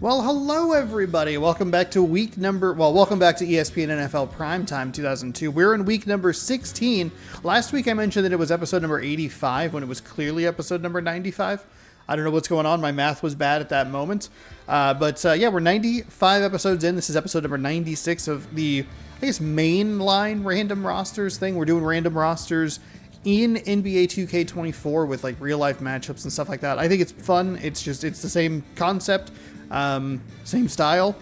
Well, hello everybody. Welcome back to welcome back to ESPN NFL Primetime 2002. We're in week number 16. Last week I mentioned that it was episode number 85 when it was clearly episode number 95. I don't know what's going on. My math was bad at that moment. But we're 95 episodes in. This is episode number 96 of the, mainline random rosters thing. We're doing random rosters in NBA 2K24 with like real life matchups and stuff like that. I think it's fun. It's the same concept. Same style.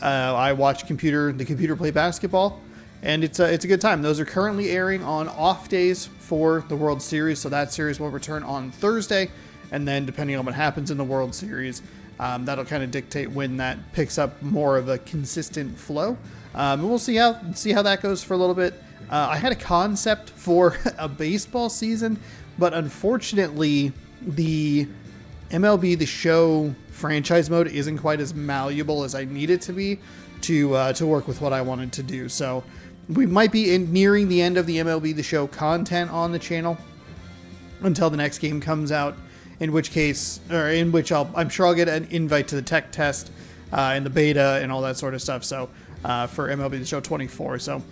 I watch the computer play basketball, and it's a good time. Those are currently airing on off days for the World Series, so that series will return on Thursday, and then depending on what happens in the World Series, that'll kind of dictate when that picks up more of a consistent flow. And we'll see how that goes for a little bit. I had a concept for a baseball season, but unfortunately, the MLB The Show franchise mode isn't quite as malleable as I need it to be to work with what I wanted to do. So we might be nearing the end of the MLB The Show content on the channel until the next game comes out, I'm sure I'll get an invite to the tech test and the beta and all that sort of stuff. So for MLB The Show 24. So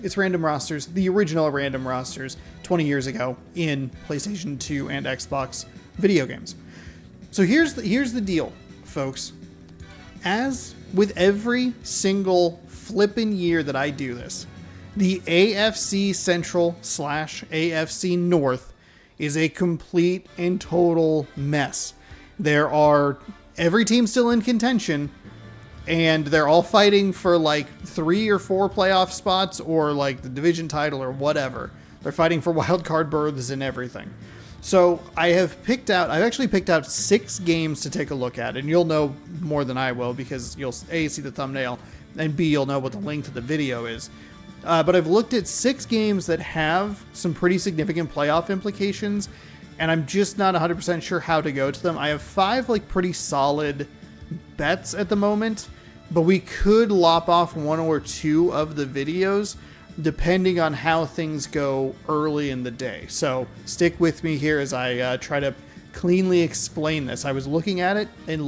it's random rosters, the original random rosters 20 years ago in PlayStation 2 and Xbox video games. So here's the deal, folks. As with every single flippin' year that I do this, the AFC Central / AFC North is a complete and total mess. Every team's still in contention, and they're all fighting for like 3 or 4 playoff spots or like the division title or whatever. They're fighting for wild card berths and everything. So I've actually picked out 6 games to take a look at, and you'll know more than I will because you'll A, see the thumbnail, and B, you'll know what the link to the video is. But I've looked at 6 games that have some pretty significant playoff implications, and I'm just not 100% sure how to go to them. I have 5 like pretty solid bets at the moment, but we could lop off 1 or 2 of the videos depending on how things go early in the day. So stick with me here as I try to cleanly explain this. I was looking at it, and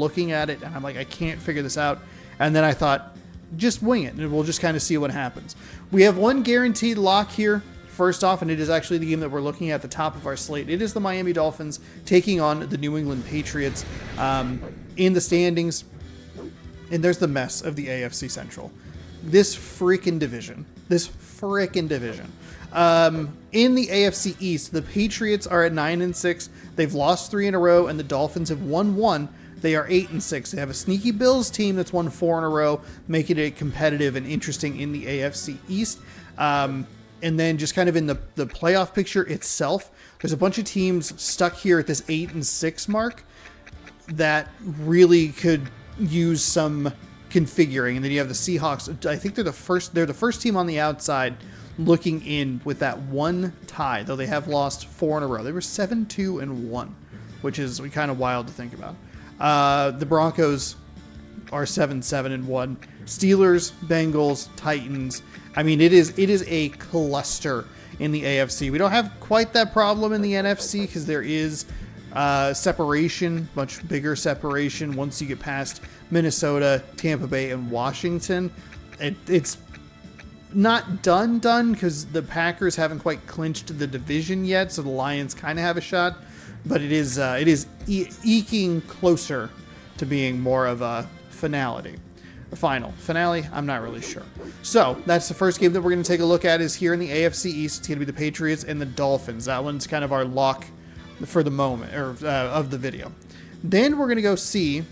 I'm like, I can't figure this out. And then I thought, just wing it, and we'll just kind of see what happens. We have one guaranteed lock here, first off, and it is actually the game that we're looking at the top of our slate. It is the Miami Dolphins taking on the New England Patriots in the standings. And there's the mess of the AFC Central. This freaking division. In the AFC East, the Patriots are at 9-6. They've lost 3 in a row, and the Dolphins have won 1. They are 8-6. They have a sneaky Bills team that's won 4 in a row, making it competitive and interesting in the AFC East. And then just kind of in the playoff picture itself, there's a bunch of teams stuck here at this 8-6 mark that really could use some configuring. And then you have the Seahawks. I think they're the first team on the outside looking in with that 1 tie, though they have lost 4 in a row. They were 7-2-1, which is kind of wild to think about. The Broncos are 7-7-1. Steelers, Bengals, Titans. I mean, it is a cluster in the AFC. We don't have quite that problem in the NFC because there is separation, much bigger separation once you get past Minnesota, Tampa Bay, and Washington. It's not done because the Packers haven't quite clinched the division yet, so the Lions kind of have a shot, but it is eking closer to being more of a finality. Final finale, I'm not really sure. So that's the first game that we're going to take a look at is here in the AFC East. It's going to be the Patriots and the Dolphins. That one's kind of our lock for the moment of the video. Then we're going to go see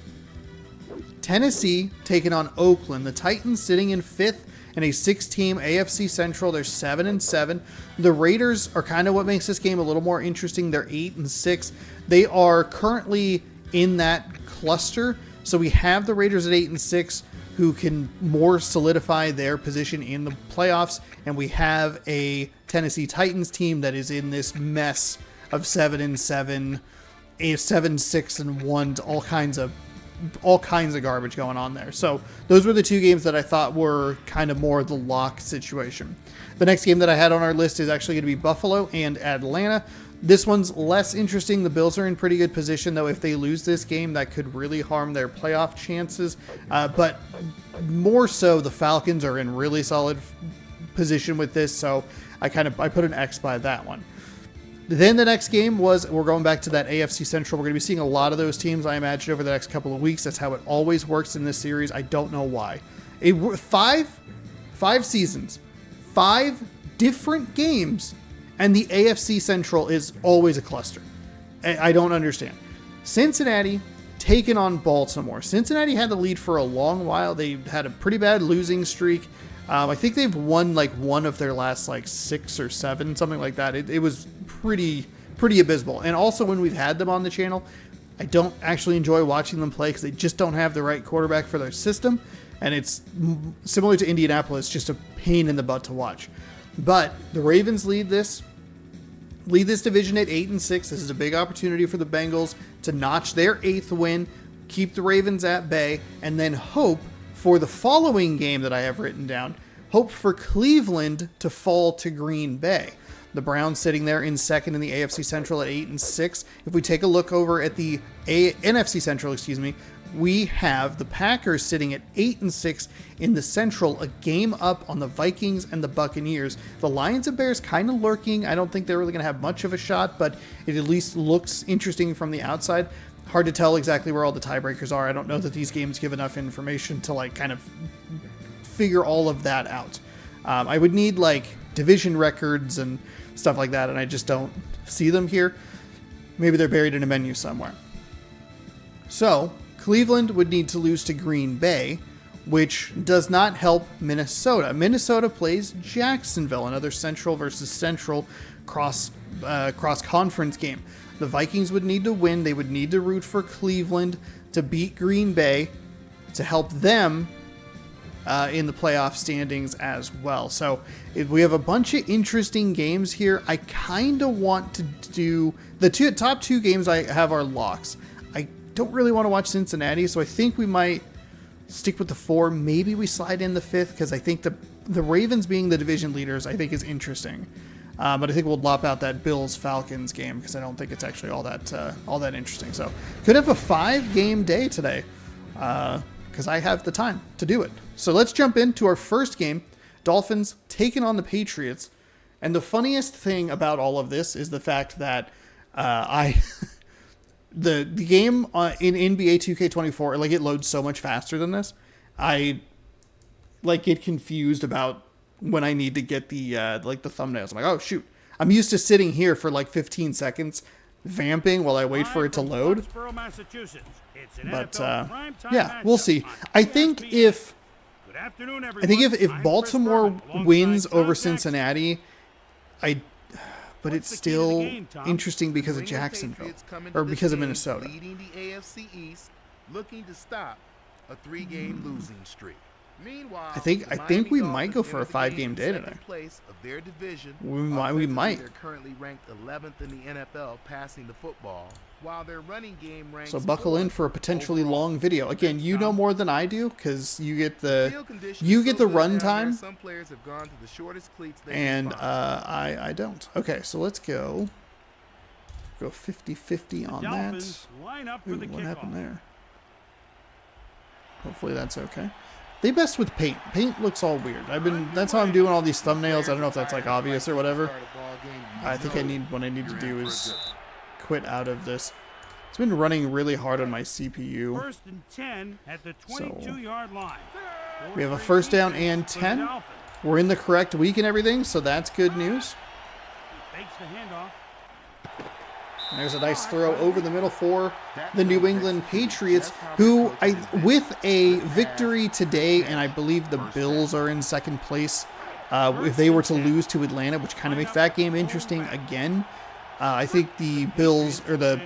Tennessee taking on Oakland. The Titans sitting in 5th in a 6-team AFC Central. They're 7-7. The Raiders are kind of what makes this game a little more interesting. They're 8-6. They are currently in that cluster. So we have the Raiders at 8-6 who can more solidify their position in the playoffs. And we have a Tennessee Titans team that is in this mess of 7-7, 7-6-1, all kinds of garbage going on there. So those were the 2 games that I thought were kind of more the lock situation. The next game that I had on our list is actually going to be Buffalo and Atlanta. This one's less interesting. The Bills are in pretty good position, though. If they lose this game, that could really harm their playoff chances. But more so, the Falcons are in really solid position with this, so I put an X by that one. Then the next game was, we're going back to that AFC Central. We're going to be seeing a lot of those teams, I imagine, over the next couple of weeks. That's how it always works in this series. I don't know why. Five seasons, 5 different games, and the AFC Central is always a cluster. I don't understand. Cincinnati taking on Baltimore. Cincinnati had the lead for a long while. They had a pretty bad losing streak. I think they've won like one of their last like 6 or 7, something like that. It was pretty abysmal. And also when we've had them on the channel, I don't actually enjoy watching them play because they just don't have the right quarterback for their system. And it's similar to Indianapolis, just a pain in the butt to watch. But the Ravens lead this division at 8-6. This is a big opportunity for the Bengals to notch their 8th win, keep the Ravens at bay, and then hope for the following game that I have written down, hope for Cleveland to fall to Green Bay. The Browns sitting there in second in the AFC Central at 8-6. If we take a look over at the NFC Central, we have the Packers sitting at 8-6 in the Central, a game up on the Vikings and the Buccaneers. The Lions and Bears kind of lurking. I don't think they're really going to have much of a shot, but it at least looks interesting from the outside. Hard to tell exactly where all the tiebreakers are. I don't know that these games give enough information to like kind of figure all of that out. I would need like division records and stuff like that, and I just don't see them here. Maybe they're buried in a menu somewhere. So Cleveland would need to lose to Green Bay, which does not help Minnesota. Minnesota plays Jacksonville, another Central versus Central cross-conference game. The Vikings would need to win. They would need to root for Cleveland to beat Green Bay to help them in the playoff standings as well. So we have a bunch of interesting games here. I kind of want to do the top two games I have are locks. I don't really want to watch Cincinnati, so I think we might stick with the 4. Maybe we slide in the 5th because I think the Ravens being the division leaders I think is interesting. But I think we'll lop out that Bills-Falcons game because I don't think it's actually all that interesting. So could have a 5-game day today because I have the time to do it. So let's jump into our first game. Dolphins taking on the Patriots. And the funniest thing about all of this is the fact that the game in NBA 2K24, like, it loads so much faster than this. I like get confused about when I need to get the thumbnails. I'm like, oh shoot, I'm used to sitting here for like 15 seconds vamping while I wait for it to load. But yeah, we'll see. I think if Baltimore wins over Cincinnati, but it's still interesting because of Jacksonville or because of Minnesota. Leading the AFC East, looking to stop a 3-game losing streak. Meanwhile, I think we might go for a 5-game day today. We might. They're currently ranked 11th in the NFL passing the football, while their running game ranks. So buckle in for a potentially long video. Again, you know more than I do because you get the run time. Some players have gone to the shortest cleats and I don't. Okay, so let's go 50-50 on that. Ooh, what happened there? Hopefully that's okay. They best with paint. Paint looks all weird. That's how I'm doing all these thumbnails. I don't know if that's like obvious or whatever. I think what I need to do is quit out of this. It's been running really hard on my CPU. First and 10 at the 22-yard line. We have a first down and 10. We're in the correct week and everything, so that's good news. Fakes the handoff. And there's a nice throw over the middle for the New England Patriots, who, with a victory today, and I believe the Bills are in second place, if they were to lose to Atlanta, which kind of makes that game interesting again, I think the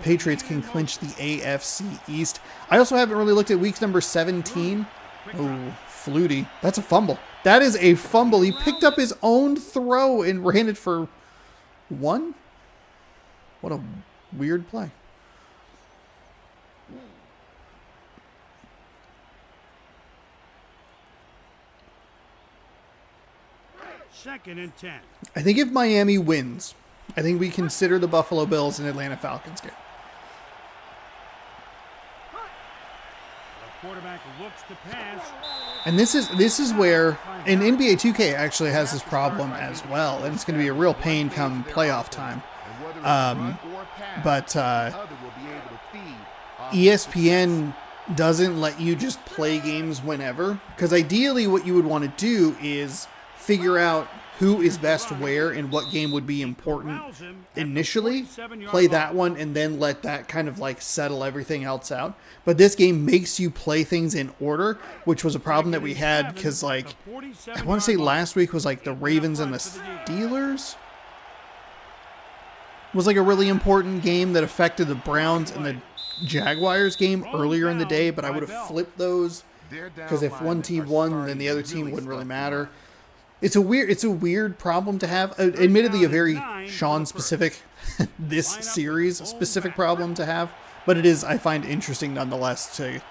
Patriots can clinch the AFC East. I also haven't really looked at week number 17. Oh, Flutie. That's a fumble. That is a fumble. He picked up his own throw and ran it for 1. What a weird play. Second and 10. I think if Miami wins, I think we consider the Buffalo Bills and Atlanta Falcons game. The quarterback looks to pass. And this is where, and NBA 2K actually has this problem as well, and it's going to be a real pain come playoff time. But ESPN doesn't let you just play games whenever, because ideally what you would want to do is figure out who is best where and what game would be important initially, play that one, and then let that kind of like settle everything else out. But this game makes you play things in order, which was a problem that we had because, like, I want to say last week was like the Ravens and the Steelers was like a really important game that affected the Browns and the Jaguars game earlier in the day, but I would have flipped those because if one team won, then the other team wouldn't really matter. It's a weird problem to have. Admittedly, a very Sean-specific, this series-specific problem to have, but it is, I find, interesting nonetheless to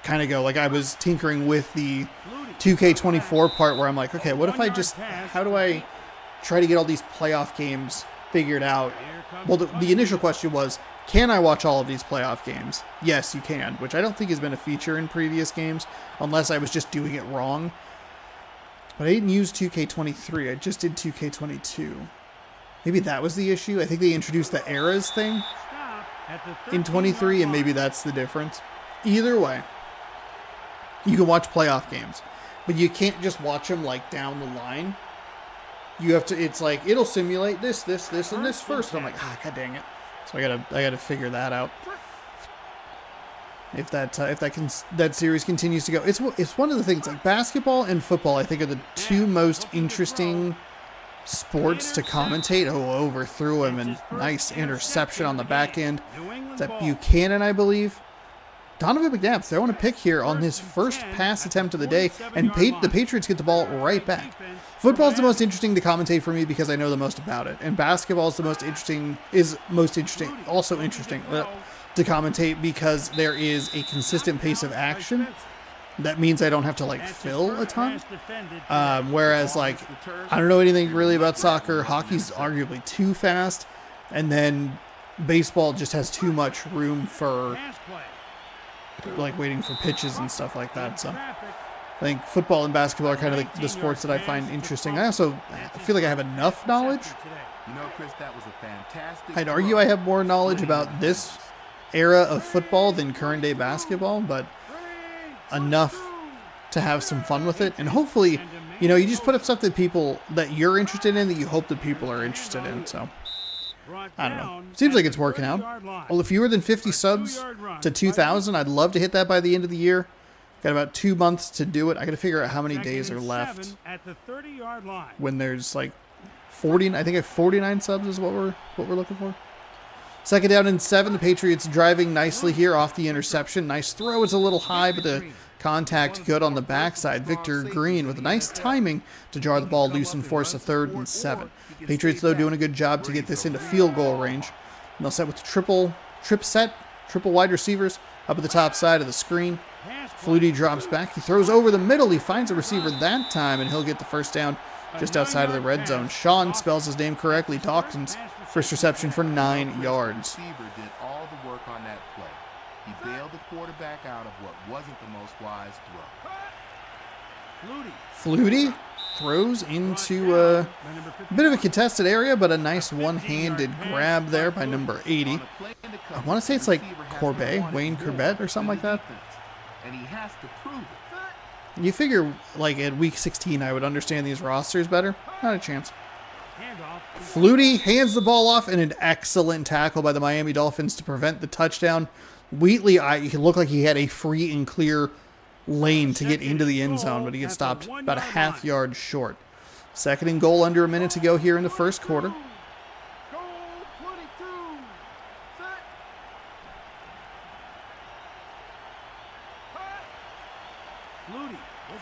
kind of go, like I was tinkering with the 2K24 part where I'm like, okay, what if I just, how do I try to get all these playoff games figured out? Well, the initial question was, can I watch all of these playoff games? Yes, you can, which I don't think has been a feature in previous games, unless I was just doing it wrong. But I didn't use 2K23, I just did 2K22. Maybe that was the issue. I think they introduced the eras thing in 23, and maybe that's the difference. Either way, you can watch playoff games, but you can't just watch them like down the line. You have to, it's like, it'll simulate this, and this first. And I'm like, god dang it. So I gotta figure that out. If that series continues to go, it's one of the things, like basketball and football, I think are the two most interesting sports to commentate. Oh, overthrew him, and nice interception on the back end. Is that Buchanan, I believe? Donovan McNabb throwing a pick here on his first pass attempt of the day, and the Patriots get the ball right back. Football is the most interesting to commentate for me because I know the most about it, and basketball is also interesting to commentate because there is a consistent pace of action. That means I don't have to like fill a ton. Whereas like, I don't know anything really about soccer. Hockey's arguably too fast, and then baseball just has too much room for like waiting for pitches and stuff like that. So I think football and basketball are kind of like the sports that I find interesting. I also feel like I have enough knowledge. I'd argue I have more knowledge about this era of football than current day basketball, but enough to have some fun with it. And hopefully, you know, you just put up stuff that you're interested in, that you hope that people are interested in. So I don't know. Seems like it's working out. Well, fewer than 50 subs to 2,000. I'd love to hit that by the end of the year. Got about 2 months to do it. I got to figure out how many days are left. When there's like 40, I think 49 subs is what we're looking for. Second down and 7. The Patriots driving nicely here off the interception. Nice throw. It's a little high, but the contact good on the backside. Victor Green with nice timing to jar the ball loose and force a 3rd and 7. Patriots, though, doing a good job to get this into field goal range. And they'll set with triple wide receivers up at the top side of the screen. Flutie drops back. He throws over the middle. He finds a receiver that time, and he'll get the first down just outside of the red zone. Sean spells his name correctly. Dawkins, first reception for 9 yards. The receiver did all the work on that play. He bailed the quarterback out of what wasn't the most wise throw. Flutie throws into a bit of a contested area, but a nice one-handed grab there by number 80. I want to say it's like Wayne Corbett or something like that. And he has to prove it. You figure, like, at week 16, I would understand these rosters better. Not a chance. Flutie hands the ball off, and an excellent tackle by the Miami Dolphins to prevent the touchdown. Wheatley, he looked like he had a free and clear lane to get into the end zone, but he gets stopped about a half yard short. 2nd and goal, under a minute to go here in the first quarter.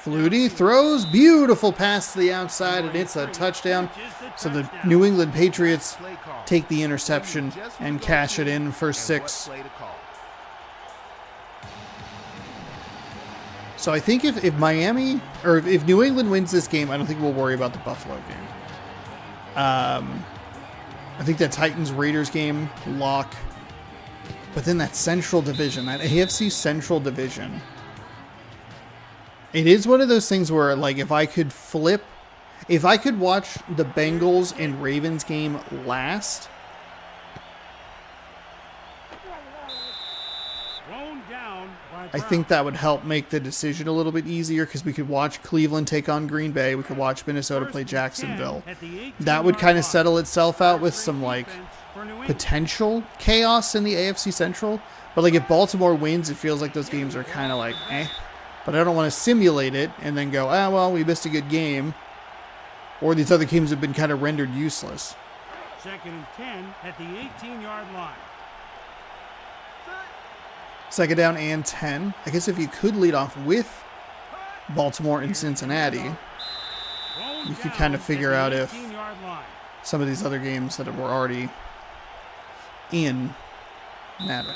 Flutie throws, beautiful pass to the outside, and it's a touchdown. So the New England Patriots take the interception and cash it in for 6. So I think if Miami, or if New England wins this game, I don't think we'll worry about the Buffalo game. I think that Titans-Raiders game, lock. But then that Central Division, that AFC Central Division. It is one of those things where, like, if I could watch the Bengals and Ravens game last, I think that would help make the decision a little bit easier because we could watch Cleveland take on Green Bay. We could watch Minnesota play Jacksonville. That would kind of settle itself out with some, like, potential chaos in the AFC Central. But, like, if Baltimore wins, it feels like those games are kind of like, eh. But I don't want to simulate it and then go, well, we missed a good game. Or these other games have been kind of rendered useless. 2nd and 10 at the 18-yard line. 2nd down and 10. I guess if you could lead off with Baltimore and Cincinnati, you could kind of figure out if some of these other games that were already in matter.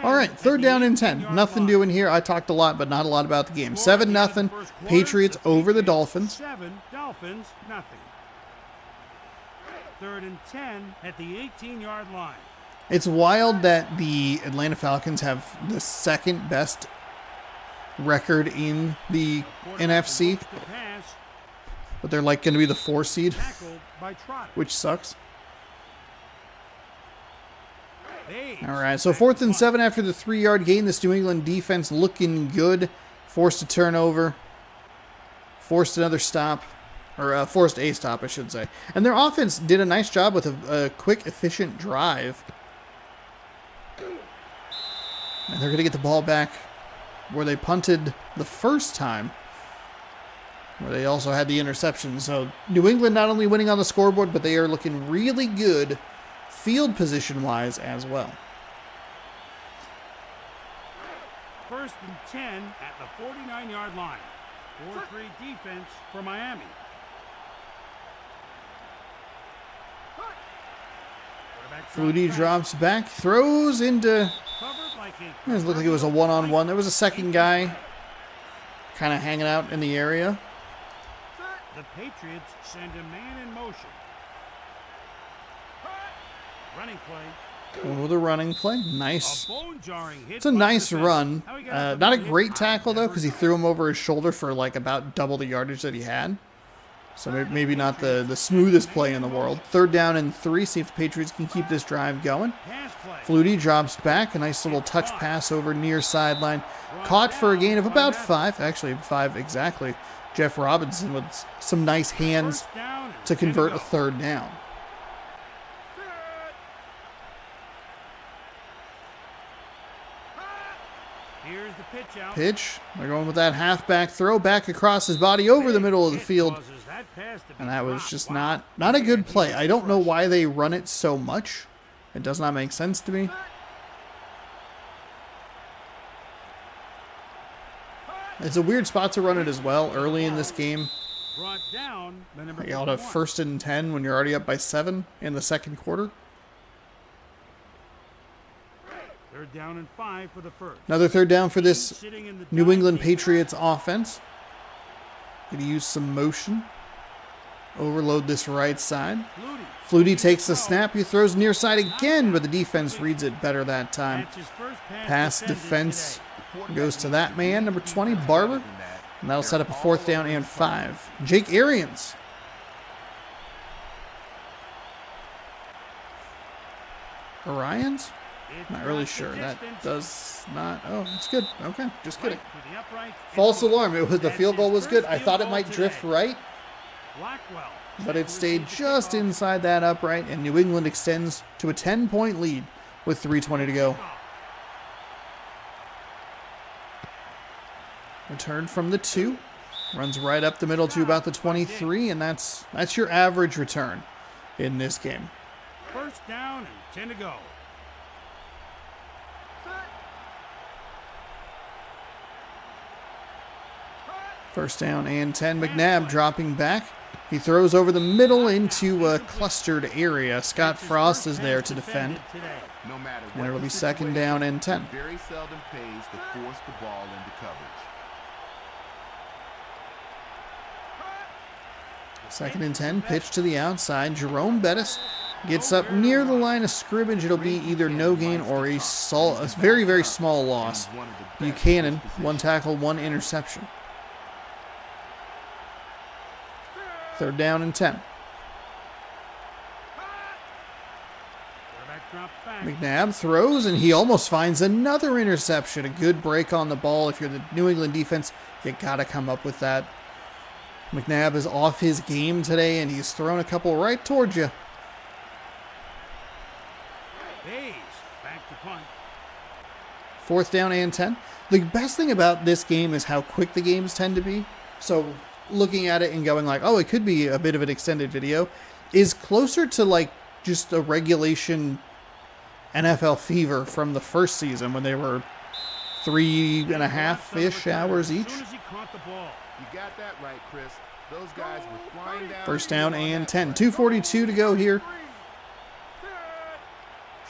All right, 3rd down and 10. Nothing doing here. I talked a lot, but not a lot about the game. 7-0. Patriots over the Dolphins. 7, Dolphins, nothing. 3rd and 10 at the 18-yard line. It's wild that the Atlanta Falcons have the 2nd best record in the NFC, but they're like going to be the 4 seed, which sucks. All right, so 4th and 7 after the 3-yard gain. This New England defense looking good. Forced a turnover. Forced another stop. Or forced a stop, I should say. And their offense did a nice job with a quick, efficient drive. And they're going to get the ball back where they punted the first time, where they also had the interception. So New England not only winning on the scoreboard, but they are looking really good field position-wise as well. 1st and 10 at the 49-yard line. 4-3 defense for Miami. Flutie drops back, throws into... It looked like it was a one-on-one. There was a second guy kind of hanging out in the area. The Patriots send a man in motion. Running play. Oh, the running play. Nice. It's a nice run. Not a great tackle, though, because he threw him over his shoulder for like about double the yardage that he had. So maybe not the smoothest play in the world. 3rd down and 3. See if the Patriots can keep this drive going. Flutie drops back. A nice little touch pass over near sideline. Caught for a gain of about 5. Actually, 5 exactly. Jeff Robinson with some nice hands to convert a 3rd down. Here's the pitch out. Pitch. They're going with that halfback throw back across his body over the middle of the field. And that was just not a good play. I don't know why they run it so much. It does not make sense to me. It's a weird spot to run it as well early in this game. You got a 1st and 10 when you're already up by 7 in the 2nd quarter. 3rd down and 5 for the 1st. Another 3rd down for this New England Patriots offense. Going to use some motion. Overload this right side. Flutie takes the snap. He throws near side again, but the defense reads it better that time. Pass defense goes to that man, number 20, Barber. And that'll set up a 4th down and 5. Jake Arians. Orions? Not really sure. That does not... Oh, it's good. Okay, just kidding. False alarm. It was, the field goal was good. I thought it might drift right, but it stayed just inside that upright, and New England extends to a 10-point lead with 3:20 to go. Return from the 2. Runs right up the middle to about the 23, and that's your average return in this game. 1st down and 10 to go. First down and 10. McNabb dropping back. He throws over the middle into a clustered area. Scott Frost is there to defend. And it'll be 2nd down and 10. Very seldom pays to force the ball into coverage. 2nd and 10, pitch to the outside. Jerome Bettis gets up near the line of scrimmage. It'll be either no gain or a very, very small loss. Buchanan, 1 tackle, 1 interception. 3rd down and 10. McNabb throws, and he almost finds another interception. A good break on the ball. If you're the New England defense, you got to come up with that. McNabb is off his game today, and he's thrown a couple right towards you. Back to punt. 4th down and 10. The best thing about this game is how quick the games tend to be. So looking at it and going like, oh, it could be a bit of an extended video, is closer to like just a regulation NFL fever from the first season when they were 3.5-ish hours each. You got that right, Chris. Those guys were flying down. 1st down and 10. 2:42 to go here.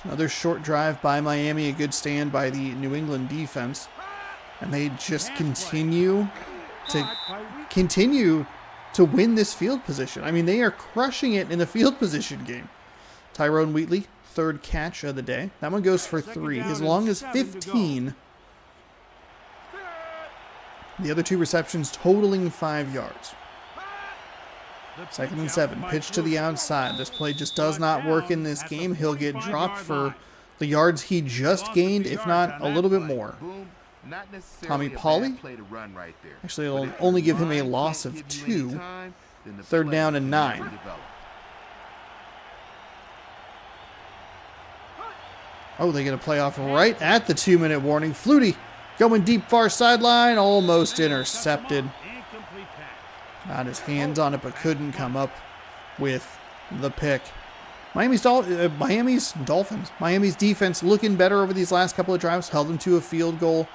Another short drive by Miami. A good stand by the New England defense. And they just continue to win this field position. I mean, they are crushing it in the field position game. Tyrone Wheatley, 3rd catch of the day. That one goes for 3, as long as 15. The other 2 receptions totaling 5 yards. 2nd and 7, pitch to the outside. This play just does not work in this game. He'll get dropped for the yards he just gained, if not a little bit more. Tommy Pauly, actually it'll only give him a loss of 2. 3rd down and 9. Oh, they get a playoff right at the 2-minute warning. Flutie going deep far sideline, almost intercepted. Got his hands on it, but couldn't come up with the pick. Miami's Dolphins. Miami's defense looking better over these last couple of drives, held them to a field goal,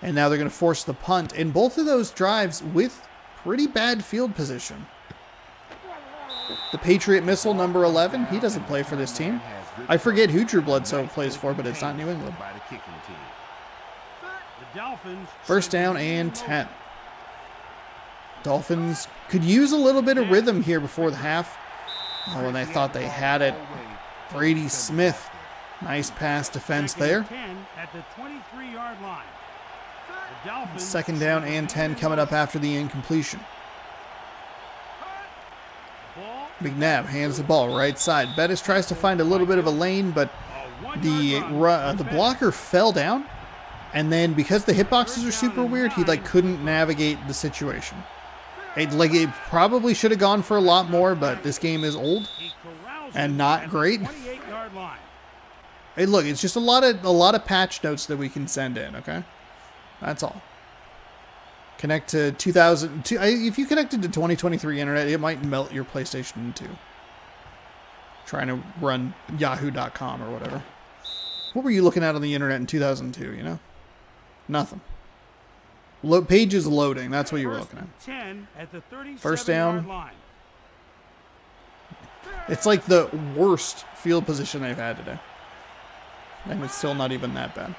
and now they're going to force the punt. And both of those drives with pretty bad field position. The Patriot missile, number 11, he doesn't play for this team. I forget who Drew Bledsoe plays for, but it's not New England. 1st down and 10. Dolphins could use a little bit of rhythm here before the half. Oh, and they thought they had it. Brady Smith, nice pass defense there. 2nd down and 10 coming up after the incompletion. McNabb hands the ball right side. Bettis tries to find a little bit of a lane, but the blocker fell down. And then because the hitboxes are super weird, he couldn't navigate the situation. It probably should have gone for a lot more, but this game is old and not great. Hey, look, it's just a lot of patch notes that we can send in, okay? That's all. Connect to 2002. If you connected to 2023 internet, it might melt your PlayStation in two. Trying to run yahoo.com or whatever. What were you looking at on the internet in 2002, you know? Nothing. Pages loading. That's what you were looking at. 10 at the 1st down. line. It's like the worst field position they've had today. And it's still not even that bad.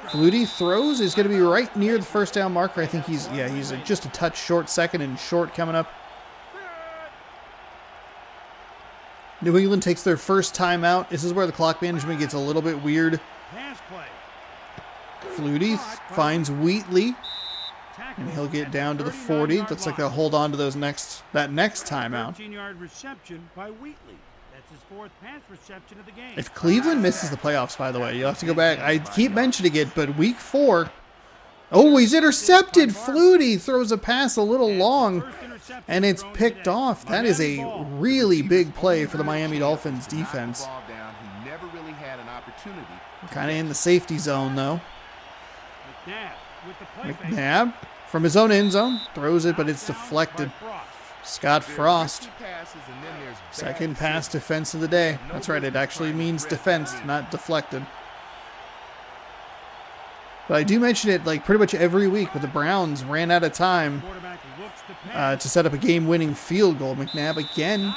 Flutie throws is going to be right near the 1st down marker. I think he's just a touch short. 2nd and short coming up. New England takes their first timeout. This is where the clock management gets a little bit weird. Flutie finds Wheatley, and he'll get down to the 40. Looks like they'll hold on to that next timeout. 13-yard reception by Wheatley. That's his 4th pass reception of the game. If Cleveland misses the playoffs, by the way, you'll have to go back. I keep mentioning it, but week 4. Oh, he's intercepted. Flutie throws a pass a little long, and it's picked off. That is a really big play for the Miami Dolphins defense. Kind of in the safety zone, though. McNabb from his own end zone throws it, but it's deflected. Scott Frost, 2nd pass defense of the day. That's right, it actually means defense, not deflected. But I do mention it pretty much every week, but the Browns ran out of time to set up a game-winning field goal. McNabb again,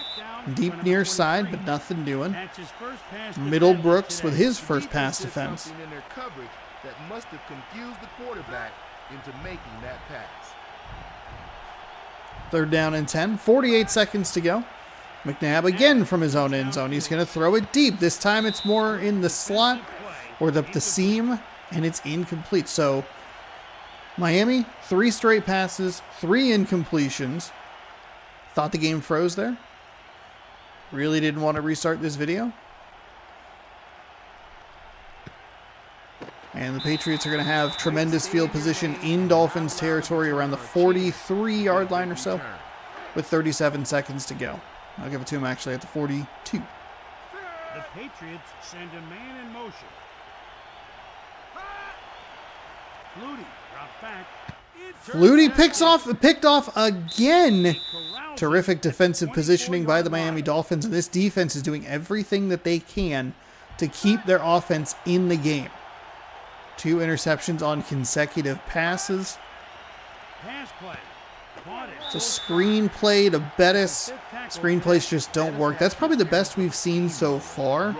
deep near side, but nothing doing. Middlebrooks with his first pass defense. That must have confused the quarterback into making that pass. Third down and 10. 48 seconds to go. McNabb again from his own end zone. He's going to throw it deep. This time it's more in the slot or the seam, and it's incomplete. So Miami, 3 straight passes, 3 incompletions. Thought the game froze there. Really didn't want to restart this video. And the Patriots are going to have tremendous field position in Dolphins territory around the 43-yard line or so with 37 seconds to go. I'll give it to him actually at the 42. The Patriots send a man in motion. Flutie drops back. Flutie picked off again. Terrific defensive positioning by the Miami Dolphins, and this defense is doing everything that they can to keep their offense in the game. 2 interceptions on consecutive passes. Pass play. It's a screen play to Bettis. Screen plays just don't work. That's probably the best we've seen so far,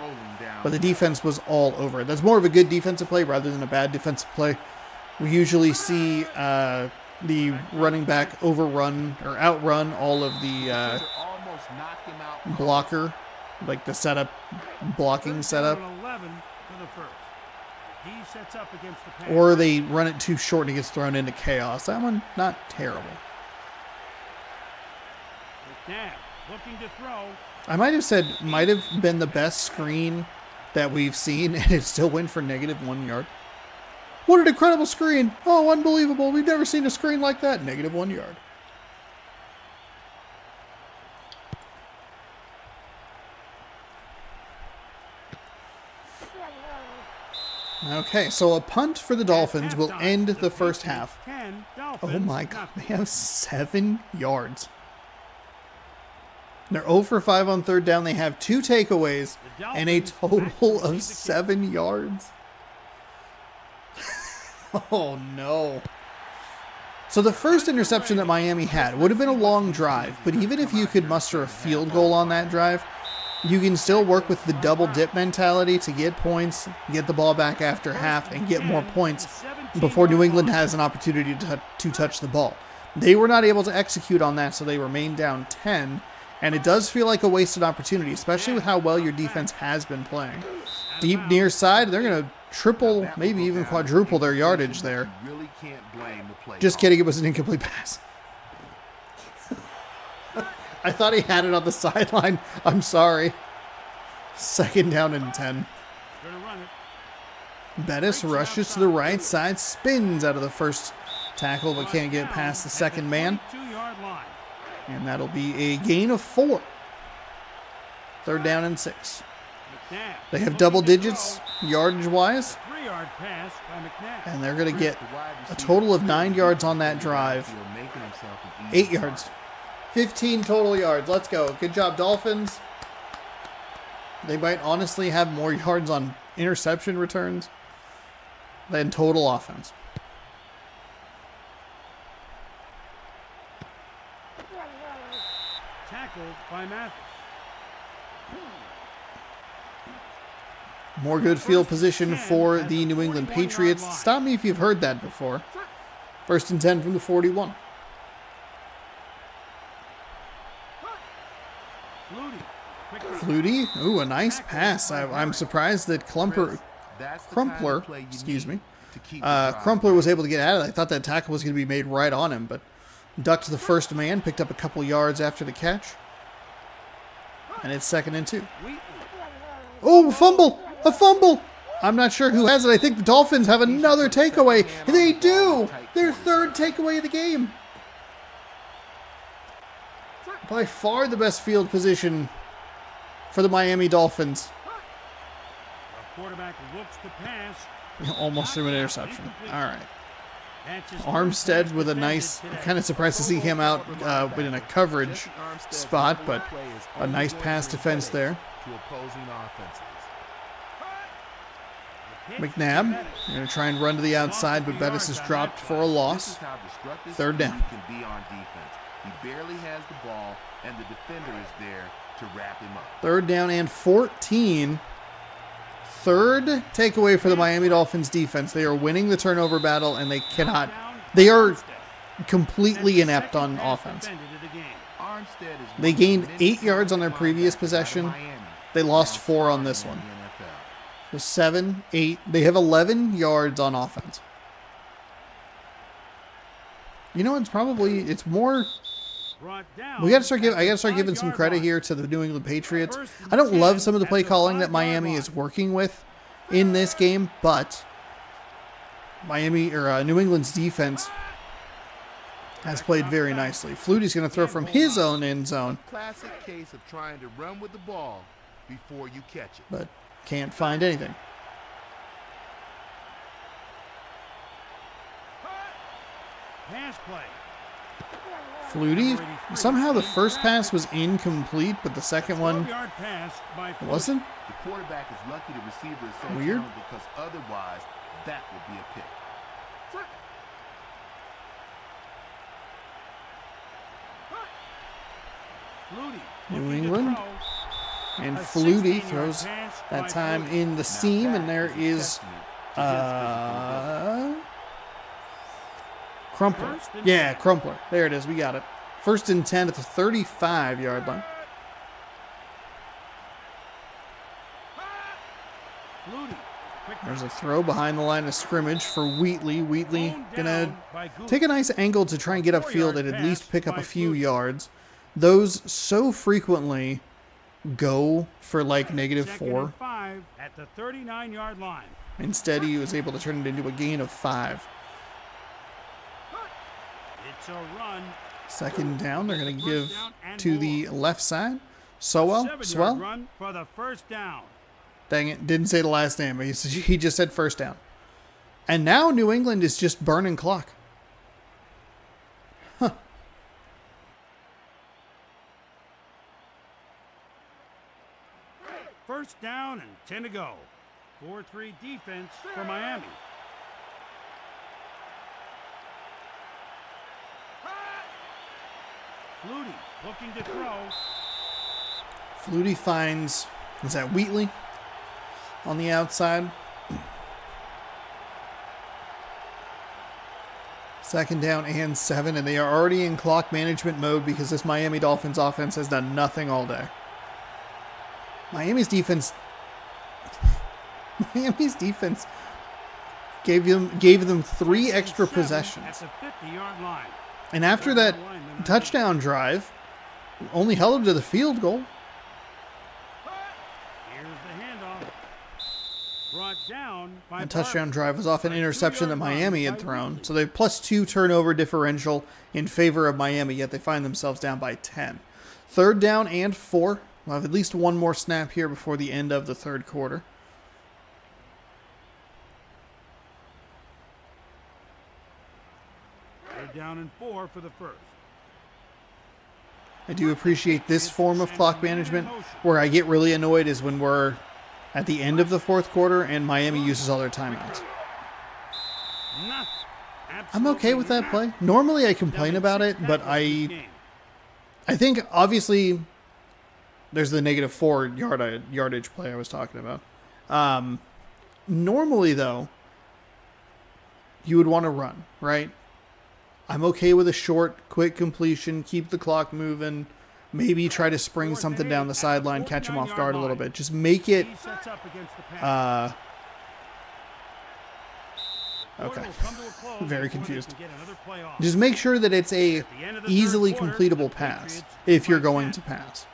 but the defense was all over it. That's more of a good defensive play rather than a bad defensive play. We usually see the running back overrun or outrun all of the blocker, like the setup, blocking setup. Or they run it too short and it gets thrown into chaos. That one, not terrible. Looking to throw. I might have said might have been the best screen that we've seen, and it still went for -1 yard. What an incredible screen. Oh, unbelievable. We've never seen a screen like that. -1 yard. Okay, so a punt for the Dolphins will end the first half. Oh my God, they have 7 yards. They're 0 for 5 on third down. They have 2 takeaways and a total of 7 yards. Oh no. So the first interception that Miami had would have been a long drive, but even if you could muster a field goal on that drive, you can still work with the double dip mentality to get points, get the ball back after half, and get more points before New England has an opportunity to touch the ball. They were not able to execute on that, so they remained down 10, and it does feel like a wasted opportunity, especially with how well your defense has been playing. Deep near side, they're going to triple, maybe even quadruple their yardage there. Just kidding, it was an incomplete pass. I thought he had it on the sideline. I'm sorry. Second down and 10. Bettis rushes to the right side, spins out of the first tackle, but can't get past the second man. And that'll be a gain of 4. Third down and 6. They have double digits yardage-wise. And they're going to get a total of 9 yards on that drive. 8 yards. 15 total yards. Let's go. Good job, Dolphins. They might honestly have more yards on interception returns than total offense. Tackled by Mathis. More good field position for the New England Patriots. Stop me if you've heard that before. First and 10 from the 41. Flutie. Ooh, a nice pass. I'm surprised that Crumpler was able to get out of it. I thought that tackle was going to be made right on him, but ducked the first man, picked up a couple yards after the catch. And it's 2nd and 2. Oh, fumble! A fumble! I'm not sure who has it. I think the Dolphins have another takeaway. They do! Their 3rd takeaway of the game. By far the best field position for the Miami Dolphins. Quarterback looks to pass. Almost threw an interception. All right. Armstead with a nice, I'm kind of surprised to see him out in a coverage spot, but a nice pass defense there. McNabb going to try and run to the outside, but Bettis is dropped for a loss. 3rd down. He barely has the ball, and the defender is there to wrap him up. 3rd down and 14. 3rd takeaway for the Miami Dolphins defense. They are winning the turnover battle, and they are completely inept on offense. Armstead is They one of gained the many 8 yards on their previous linebackers out of possession. Miami They lost now 4 on starting this in one. the NFL. So 7, 8. They have 11 yards on offense. You know, it's more. Brought down I gotta start at the giving some 5-yard credit line. here to the New England Patriots. First and I don't 10 love some of the at play the calling that 5-yard Miami line. is working with in this game, but New England's defense has played very nicely. Flutie's going to throw from his own end zone, Classic case of trying to run with the ball before you catch it. but can't find anything. Pass play. Flutie, somehow the first pass was incomplete, but the second one 12-yard pass by Flutie. wasn't. The quarterback is lucky the receiver is so Weird. talented because otherwise that would be a pick. Flutie New looking to England. throw. And A Flutie 16-yard throws pass that by time Flutie. in the seam, and there That is a testament to his physical ability. Crumpler. First and Yeah, 10. Crumpler. There it is. We got it. First and 10 at the 35-yard line. Flutie. Quick There's a throw behind the line of scrimmage for Wheatley. Wheatley thrown gonna down by Gould. take a nice angle to try and get upfield 4-yard and at least pass pick up by a few Flutie. yards. Those so frequently go for like Second -4. and 5 at the 39-yard line. Instead, he was able to turn it into a gain of 5. It's a run. Second down, they're going to First give down and to the more. left side. Swell. 7-yard run for the first down. Dang it, didn't say the last name. He just said first down. And now New England is just burning clock. Huh. First down and 10 to go. 4-3 defense for Miami. Flutie looking to throw. Flutie finds, is that Wheatley on the outside? Second down and 7, and they are already in clock management mode because this Miami Dolphins offense has done nothing all day. Miami's defense gave them 3 extra 7 possessions. At the 50-yard line. And after that touchdown drive, only held them to the field goal. Here's the handoff. Brought down by The touchdown Barber. drive was off an A interception that 2-yard run Miami had by thrown. Wheatley. So they +2 turnover differential in favor of Miami, yet they find themselves down by 10. Third down and 4. We'll have at least one more snap here before the end of the third quarter. Third down and 4 for the first. I do appreciate this form of clock management. Where I get really annoyed is when we're at the end of the fourth quarter and Miami uses all their timeouts. I'm okay with that play. Normally I complain about it, but I think obviously there's the -4 yardage play I was talking about. Normally though, you would want to run, right? I'm okay with a short, quick completion, keep the clock moving, maybe try to spring something down the sideline, catch them off guard a little bit. Just make it okay. Very confused. Just make sure that it's a easily completable pass if you're going to pass.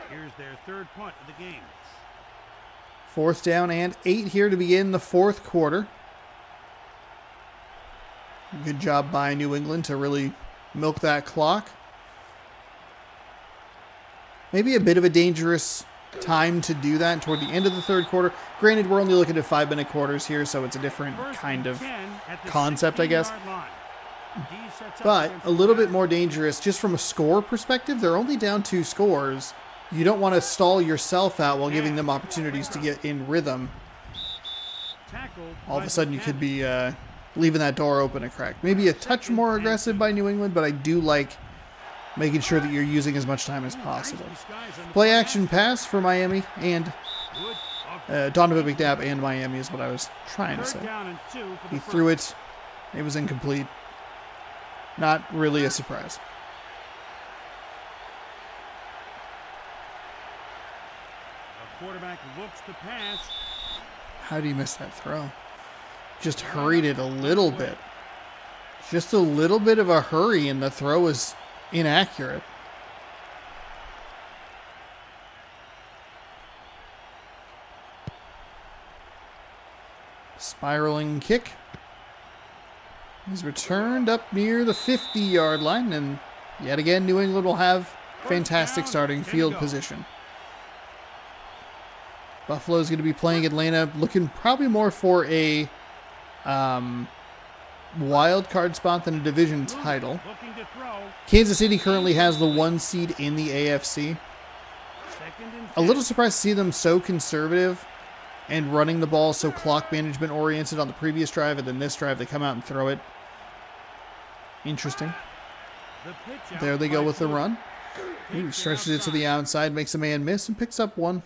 Here's their third punt of the game. Fourth down and 8 here to begin the fourth quarter. Good job by New England to really milk that clock. Maybe a bit of a dangerous time to do that toward the end of the third quarter. Granted, we're only looking at 5-minute quarters here, so it's a different kind of concept, I guess. But a little bit more dangerous just from a score perspective. They're only down 2 scores. You don't want to stall yourself out while giving them opportunities to get in rhythm. All of a sudden, you could be leaving that door open a crack. Maybe a touch more aggressive by New England, but I do like making sure that you're using as much time as possible. Play action pass for Miami and Donovan McNabb and Miami is what I was trying to say. He threw it. It was incomplete. Not really a surprise. The quarterback looks to pass. How do you miss that throw? Just hurried it a little bit. Just a little bit of a hurry, and the throw was inaccurate. Spiraling kick. He's returned up near the 50-yard line, and yet again, New England will have fantastic starting field position. Buffalo's going to be playing Atlanta, looking probably more for a wild card spot than a division title. Kansas City currently has the 1 seed in the AFC. A little surprised to see them so conservative and running the ball so clock management oriented on the previous drive, and then this drive they come out and throw it. Interesting. There they go with the run. Ooh, he stretches it to the outside, makes a man miss, and picks up 1.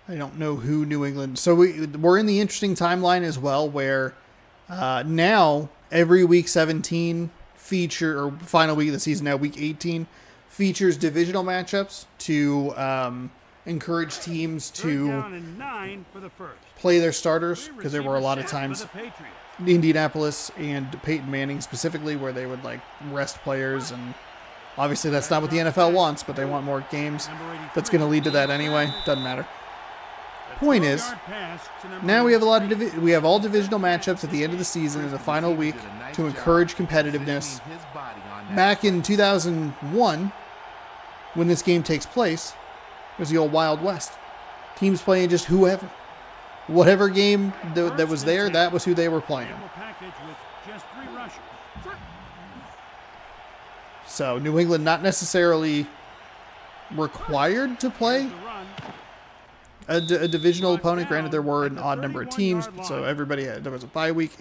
I don't know who New England... So we're in the interesting timeline as well, where now every week 17 feature, or final week of the season now, week 18, features divisional matchups to encourage teams to play their starters, because there were a lot of times Indianapolis and Peyton Manning specifically where they would like rest players, and obviously that's not what the NFL wants, but they want more games. That's going to lead to that anyway. Doesn't matter. Point is, now we have all divisional matchups at the end of the season in the final week to encourage competitiveness. Back in 2001, when this game takes place, it was the old Wild West. Teams playing just whoever. Whatever game that was there, that was who they were playing. So New England not necessarily required to play a divisional opponent. Granted, there were an odd number of teams, so there was a bye week.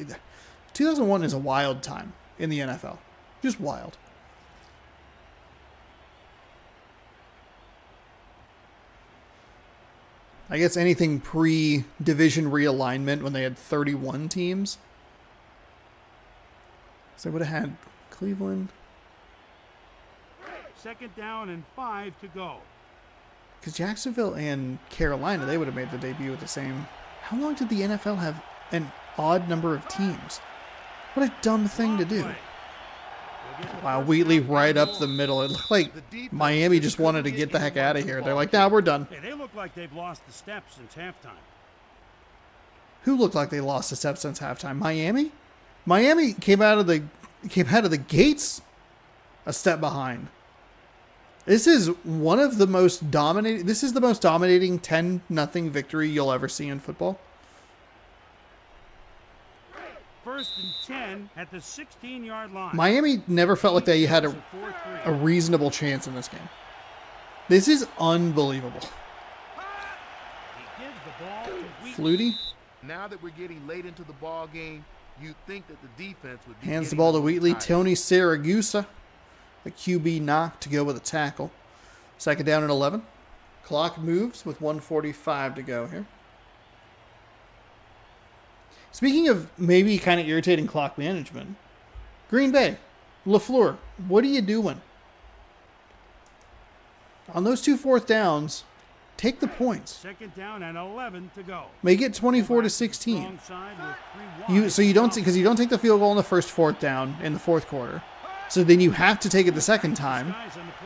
2001 is a wild time in the NFL. Just wild. I guess anything pre-division realignment when they had 31 teams. So they would have had Cleveland. 2nd down and 5 to go. Because Jacksonville and Carolina, they would have made the debut with the same. How long did the NFL have an odd number of teams? What a dumb thing to do. Wow, Wheatley right up the middle. It looked like Miami just wanted to get the heck out of here. They're like, nah, we're done. They look like they've lost the step since halftime. Who looked like they lost the step since halftime? Miami? Miami came out of the gates a step behind. This is one of the most dominating. This is the most dominating 10-0 victory you'll ever see in football. 1st and 10 at the 16-yard line. Miami never felt like they had a reasonable chance in this game. This is unbelievable. Flutie. Now that we're getting late into the ball game, you'd think that the defense would be hands the ball to Wheatley. Tony Siragusa, the QB knock to go with a tackle. 2nd down and 11. Clock moves with 1:45 to go here. Speaking of maybe kind of irritating clock management, Green Bay, LaFleur, what are you doing? On those 2 4th downs, take the points. 2nd down and 11 to go. Make it 24-16. So you don't take the field goal on the first 4th down in the 4th quarter. So then you have to take it the second time,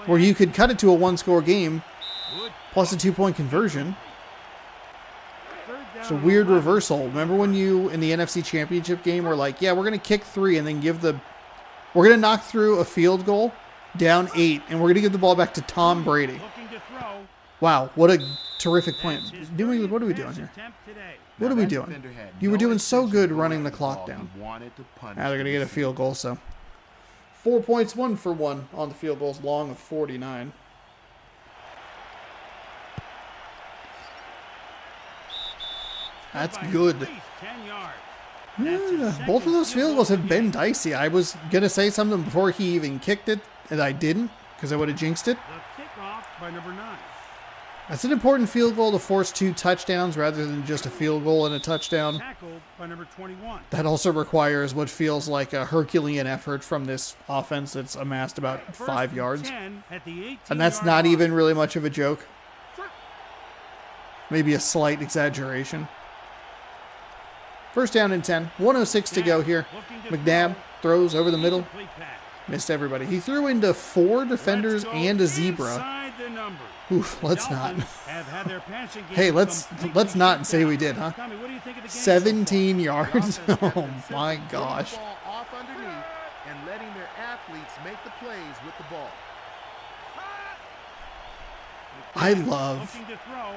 where you could cut it to a 1-score game plus a 2-point conversion. It's a weird reversal. Remember when you, in the NFC Championship game, were like, yeah, we're going to kick 3 and then we're going to knock through a field goal down 8, and we're going to give the ball back to Tom Brady. Wow, what a terrific plan. What are we doing here? What are we doing? You were doing so good running the clock down. Now they're going to get a field goal, so 4 points, 1 for 1 on the field goals, long of 49. That's good. Yeah, both of those field goals have been dicey. I was going to say something before he even kicked it, and I didn't, because I would have jinxed it. The kickoff by number 9. That's an important field goal to force 2 touchdowns rather than just a field goal and a touchdown. Tackled by number 21. That also requires what feels like a Herculean effort from this offense that's amassed about 5 yards. 10 at the 18 And that's yard not line. even really much of a joke. Maybe a slight exaggeration. First down and 10. 1:06 to go here. McNabb throws over the middle. Incomplete pass. Missed everybody. He threw into 4 defenders Let's go and a zebra. inside the numbers. Oof, The let's not. Dolphins have had their passing game Hey, let's completely not shut say down. we did, huh? Tommy, what do you think of the game so far? 17 yards. The offense has Oh been my simply gosh. getting the ball off underneath and letting their athletes make the plays with the ball. I love Looking to throw.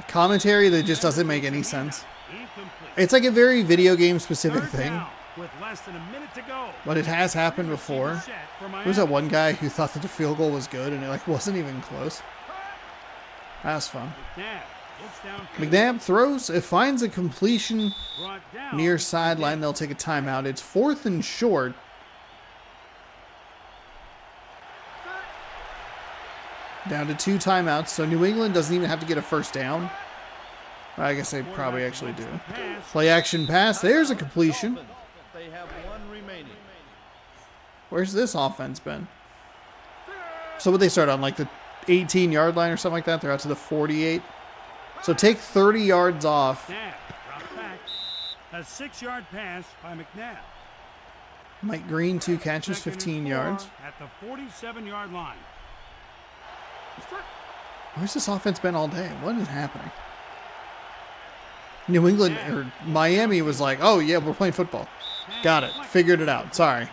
commentary that just doesn't make any sense. Incomplete. It's like a very video game specific Third thing, down with less than a minute to go. but it has happened before. Set for There was that Miami. one guy who thought that the field goal was good and it like wasn't even close. That's fun. McNabb looks downfield. McNabb throws, it finds a completion Brought down. near sideline. They'll take a timeout. It's 4th and short. Down to 2 timeouts, so New England doesn't even have to get a first down. I guess they probably actually do. Pass. Play action pass. There's a completion. They have one remaining. Where's this offense been? So would they start on like the 18-yard line or something like that? They're out to the 48. So take 30 yards off. McNabb drops back. A 6-yard pass by McNabb. Mike Green, 2 catches, Second and 15 4 yards. At the 47-yard line. Where's this offense been all day? What is happening? New England or Miami was like, oh yeah, we're playing football. Got it. Figured it out. Sorry.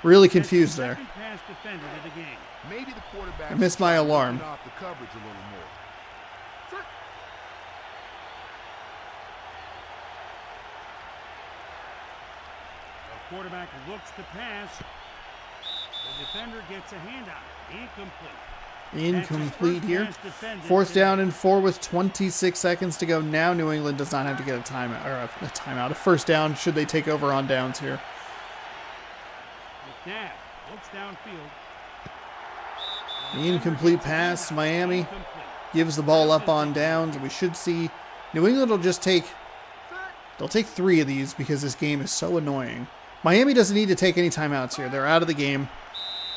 Really confused there. Second pass defended of the game. Maybe the quarterback I missed my should try alarm. to off the coverage a little more. The quarterback looks to pass. The defender gets a handout. Incomplete. Incomplete That's his here. first pass defended 4th today. down and 4 with 26 seconds to go. Now New England does not have to get a timeout or a timeout. A first down should they take over on downs here. McNabb looks downfield. The incomplete pass. Miami Incomplete. gives the ball up on downs. We should see New England will just take, they'll take 3 of these because this game is so annoying. Miami doesn't need to take any timeouts here. They're out of the game,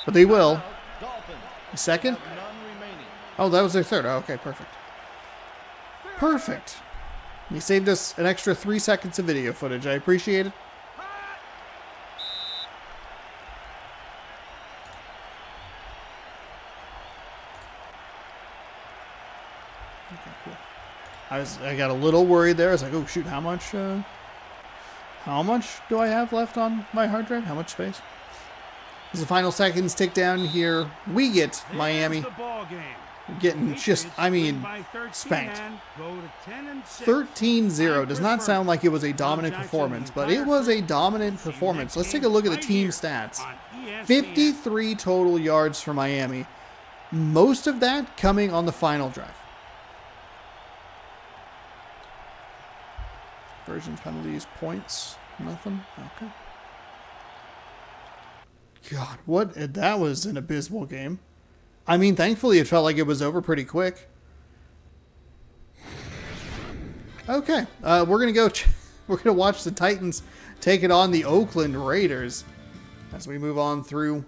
but they will. Dolphins A second? have none remaining. Oh, that was their third. Oh, okay, perfect. Perfect. You saved us an extra 3 seconds of video footage. I appreciate it. Okay, cool. I got a little worried there. I was like, oh shoot, how much do I have left on my hard drive? How much space? As the final seconds tick down here, we get Miami There's the ball game. getting just, I mean, By 13 spanked. and go to 10 and 6. 13-0 does not sound like it was a dominant performance, but it was a dominant performance. Let's take a look at the team stats. On ESPN. 53 total yards for Miami. Most of that coming on the final drive. Versions, penalties, points, nothing. Okay. God, that was an abysmal game. I mean, thankfully it felt like it was over pretty quick. Okay, we're gonna go. We're gonna watch the Titans take it on the Oakland Raiders as we move on through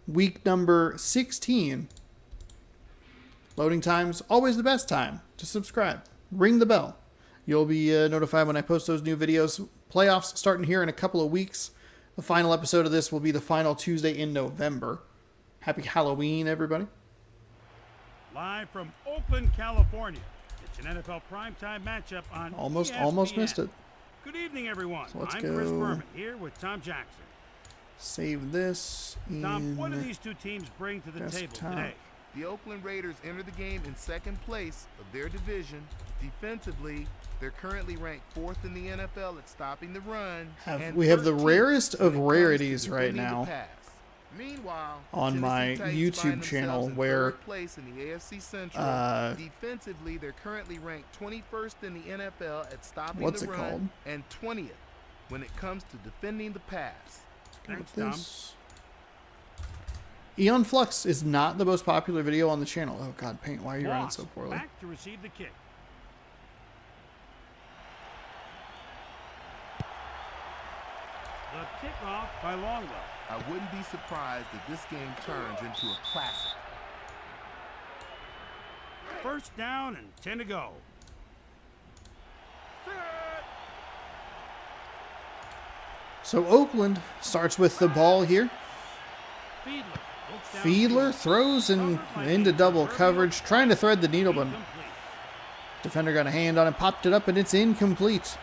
week number 16. Loading times always the best time to subscribe. Ring the bell. You'll be notified when I post those new videos. Playoffs starting here in a couple of weeks. The final episode of this will be the final Tuesday in November. Happy Halloween, everybody. Live from Oakland, California. It's an NFL primetime matchup on Almost ESPN. missed it. Good evening, everyone. So let's I'm Chris go. Berman here with Tom Jackson. Save this Tom, what do in these two teams bring to the table desktop. today? The Oakland Raiders enter the game in second place of their division. Defensively, they're currently ranked 4th in the NFL at stopping the run. and we have the 13th rarest of when it comes to rarities right defending the now pass. Meanwhile, on Tennessee my Titans YouTube find channel themselves in where, third place in the AFC Central. Defensively, they're currently ranked 21st in the NFL at stopping What's the it run called? and 20th when it comes to defending the pass. Thanks, with Tom. this. Eon Flux is not the most popular video on the channel. Oh God, Paint, why are you running so poorly? Back to receive the kick. The kickoff by Longwell. I wouldn't be surprised if this game turns into a classic. First down and 10 to go. So Oakland starts with the ball here. Fiedler throws into double coverage, trying to thread the needle, but defender got a hand on it, popped it up, and it's incomplete.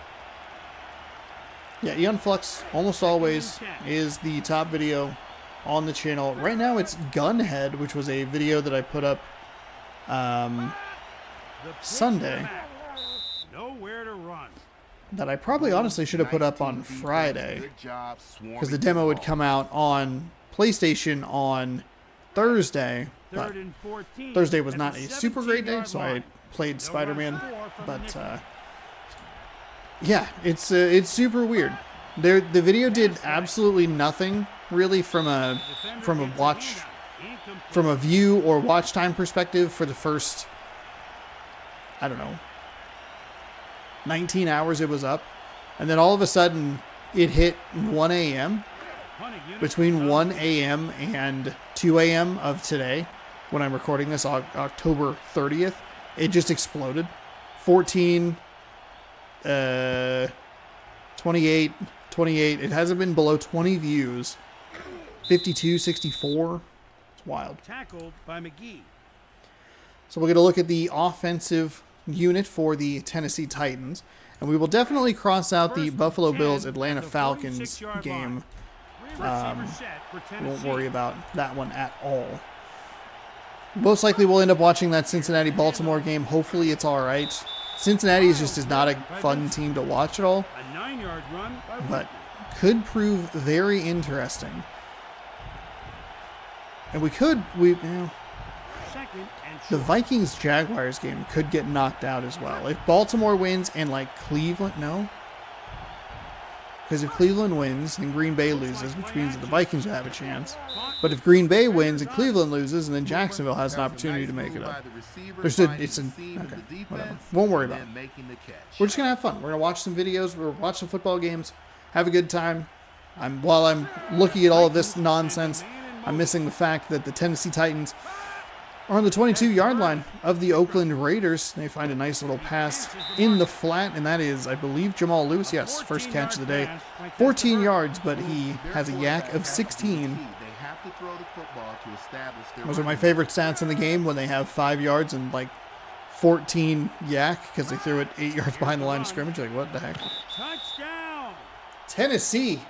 Yeah, Eon Flux almost always is the top video on the channel. Right now it's Gunhead, which was a video that I put up Sunday. Nowhere to run. That I probably honestly should have put up on Friday, because the demo would come out on PlayStation on Thursday. But Thursday was not a super great day, so I played Spider-Man. But yeah, it's super weird. The video did absolutely nothing really from a view or watch time perspective for the first, I don't know, 19 hours it was up, and then all of a sudden it hit 1 a.m. Between 1 a.m. and 2 a.m. of today, when I'm recording this, October 30th, it just exploded. 14, 28, 28. It hasn't been below 20 views. 52, 64. It's wild. Tackled by McGee. So we're going to look at the offensive unit for the Tennessee Titans, and we will definitely cross out the Buffalo Bills Atlanta Falcons game. Won't worry about that one at all. Most likely we'll end up watching that Cincinnati Baltimore game. Hopefully it's all right. Cincinnati is not a fun team to watch at all, A 9-yard run by but could prove very interesting. And second and the short. Vikings Jaguars game could get knocked out as well. If Baltimore wins and like Cleveland, no. Because if Cleveland wins and Green Bay loses, which means that the Vikings will have a chance. But if Green Bay wins and Cleveland loses, and then Jacksonville has an opportunity to make it up. Okay, whatever. Won't worry about it. We're just going to have fun. We're going to watch some videos. We're going to watch some football games. Have a good time. While I'm looking at all of this nonsense, I'm missing the fact that the Tennessee Titans are on the 22-yard line of the Oakland Raiders. They find a nice little pass in the flat, and that is, I believe, Jamal Lewis. Yes, first catch of the day. 14 yards, but he has a yak of 16. Those are my favorite stats in the game, when they have 5 yards and like 14 yak, because they threw it 8 yards behind the line of scrimmage. Like, what the heck? Touchdown. Tennessee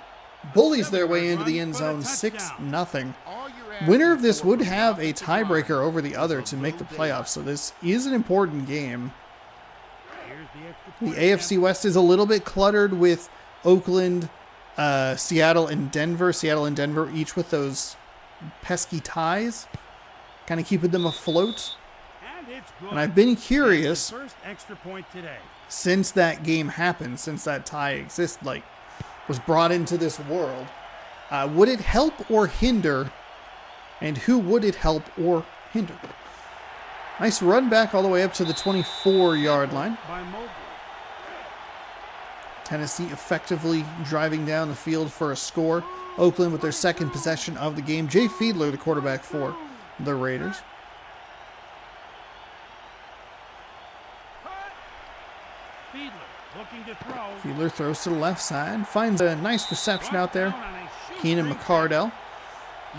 bullies their way into the end zone, 6-0. Winner of this would have a tiebreaker over the other to make the playoffs, so this is an important game. The AFC West is a little bit cluttered with Oakland, Seattle, and Denver. Seattle and Denver each with those pesky ties, kind of keeping them afloat. And I've been curious, First extra point today. since that game happened, since that tie was brought into this world, would it help or hinder? And who would it help or hinder? Nice run back all the way up to the 24-yard line. By Mobley. Tennessee effectively driving down the field for a score. Oakland with their second possession of the game. Jay Fiedler, the quarterback for the Raiders. Fiedler looking to throw. Fiedler throws to the left side. Finds a nice reception out there. Keenan McCardell.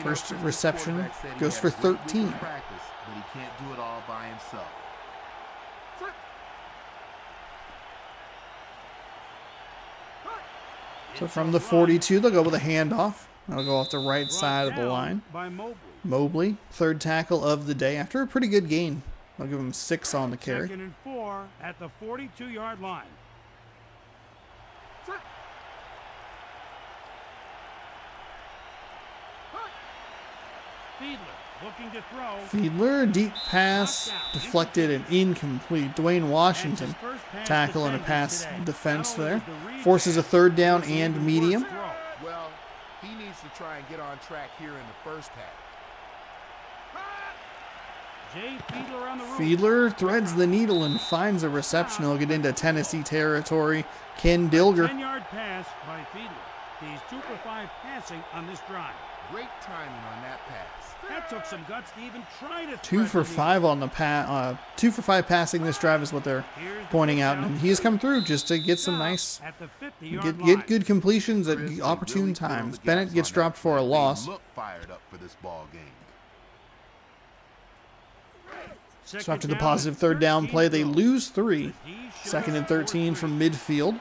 First reception goes for 13. But he can't do it all by himself. So from the 42, they'll go with a handoff. That'll go off the right side of the line. By Mobley. Mobley, third tackle of the day after a pretty good gain. I'll give him 6 on the carry. Second and 4 at the 42-yard line. Fiedler looking to throw. Fiedler, deep pass, deflected and incomplete. Dwayne Washington, tackle and a pass defense there. Forces a third down and medium. Well, he needs to try and get on track here in the first half. Jay Fiedler on the roof. Fiedler threads the needle and finds a reception. He'll get into Tennessee territory. Ken Dilger. 10-yard pass by Fiedler. He's 2 for 5 passing on this drive. Great timing on that pass. That took some guts to even try to 2 for 5 on the 2 for 5 passing this drive is what they're pointing out, and he has come through just to get some nice, at the 50-yard line. get good completions at opportune times. Bennett gets dropped for a loss. Look fired up for this ball game. So after the positive third down play, they lose 3. 2nd and 13 from midfield.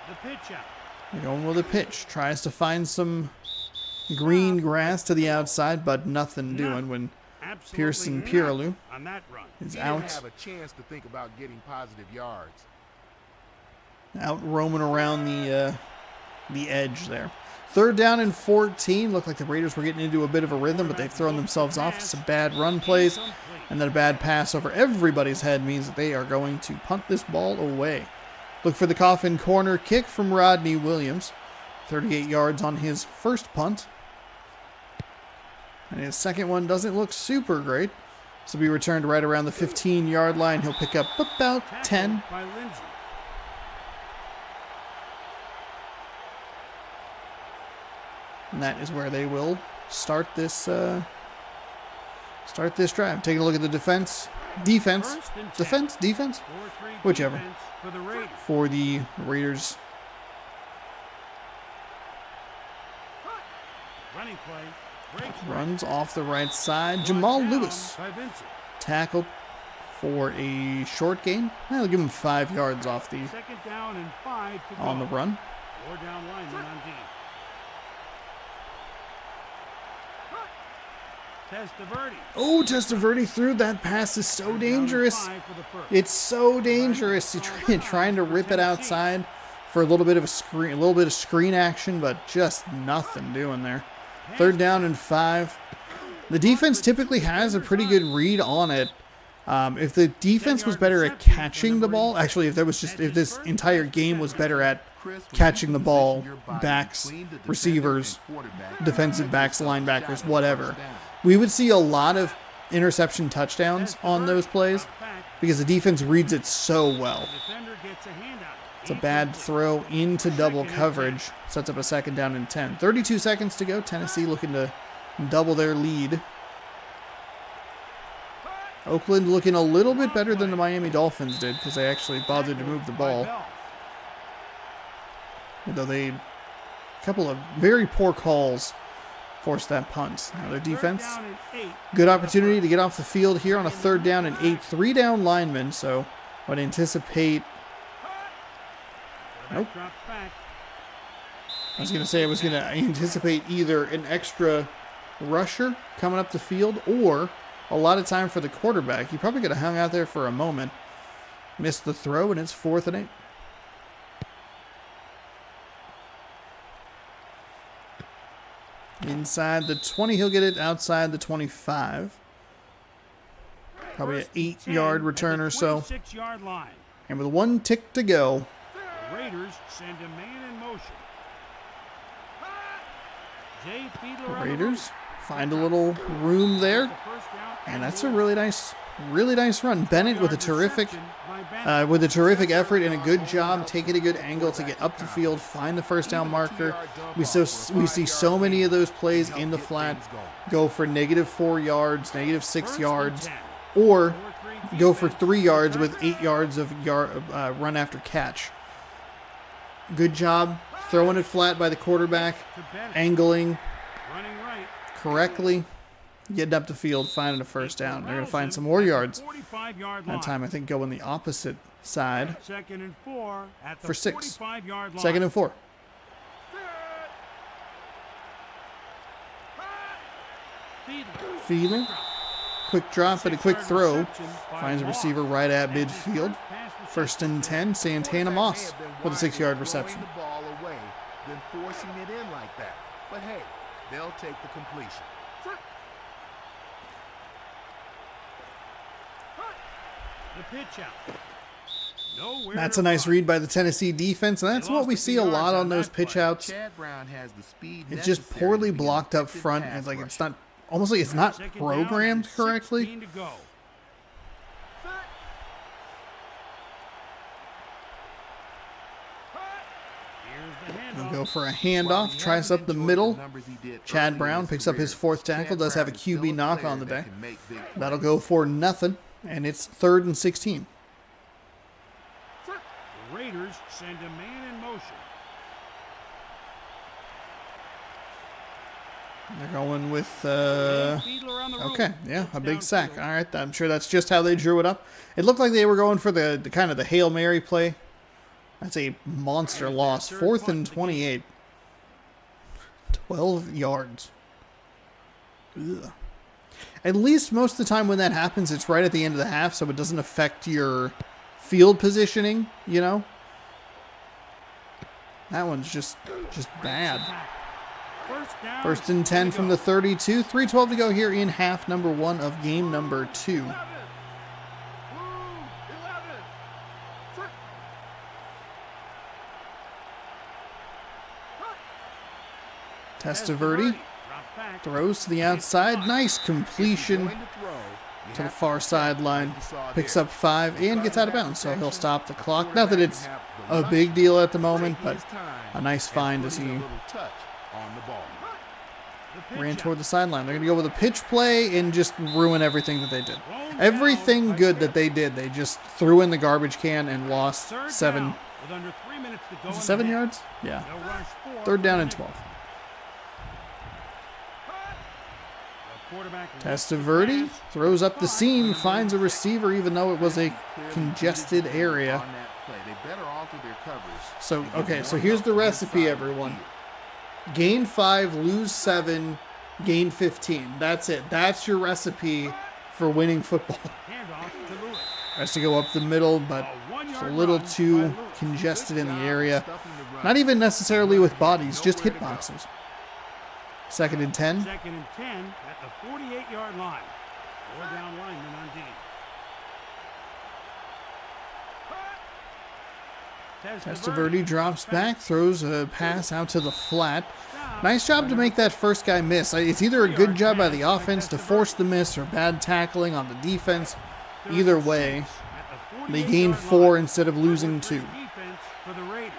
The pitch out. They're going with a pitch. Tries to find some green grass to the outside, but nothing doing when Pearson Piralou on that run. is He out. didn't have a chance to think about getting positive yards. Out roaming around the edge there. 3rd down and 14. Looked like the Raiders were getting into a bit of a rhythm, but they've thrown themselves off. Some bad run plays, and then a bad pass over everybody's head means that they are going to punt this ball away. Look for the coffin corner kick from Rodney Williams. 38 yards on his first punt. And his second one doesn't look super great. So be returned right around the 15-yard line. He'll pick up about 10. By Lindsey. And that is where they will start this drive. Taking a look at the defense. Defense. Defense? Defense? 4-3 Whichever. defense for the Raiders. For the Raiders. Running play. Breaks Runs off the right side. Jamal down Lewis by Vincent. tackled for a short gain. I'll give him 5 yards off the 2nd down and 5 to go. on the run. 4 down linemen on D. Testaverde. Oh, Testaverde threw that pass is so dangerous. It's so dangerous. He's trying to rip it outside for a little bit of screen action, but just nothing doing there. 3rd down and 5. The defense typically has a pretty good read on it. If the defense was better at catching the ball, actually, if this entire game was better at catching the ball, backs, receivers, defensive backs, linebackers, whatever, we would see a lot of interception touchdowns on those plays because the defense reads it so well. It's a bad throw into double coverage. Sets up a 2nd down and 10. 32 seconds to go. Tennessee looking to double their lead. Oakland looking a little bit better than the Miami Dolphins did because they actually bothered to move the ball. Although a couple of very poor calls forced that punt. Now their defense, good opportunity to get off the field here on a 3rd down and 8. 3 down linemen, so I would anticipate. Nope. I was going to anticipate either an extra rusher coming up the field or a lot of time for the quarterback. He probably could have hung out there for a moment. Missed the throw, and it's 4th and 8. Inside the 20, he'll get it outside the 25. Probably an 8-yard return or so. And with 1 tick to go, the Raiders send a man in motion. the Raiders find a little room there. And that's a really nice run. Bennett with a terrific effort and a good job taking a good angle to get up the field, find the 1st down marker. We see so many of those plays in the flat go for -4 yards, -6 yards, or go for 3 yards with 8 yards of run after catch. Good job throwing it flat by the quarterback, angling correctly, getting up the field, finding a 1st down. They're going to find some more yards. That time, I think, going the opposite side 2nd and 4 at the for 6. 45-yard line. 2nd and 4. Fiedler. Quick drop and a quick throw. Finds a receiver right at midfield. 1st and 10. Santana Moss with a 6-yard reception. The ball away, then forcing it in like that. But hey, they'll take the completion. The pitch out. That's a nice read by the Tennessee defense, and that's what we see a lot on those pitch outs. It's just poorly blocked up front. It's like it's not almost like it's not Second programmed down, correctly. 16 to go. Here's the He'll handoff. go for a While handoff, he tries hasn't up the enjoyed middle. numbers he did Chad early in Brown his picks up career, his fourth tackle, Chad does have a Brown is still QB knock player on the that day. can make big That'll plays. go for nothing, and it's 3rd and 16. The Raiders send a man in motion. They're going with, Fiedler on the route. okay, yeah, a big sack. Downfield. All right, I'm sure that's just how they drew it up. It looked like they were going for the kind of the Hail Mary play. That's a monster loss. 4th and 28. 12 yards. Ugh. At least most of the time when that happens, it's right at the end of the half, so it doesn't affect your field positioning, you know? That one's just bad. First down. 1st and 10 from the 32. 3:12 to go here in half number 1 of game number 2. Testaverde Drop back. throws to the outside. Nice completion Going to throw, you to the have far to protect sideline. like you saw Picks there. up 5 and gets out of bounds, so he'll stop the clock. Not that it's Quarterback a have the big deal at the luxury of moment, but taking his time a nice and find as putting he a little touch on the ball. The pitch ran out. toward the sideline. They're going to go with a pitch play and just ruin everything that they did. Everything good that they did, they just threw in the garbage can and lost Third 7. down with under 3 minutes to go Was it in 7 the half. yards? Yeah. They'll rush 4 3rd down for and the 12. The quarterback Testaverde throws up the seam, finds a receiver even though it was a congested area. On that play. They better alter their coverage. So, and get okay, more so here's help the from recipe, inside the everyone. field. Gain 5, lose 7, gain 15. That's it. That's your recipe for winning football. handoff to Lewis. Has to go up the middle, but it's a little too congested in the area. Not even necessarily with bodies, just hitboxes. 2nd and 10. 2nd and 10 at the 48-yard line. 4 down linemen on D. Testaverde drops back, throws a pass out to the flat. Nice job to make that first guy miss. It's either a good job by the offense to force the miss or bad tackling on the defense. Either way, they gained 4 instead of losing 2. Defense for the Raiders.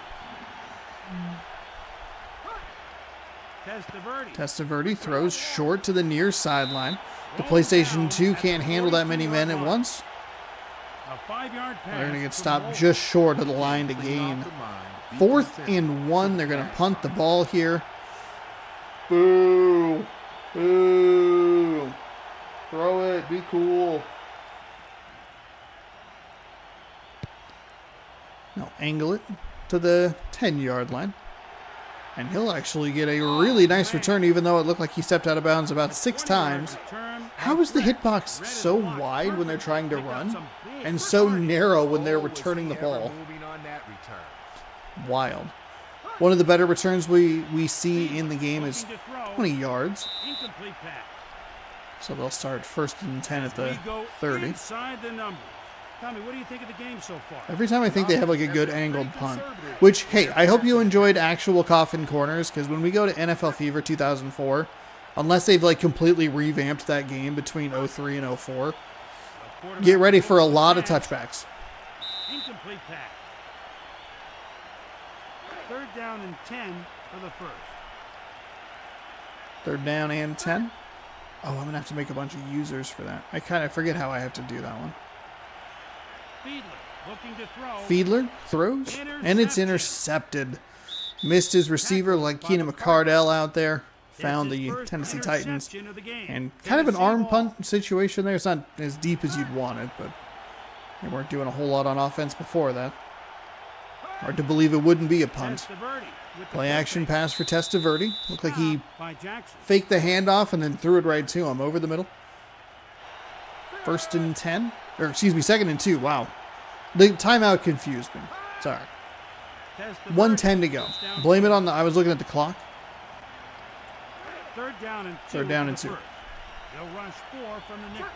Testaverde throws short to the near sideline. The PlayStation 2 can't handle that many men at once. A 5-yard pass. They're going to get to stopped Moore. just short of the line to gain. 4th and 1. They're going to punt the ball here. Boo. Boo. Throw it. Be cool. Now angle it to the 10-yard line. And he'll actually get a really nice return, even though it looked like he stepped out of bounds about 6 times. How is the hitbox so wide when they're trying to run and so narrow when they're returning the ball? Moving on that return. Wild. One of the better returns we see in the game is 20 yards. Incomplete pass. So they'll start 1st and 10 at the We go 30. inside the number. Tommy, what do you think of the game so far? Every time I think they have like a good angled punt, which, hey, I hope you enjoyed actual coffin corners, because when we go to NFL Fever 2004, unless they've like completely revamped that game between 03 and 04, get ready for a lot of touchbacks. Incomplete pass. 3rd down and 10 for the first. 3rd down and 10. Oh, I'm going to have to make a bunch of users for that. I kind of forget how I have to do that one. Fiedler looking to throw. Fiedler throws, and it's intercepted. Missed his receiver like Keenan McCardell out there. Found It's his the first Tennessee Titans. interception of the game. And kind of an Tennessee arm ball. punt situation there. It's not as deep as you'd want it, but they weren't doing a whole lot on offense before that. Hard to believe it wouldn't be a punt. Testaverde with the Play action pass for Testaverde. Looked like he by Jackson. faked the handoff and then threw it right to him over the middle. 1st and 10. Or excuse me, 2nd and 2. Wow. The timeout confused me. Sorry. Testaverde 1:10 to go. goes down. Blame it on I was looking at the clock. 3rd down and 2. 3rd down for and the 2. first. They'll rush 4 from the nickel.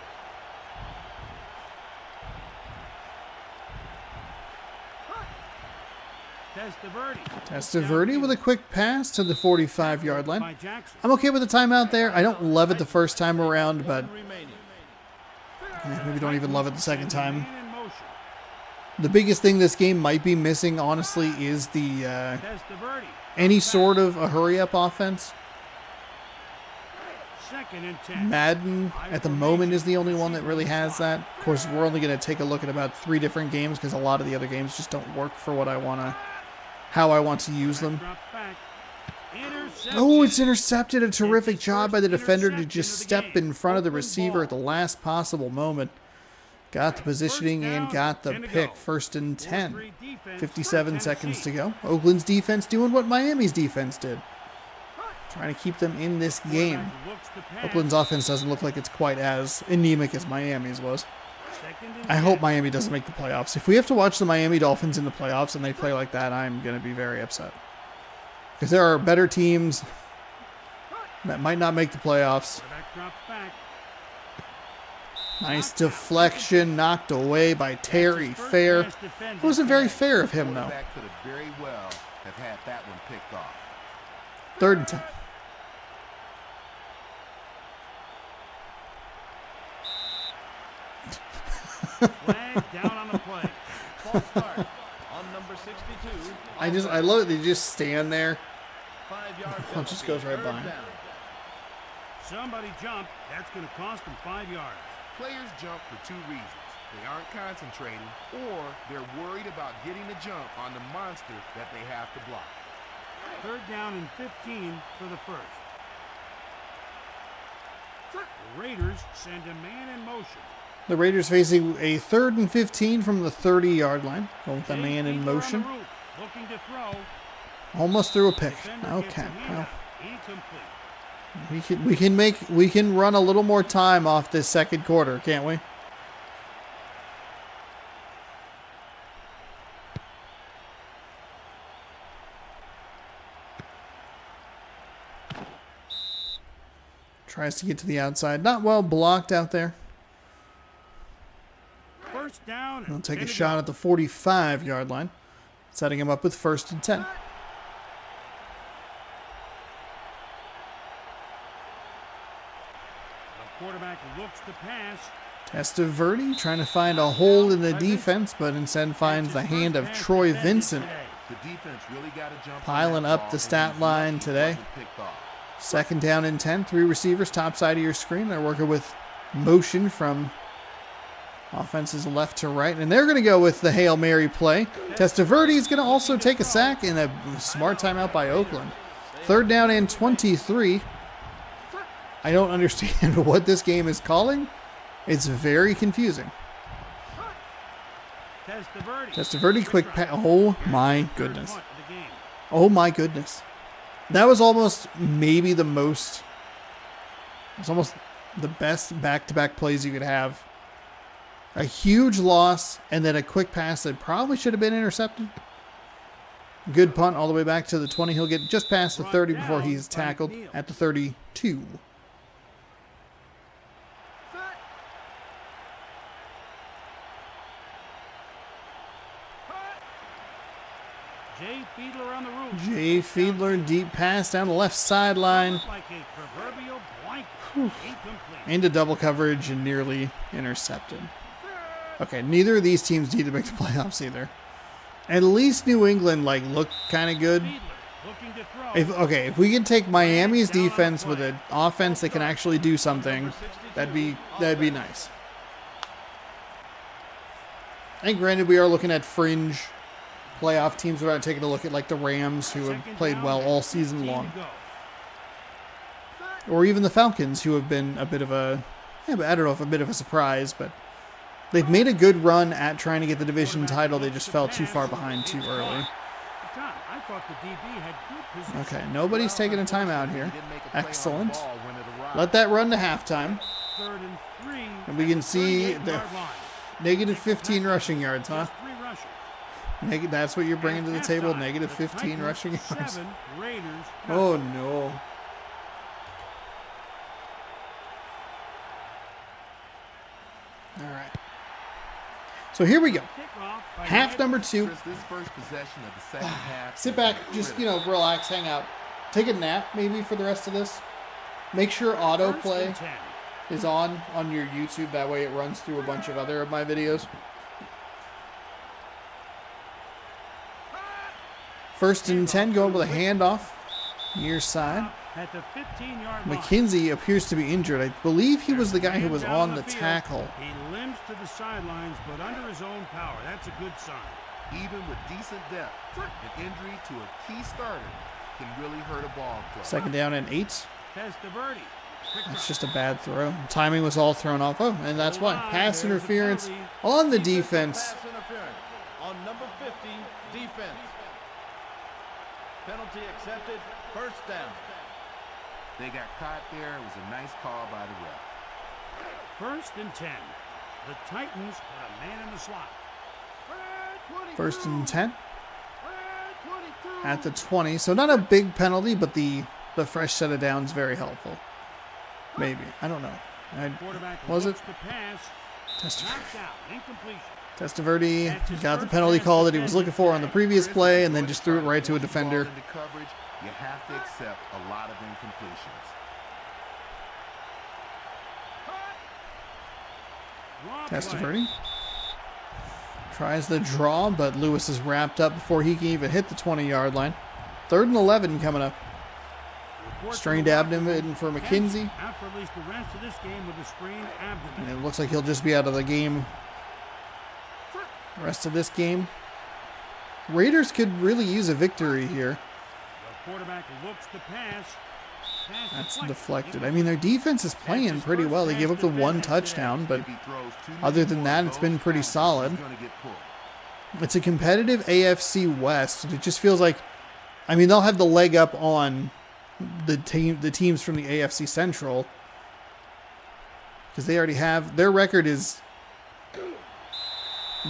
Testaverde with a quick pass to the 45-yard line. By Jackson. I'm okay with the timeout there. I don't love it the first time around, but Remaining. maybe don't even love it the second time. Man in motion. The biggest thing this game might be missing, honestly, is the Testaverde. any sort of a hurry-up offense. 2nd and 10. Madden, at the moment, is the only one that really has that. Of course, we're only going to take a look at about 3 different games because a lot of the other games just don't work for what I want to, how I want to use them. Drops back. Interception. Oh, it's intercepted. A terrific job by the defender to just step in front of the receiver at the last possible moment. Got the positioning and got the pick. 1st and 10. 57 seconds to go. Oakland's defense doing what Miami's defense did. Trying to keep them in this game. Oakland's offense doesn't look like it's quite as anemic as Miami's was. I hope Miami doesn't make the playoffs. If we have to watch the Miami Dolphins in the playoffs and they play like that, I'm going to be very upset. Because there are better teams that might not make the playoffs. Nice deflection, knocked away by Terry Fair. It wasn't very fair of him, though. Quarterback could have very well have had that one picked off. 3rd and 10. Flag down on the play. False start on number 62. I love it. They just stand there. 5-yard Oh, it just goes right by. down. Somebody jumped. That's going to cost them 5 yards. Players jump for 2 reasons. They aren't concentrating, or they're worried about getting the jump on the monster that they have to block. 3rd down and 15 for the 1st. The Raiders send a man in motion. The Raiders facing a 3rd and 15 from the 30-yard line. Going with the man in Fiedler on motion. the route, looking to throw. Almost threw a pick. Defender gets Okay. a hand Well, up. Incomplete. we can run a little more time off this second quarter, can't we? Tries to get to the outside. Not well blocked out there. 1st down. He'll And take a 10 to shot go. at the 45-yard line. Setting him up with 1st and 10. The quarterback looks to pass. Testaverde trying to find a hole in the defense, but instead finds the hand of Troy Vincent. The defense really got to jump on Piling that up ball, the and stat he's line lucky he today. wasn't picked off. 2nd down and 10. 3 receivers, top side of your screen. They're working with motion from offenses left to right. And they're going to go with the Hail Mary play. Testaverde is going to also take a sack in a smart timeout by Oakland. 3rd down and 23. I don't understand what this game is calling. It's very confusing. Testaverde quick pass. Oh my goodness. Oh my goodness. That was almost maybe the most. It's almost the best back-to-back plays you could have. A huge loss and then a quick pass that probably should have been intercepted. Good punt all the way back to the 20. He'll get just past the 30 before he's tackled at the 32. Jay Fiedler on the roof. Jay Fiedler, deep pass down the left sideline. Like a proverbial blanket. Incomplete. Into double coverage and nearly intercepted. Okay, neither of these teams need to make the playoffs either. At least New England looked kind of good. Fiedler looking to throw. If we can take Miami's defense with an offense that can actually do something, that'd be nice. And granted, we are looking at fringe playoff teams without taking a look at the Rams, who have played well all season long, or even the Falcons, who have been a bit of a, I don't know if a bit of a surprise, but they've made a good run at trying to get the division title. They just fell too far behind too early. I thought the DB had good position. Okay, nobody's taking a timeout here. He didn't make a play on the Excellent. ball when it arrived. Let that run to halftime. 3rd and 3. And we can see the 38-yard line. negative 15 rushing yards, huh? Just 3 rushers. That's what you're bringing to the At table, halftime, negative the 15 Titans rushing yards. 7, Raiders Oh, no. All right. So here we go. Kickoff by Half number 2. Chris, this first possession of the second half. Sit back, just, relax, hang out. Take a nap maybe for the rest of this. Make sure autoplay is on your YouTube. That way it runs through a bunch of other of my videos. First and 10, going with a handoff. Near side. At the 15-yard line. McKenzie appears to be injured. I believe he was the guy who was on the tackle. He limps to the sidelines, but under his own power. That's a good sign. Even with decent depth, an injury to a key starter can really hurt a ball club. Second down and 8. Testaverde. That's just a bad throw. Timing was all thrown off. Oh, and that's why. Pass interference on the defense. Pass interference on number 50, defense. Penalty accepted. First down. They got caught there. It was a nice call by the ref. First and 10. The Titans put a man in the slot. First and 10. At the 20. So not a big penalty, but the fresh set of downs very helpful. Maybe. I don't know. Was it? Testaverde got the penalty call that he was looking for on the previous play and then just threw it right to a defender. You have to accept a lot of incompletions. Testaverde tries the draw, but Lewis is wrapped up before he can even hit the 20-yard line. 3rd and 11 coming up. Strained abdomen for McKenzie. And it looks like he'll just be out of the game. Rest of this game. Raiders could really use a victory here. Quarterback looks to pass. That's deflected. I mean, their defense is playing pretty well. They gave up the 1 touchdown, but other than that, it's been pretty solid. It's a competitive AFC West. It just feels like, I mean, they'll have the leg up on the teams from the AFC Central because they already have, their record is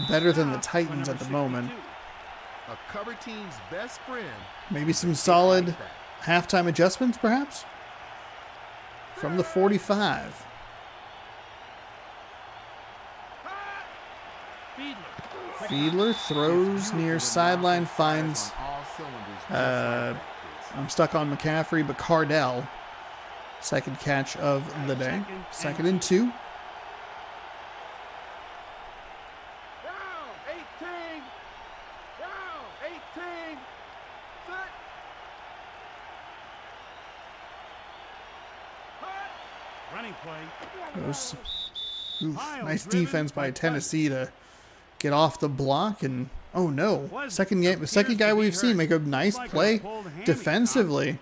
better than the Titans at the moment. A cover team's best friend. Maybe some solid halftime adjustments, perhaps? From the 45. Fiedler throws near sideline, finds... I'm stuck on McCaffrey, but Cardell. Second catch of the day. 2nd and 2. Nice defense by Tennessee to get off the block, and oh no, second guy we've seen make a nice play defensively.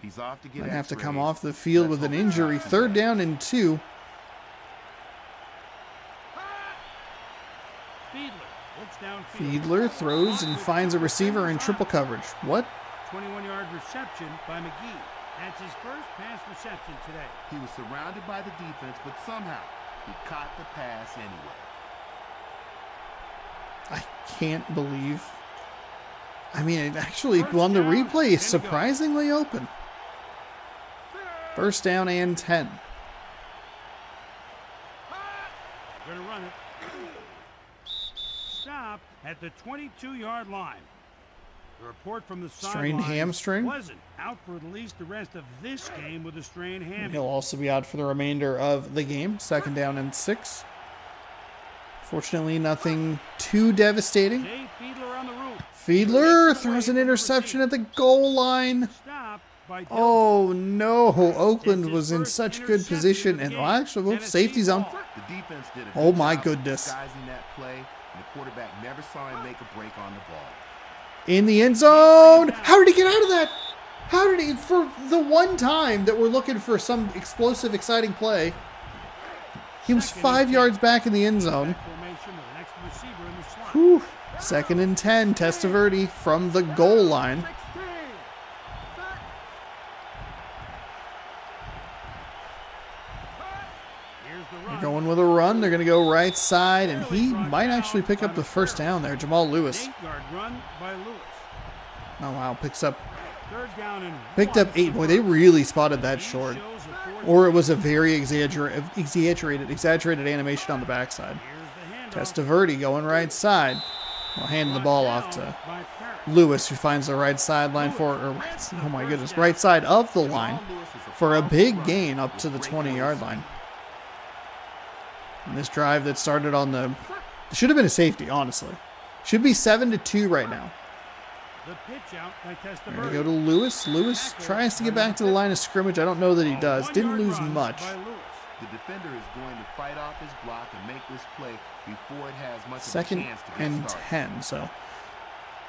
Might have to come off the field with an injury. 3rd down and 2. Fiedler throws and finds a receiver in triple coverage. What? 21-yard reception by McGee. That's his first pass reception today. He was surrounded by the defense, but somehow he caught the pass anyway. I can't believe. I mean, it actually, on the replay, is surprisingly open. First down and 10. Going to run it. Stop at the 22-yard line. The report from the strained hamstring. Wasn't out for at least the rest of this game with a strained hamstring. He'll also be out for the remainder of the game. 2nd down and 6. Fortunately, nothing too devastating. Fiedler throws an interception at the goal line. Oh no, Oakland was in such good position, and actually, safety zone. Oh my goodness. The quarterback never saw him make a break on the ball. In the end zone. How did he get out of that? How did he, for the one time that we're looking for some explosive, exciting play, he was 5 yards back in the end zone. Whew. 2nd and 10, Testaverde from the goal line. They're going with a run. They're going to go right side, and he might actually pick up the first down there. Jamal Lewis. Oh, wow. Picked up 8. Boy, they really spotted that short. Or it was a very exaggerated animation on the backside. Testaverde going right side. Well, handing the ball off to Lewis, who finds the right sideline oh my goodness, right side of the line for a big gain up to the 20-yard line. And this drive that started on it should have been a safety, honestly. Should be 7-2 right now. There we go to Lewis. Lewis tries to get back to the line of scrimmage. I don't know that he does. Didn't lose much. The defender is going to fight off his block and make this play before it has much of a 2nd chance to get and started. 10, so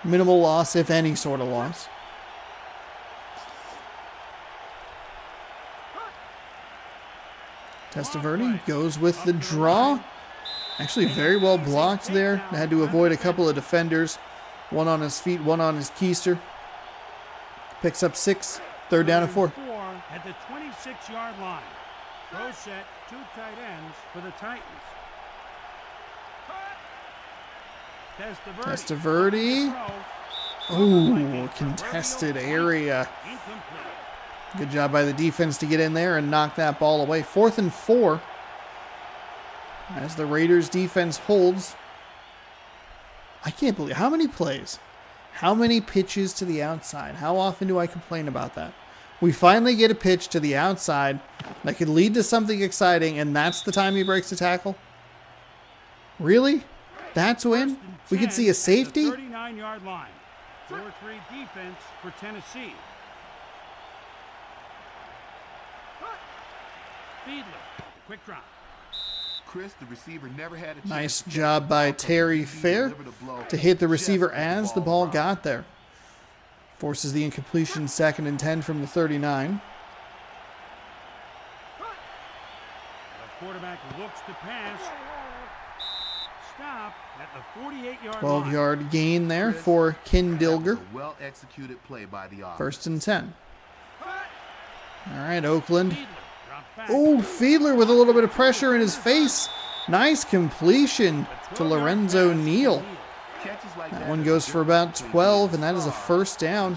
minimal loss, if any sort of loss. Testaverde goes with the draw. Actually very well blocked there. Had to avoid a couple of defenders. One on his feet, one on his keister. Picks up 6, 3rd down and 4. At the 26-yard line. Pro set, 2 tight ends for the Titans. Testaverde. Oh, contested area. Good job by the defense to get in there and knock that ball away. 4th and 4. As the Raiders defense holds. I can't believe how many plays, how many pitches to the outside. How often do I complain about that? We finally get a pitch to the outside that could lead to something exciting, and that's the time he breaks the tackle? Really? That's when? We could see a safety? 39-yard line. 4-3 defense for Tennessee. Fiedler, quick drop. Chris, the receiver, never had a chance. Nice job by Terry Fair to hit the receiver as the ball got there. Forces the incompletion, 2nd and 10 from the 39. The quarterback looks to pass. Stop at the 48-yard 12-yard gain there for Kindilger. Well executed play by the offense. 1st and 10. All right, Oakland. Oh, Fiedler with a little bit of pressure in his face. Nice completion to Lorenzo Neal. That one goes for about 12, and that is a 1st down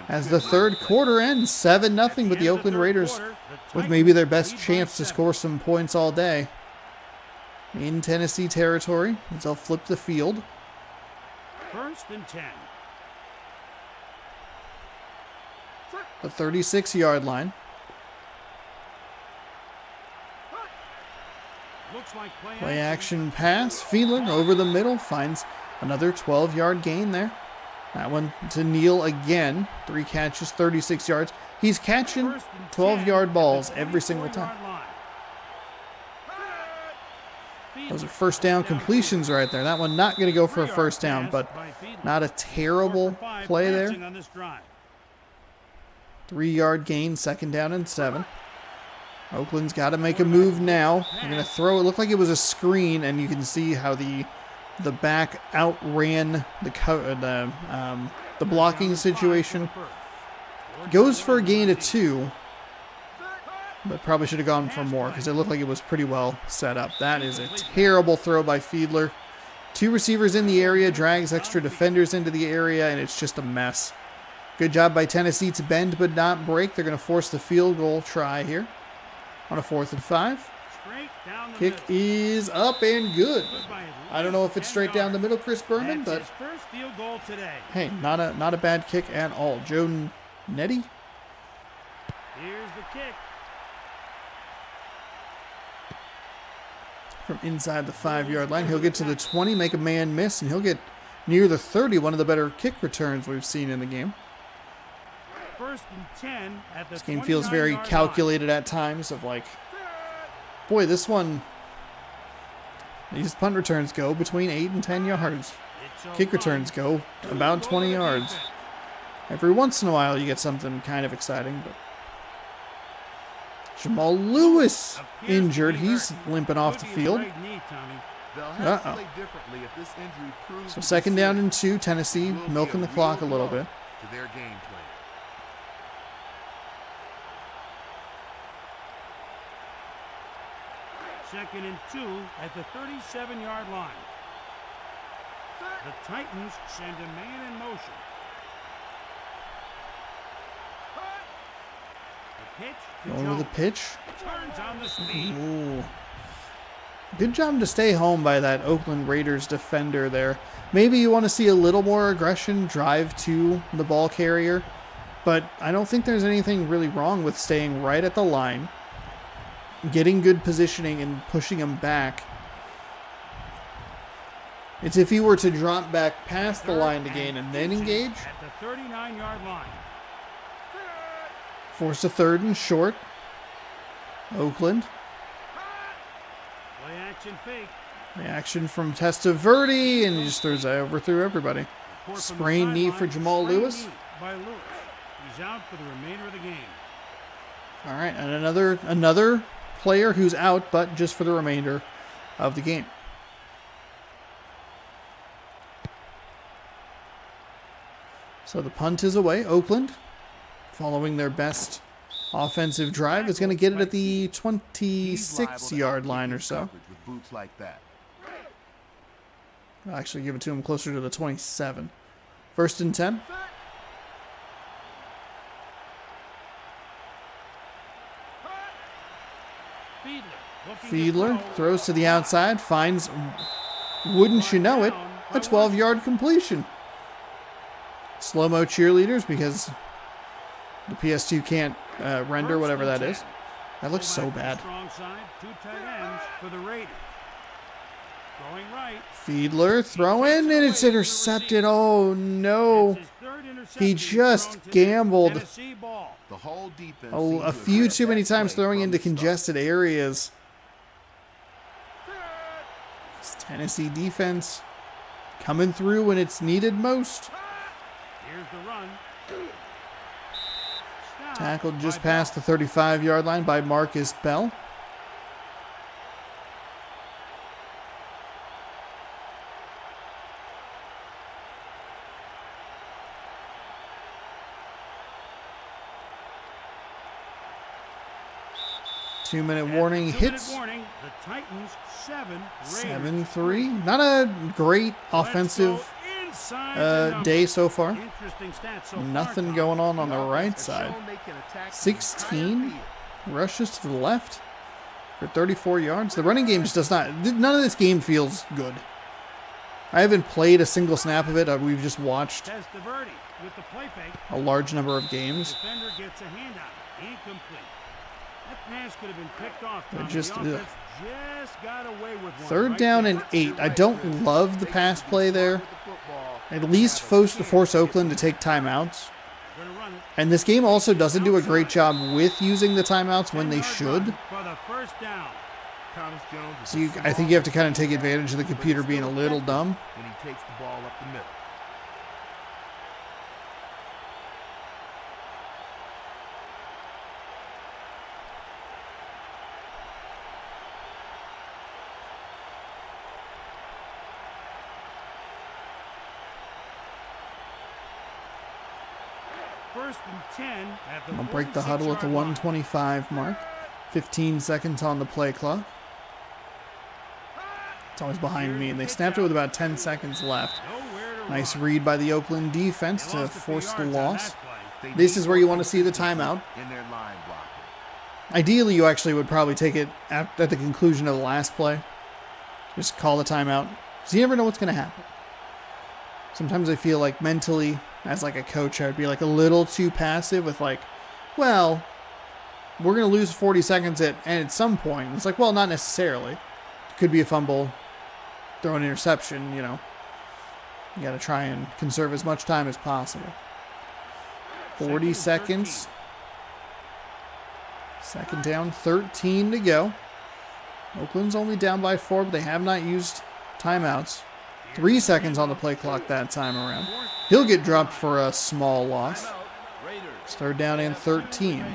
as the 3rd quarter ends 7-0 with the Oakland Raiders with maybe their best chance to score some points all day. In Tennessee territory, as they'll flip the field. 1st and 10. The 36-yard line. Play action pass. Fiedler over the middle finds another 12-yard gain there. That one to Neal again. 3 catches, 36 yards. He's catching 12-yard balls every single time. Those are 1st down completions right there. That one not going to go for a 1st down, but not a terrible play there. 3-yard gain, 2nd down and 7. Oakland's got to make a move now. They're going to throw. It looked like it was a screen, and you can see how the back outran the blocking situation. Goes for a gain of 2, but probably should have gone for more because it looked like it was pretty well set up. That is a terrible throw by Fiedler. 2 receivers in the area, drags extra defenders into the area, and it's just a mess. Good job by Tennessee to bend but not break. They're going to force the field goal try here. On a 4th and 5. Kick is up and good. I don't know if it's straight down the middle, Chris Berman, but hey, not a bad kick at all. Joe Nettie. Here's the kick. From inside the 5-yard line, he'll get to the 20, make a man miss, and he'll get near the 30. One of the better kick returns we've seen in the game. 1st and 10 at the This game feels very calculated at times of like, boy, this one, these punt returns go between 8 and 10 yards. Kick returns go about 20 yards. Every once in a while you get something kind of exciting, but Jamal Lewis injured. He's limping off the field. Uh-oh. So 2nd down and 2, Tennessee milking the clock a little bit. To their game plan. 2nd and 2 at the 37-yard line. The Titans send a man in motion. The pitch to Going with the pitch. Turns on the speed. Ooh. Good job to stay home by that Oakland Raiders defender there. Maybe you want to see a little more aggression, drive to the ball carrier, but I don't think there's anything really wrong with staying right at the line, getting good positioning and pushing him back. It's if he were to drop back past the line to gain and then engage. At the 39-yard line. Force a third and short. Oakland. Play action fake. Reaction from Testaverde, and he just throws that overthrew everybody. Sprained knee for Jamal Lewis. By Lewis. He's out for the remainder of the game. All right, and another player who's out, but just for the remainder of the game. So the punt is away. Oakland, following their best offensive drive, is going to get it at the 26-yard line or so. With boots like that. I'll actually give it to him closer to the 27. 1st and 10. Fiedler throws to the outside, finds, wouldn't you know it, a 12-yard completion. Slow-mo cheerleaders because the PS2 can't render whatever that is. That looks so bad. Strong side, 2 tight ends for the Raiders. Going right. Fiedler throwing, and it's intercepted. Oh, no. He just gambled The whole defense a few too many times throwing into congested areas. This Tennessee defense coming through when it's needed most. Here's the run. Tackled just past the 35-yard line by Marcus Bell. Two-minute warning hits. The Titans 7-3. Not a great offensive day so far. Nothing going on the right side. 16 rushes to the left for 34 yards. The running game just does not. None of this game feels good. I haven't played a single snap of it. We've just watched a large number of games. Defender gets a handout. Incomplete. That pass could have been picked off. Just got away with one. 3rd down and 8. I don't love the pass play there. At least force Oakland to take timeouts. And this game also doesn't do a great job with using the timeouts when they should. For the 1st down. So I think you have to kind of take advantage of the computer being a little dumb. When he takes the ball up the middle. I'm going to break the huddle at the 125 mark. 15 seconds on the play clock. It's always behind me, and they snapped it with about 10 seconds left. Nice read by the Oakland defense to force the loss. This is where you want to see the timeout. Ideally, you actually would probably take it at the conclusion of the last play. Just call the timeout, because you never know what's going to happen. Sometimes I feel like mentally, as like a coach, I would be like a little too passive with like, well, we're going to lose 40 seconds at some point. It's like, well, not necessarily. It could be a fumble, throw an interception, you know. You got to try and conserve as much time as possible. 40 seconds. 2nd down, 13 to go. Oakland's only down by 4, but they have not used timeouts. 3 seconds on the play clock that time around. He'll get dropped for a small loss. It's 3rd down and 13.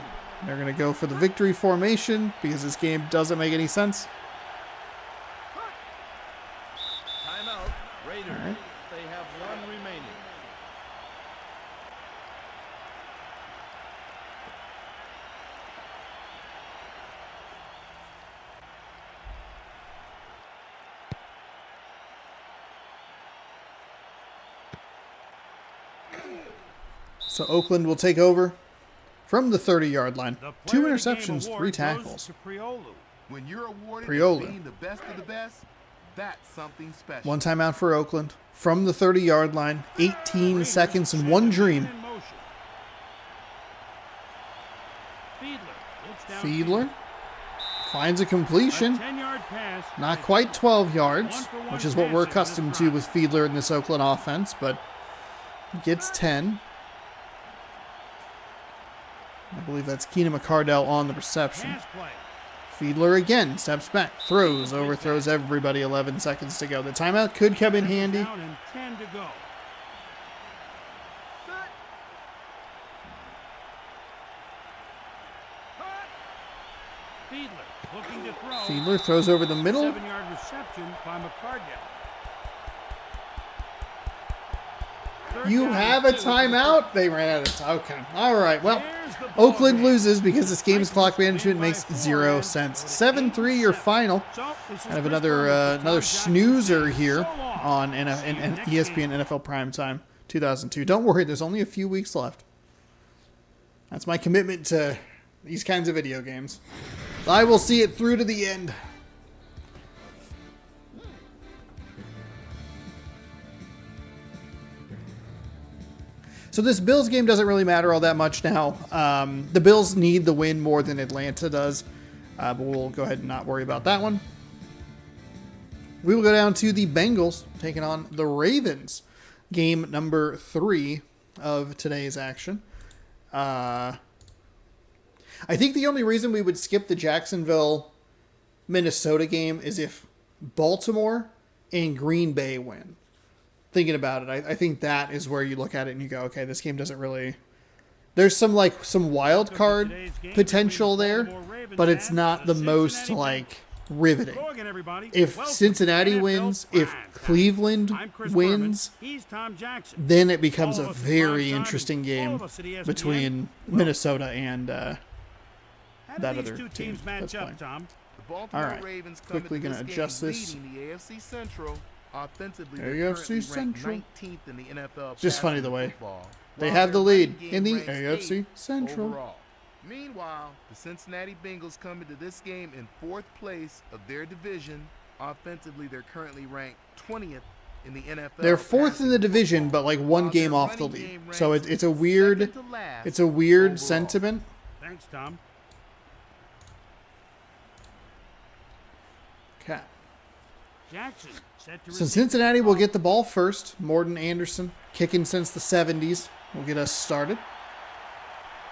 They're going to go for the victory formation because this game doesn't make any sense. Timeout. Raiders. All right. They have 1 remaining. So Oakland will take over from the 30-yard line. 2 interceptions, 3 tackles. When you're awarded Priola. as being the best of the best, that's something special. One timeout for Oakland from the 30-yard line. 18 seconds and one dream. Fiedler finds a completion. Not quite 12 yards, which is what we're accustomed to with Fiedler in this Oakland offense, but gets 10. I believe that's Keenan McCardell on the reception. Fiedler again steps back, throws, overthrows everybody. 11 seconds to go. The timeout could come in handy. Fiedler throws over the middle. 7-yard reception by McCardell. You have a timeout? They ran out of time. Okay. All right. Well, Oakland loses because this game's clock management makes 0 sense. 7-3 your final. Kind of another snoozer here on ESPN NFL Primetime 2002. Don't worry, there's only a few weeks left. That's my commitment to these kinds of video games. I will see it through to the end. So this Bills game doesn't really matter all that much now. The Bills need the win more than Atlanta does, but we'll go ahead and not worry about that one. We will go down to the Bengals taking on the Ravens. Game number 3 of today's action. I think the only reason we would skip the Jacksonville-Minnesota game is if Baltimore and Green Bay win. Thinking about it, I think that is where you look at it and you go, okay, this game doesn't really... There's some wild card potential there, but it's not the most riveting. If Cincinnati wins, if Cleveland wins, then it becomes a very interesting game between Minnesota and that other team that's playing. All right, quickly going to adjust this. Offensively, AFC Central. 19th in the NFL. Just funny the way they have the lead in the AFC Central. Overall. Meanwhile, the Cincinnati Bengals come into this game in 4th place of their division. Offensively, they're currently ranked 20th in the NFL. They're 4th in the division, but one game off the lead. So it's a weird sentiment. Thanks, Tom. Okay. Jackson set to So Cincinnati will get the ball first. Morton Anderson, kicking since the 70s, will get us started.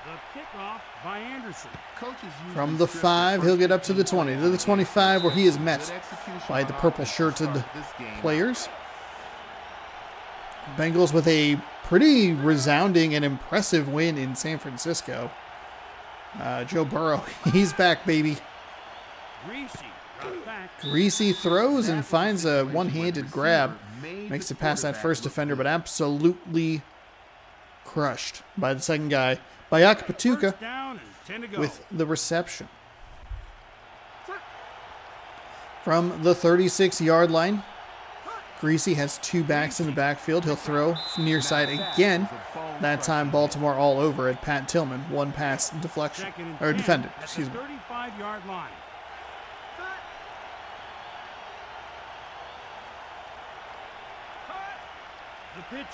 The kickoff by Anderson. From the 5, he'll get up to the 20. To the 25, where he is met by the purple-shirted players. Bengals with a pretty resounding and impressive win in San Francisco. Joe Burrow, he's back, baby. Greasy throws and finds a one-handed grab. Makes it past that first defender, but absolutely crushed by the second guy. Bayaka Patuka with the reception. From the 36-yard line, Greasy has 2 backs in the backfield. He'll throw near side again. That time Baltimore all over it. Pat Tillman, 1 pass deflection, or defended, excuse me. 35-yard line.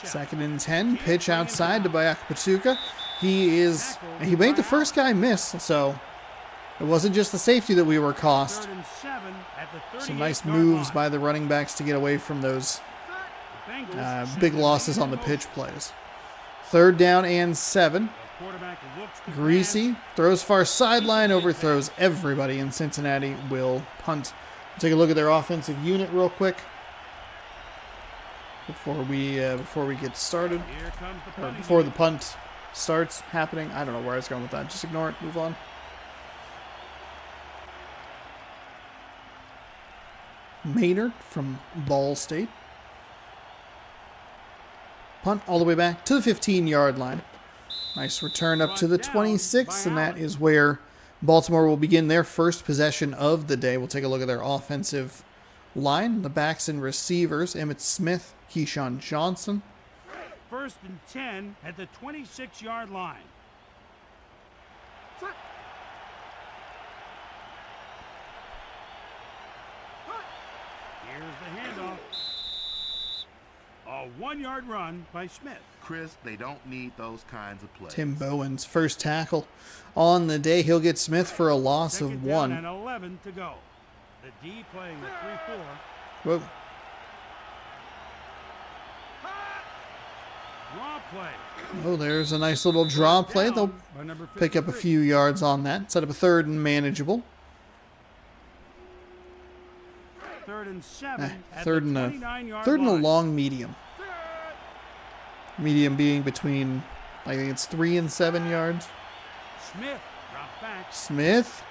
Second and 10, pitch outside to Bayaka Patuka. He made the first guy miss, so it wasn't just the safety that we were cost. Some nice moves by the running backs to get away from those big losses on the pitch plays. 3rd down and 7. Greasy throws far sideline, overthrows everybody, and Cincinnati will punt. Take a look at their offensive unit real quick before we get started, or before the punt starts happening. I don't know where I was going with that. Just ignore it. Move on. Maynard from Ball State. Punt all the way back to the 15-yard line. Nice return up to the 26, and that is where Baltimore will begin their first possession of the day. We'll take a look at their offensive line. The backs and receivers, Emmitt Smith, Keyshawn Johnson. 1st and 10 at the 26-yard line. the handoff. A 1-yard run by Smith. Chris, they don't need those kinds of plays. Tim Bowen's first tackle on the day. He'll get Smith for a loss Second of down 1. and 11 to go. The D playing the 3-4. Whoa. Draw play. Oh, there's a nice little draw play. They'll By number pick up a 53. few yards on that. Set up a 3rd and manageable. 3rd and 7 at Third the and 29-yard third and a line. long medium. Medium being between, I think it's 3 and 7 yards. Smith drops back. Smith,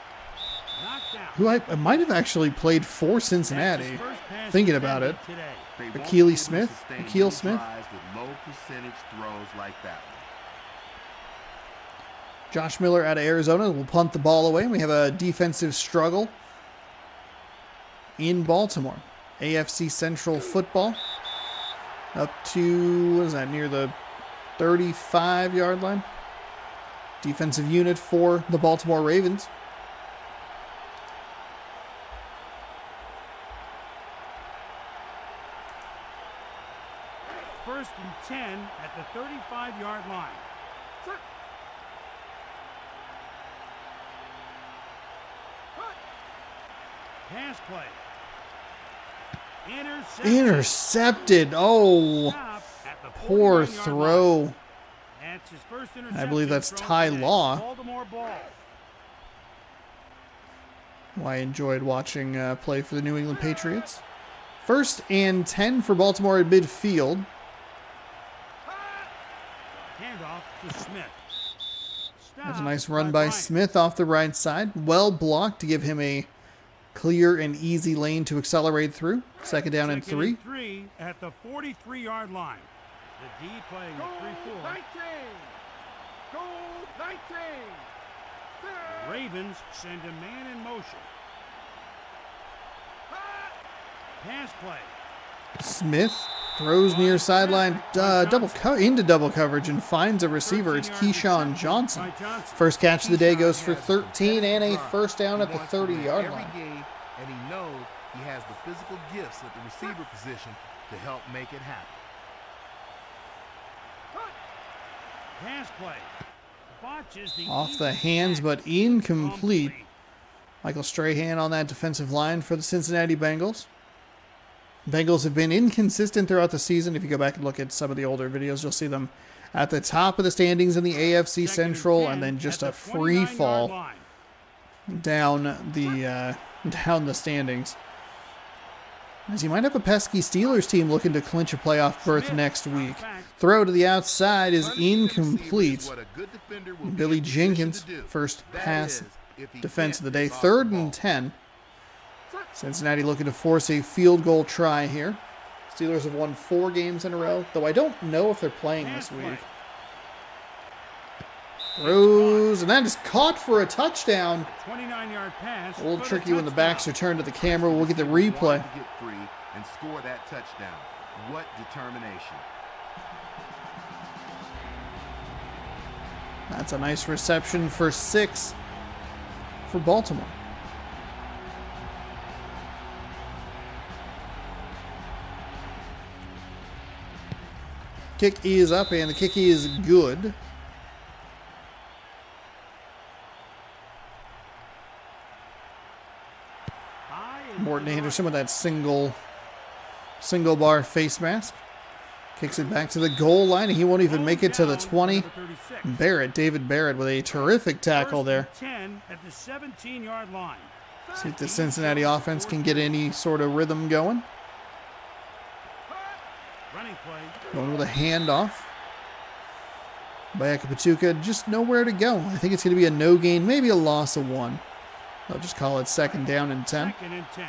Knocked out. who I might have actually played for Cincinnati. That's his first pass Thinking about it. defended today. They won't Akili be able to Smith? sustain Akil many Smith? drives with low percentage throws like that one. Josh Miller out of Arizona will punt the ball away. We have a defensive struggle in Baltimore. AFC Central football. Up to, what is that, near the 35-yard line? Defensive unit for the Baltimore Ravens. First and 10 at the 35-yard line. Pass play. Intercepted. Oh, Stop at the poor 49-yard throw. line. That's his first I believe that's interception Ty thrown today. Law. Baltimore ball. Well, I enjoyed watching play for the New England Patriots. First and 10 for Baltimore at midfield. Handoff to Smith. There's a Stop nice run by Bryant. Smith off the right side. Well blocked to give him a clear and easy lane to accelerate through. Second down and 3. Second and 3 at the 43-yard line. The D playing the 3-4. Goal 19. Ravens send a man in motion. Pass play. Smith throws near sideline, into double coverage and finds a receiver. It's Keyshawn Johnson. By Johnson. First catch of the day goes for Keyshawn has 13 and a run. first down at the He wants to win 30-yard every line. game, and he knows he has the physical gifts at the receiver position to help make it happen. Pass play. Botches the Off the easy hands, snag. but incomplete. Michael Strahan on that defensive line for the Cincinnati Bengals. Bengals have been inconsistent throughout the season. If you go back and look at some of the older videos, you'll see them at the top of the standings in the AFC Second and Central, 10 and then just at a the free 29-yard fall line. down the standings. As you might have a pesky Steelers team looking to clinch a playoff berth Smith next drops week. back. Throw to the outside is Punishing the receiver is incomplete. what a good defender will be Billy in position Jenkins, to do. first That pass is, if he defense can't of the day. pick off the 3rd ball. and 10. Cincinnati looking to force a field goal try here. Steelers have won 4 games in a row, though I don't know if they're playing Pass this play. week. Throws, and that is caught for a touchdown. 29-yard pass. A little for the tricky when the backs are touchdown. turned to the camera. We'll get the Wanted replay. to get free and score that touchdown. What determination. That's a nice reception for 6 for Baltimore. Kick is up, and the kick is good. High and Morton to the Anderson with that single bar face mask. Kicks it back to the goal line, and he won't even make it to the 20. Number 36. Barrett, David Barrett with a terrific tackle First there. and 10 at the 17-yard line. See if the Cincinnati offense can get any sort of rhythm going. Running play. Going with a handoff. Bayaka Patuka, just nowhere to go. I think it's going to be a no gain, maybe a loss of 1. They'll just call it 2nd down and 10. 2nd and 10.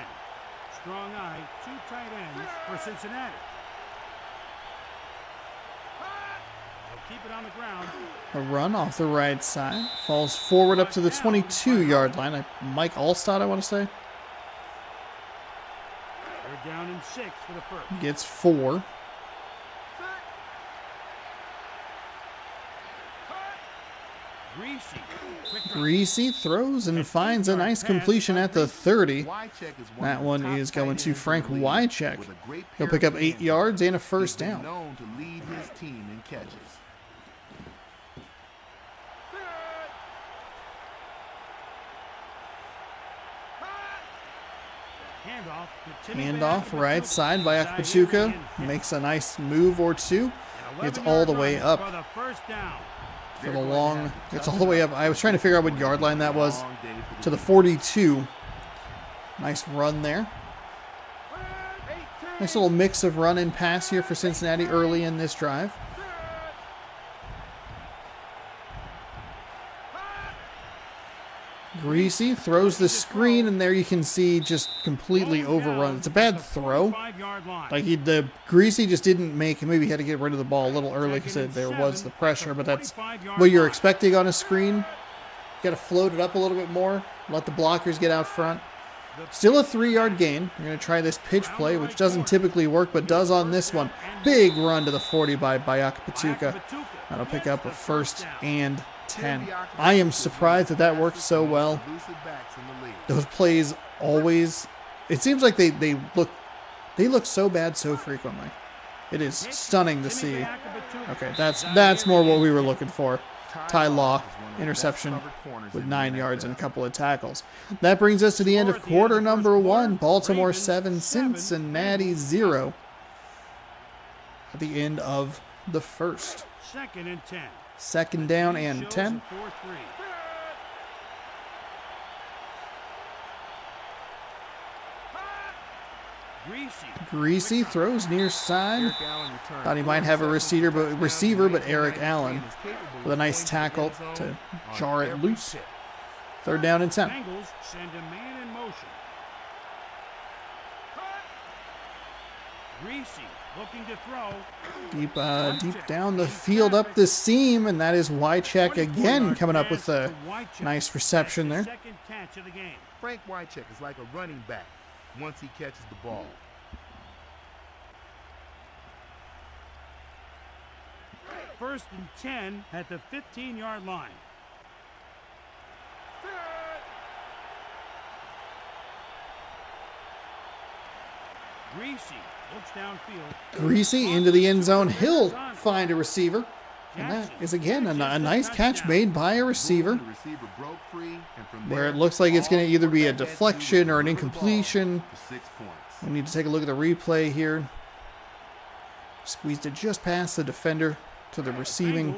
Strong eye, 2 tight ends for Cincinnati. They'll keep it on the ground. A run off the right side. Falls forward up to the 22-yard line. Mike Allstott, I want to say. They're down in 6 for the first. Gets 4. Greasy throws and finds a nice completion at the 30. That one is going to Frank Wycheck. He'll pick up 8 yards and a first down. Known to lead his team in catches. Handoff right side by Akpachuka. Makes a nice move or two. Gets all the way up for the long. Gets all the way up. I was trying to figure out what yard line that was. To the 42. Nice run there. Nice little mix of run and pass here for Cincinnati early in this drive. Greasy throws the screen, and there you can see just completely overrun. It's a bad throw. Like the Greasy just didn't make. Maybe he had to get rid of the ball a little early because there was the pressure. But that's what you're expecting on a screen. You got to float it up a little bit more. Let the blockers get out front. Still a 3-yard gain. You're going to try this pitch play, which doesn't typically work, but does on this one. Big run to the 40 by Akpachuka. That'll pick up a 1st and 10. I am surprised that worked so well. Those plays always, it seems like they look so bad so frequently. It is stunning to see. Okay, that's more what we were looking for. Ty Law, interception with 9 yards and a couple of tackles. That brings us to the end of quarter number 1. Baltimore 7, Cincinnati 0. At the end of the first. 2nd and 10. 2nd down and 10. Greasy throws near side. Thought he might have a receiver, but Eric Allen with a nice tackle to jar it loose. 3rd down and 10. Bengals send a man in motion. Greasy looking to throw. Deep down the field up the seam, and that is Wycheck again coming up with a nice reception there. Second catch of the game. Frank Wycheck is like a running back once he catches the ball. First and 10 at the 15-yard line. Greasy looks downfield. Greasy into the end zone. He'll find a receiver. And that is, again, a nice catch made by a receiver. Where it looks like it's going to either be a deflection or an incompletion. We need to take a look at the replay here. Squeezed it just past the defender to the receiving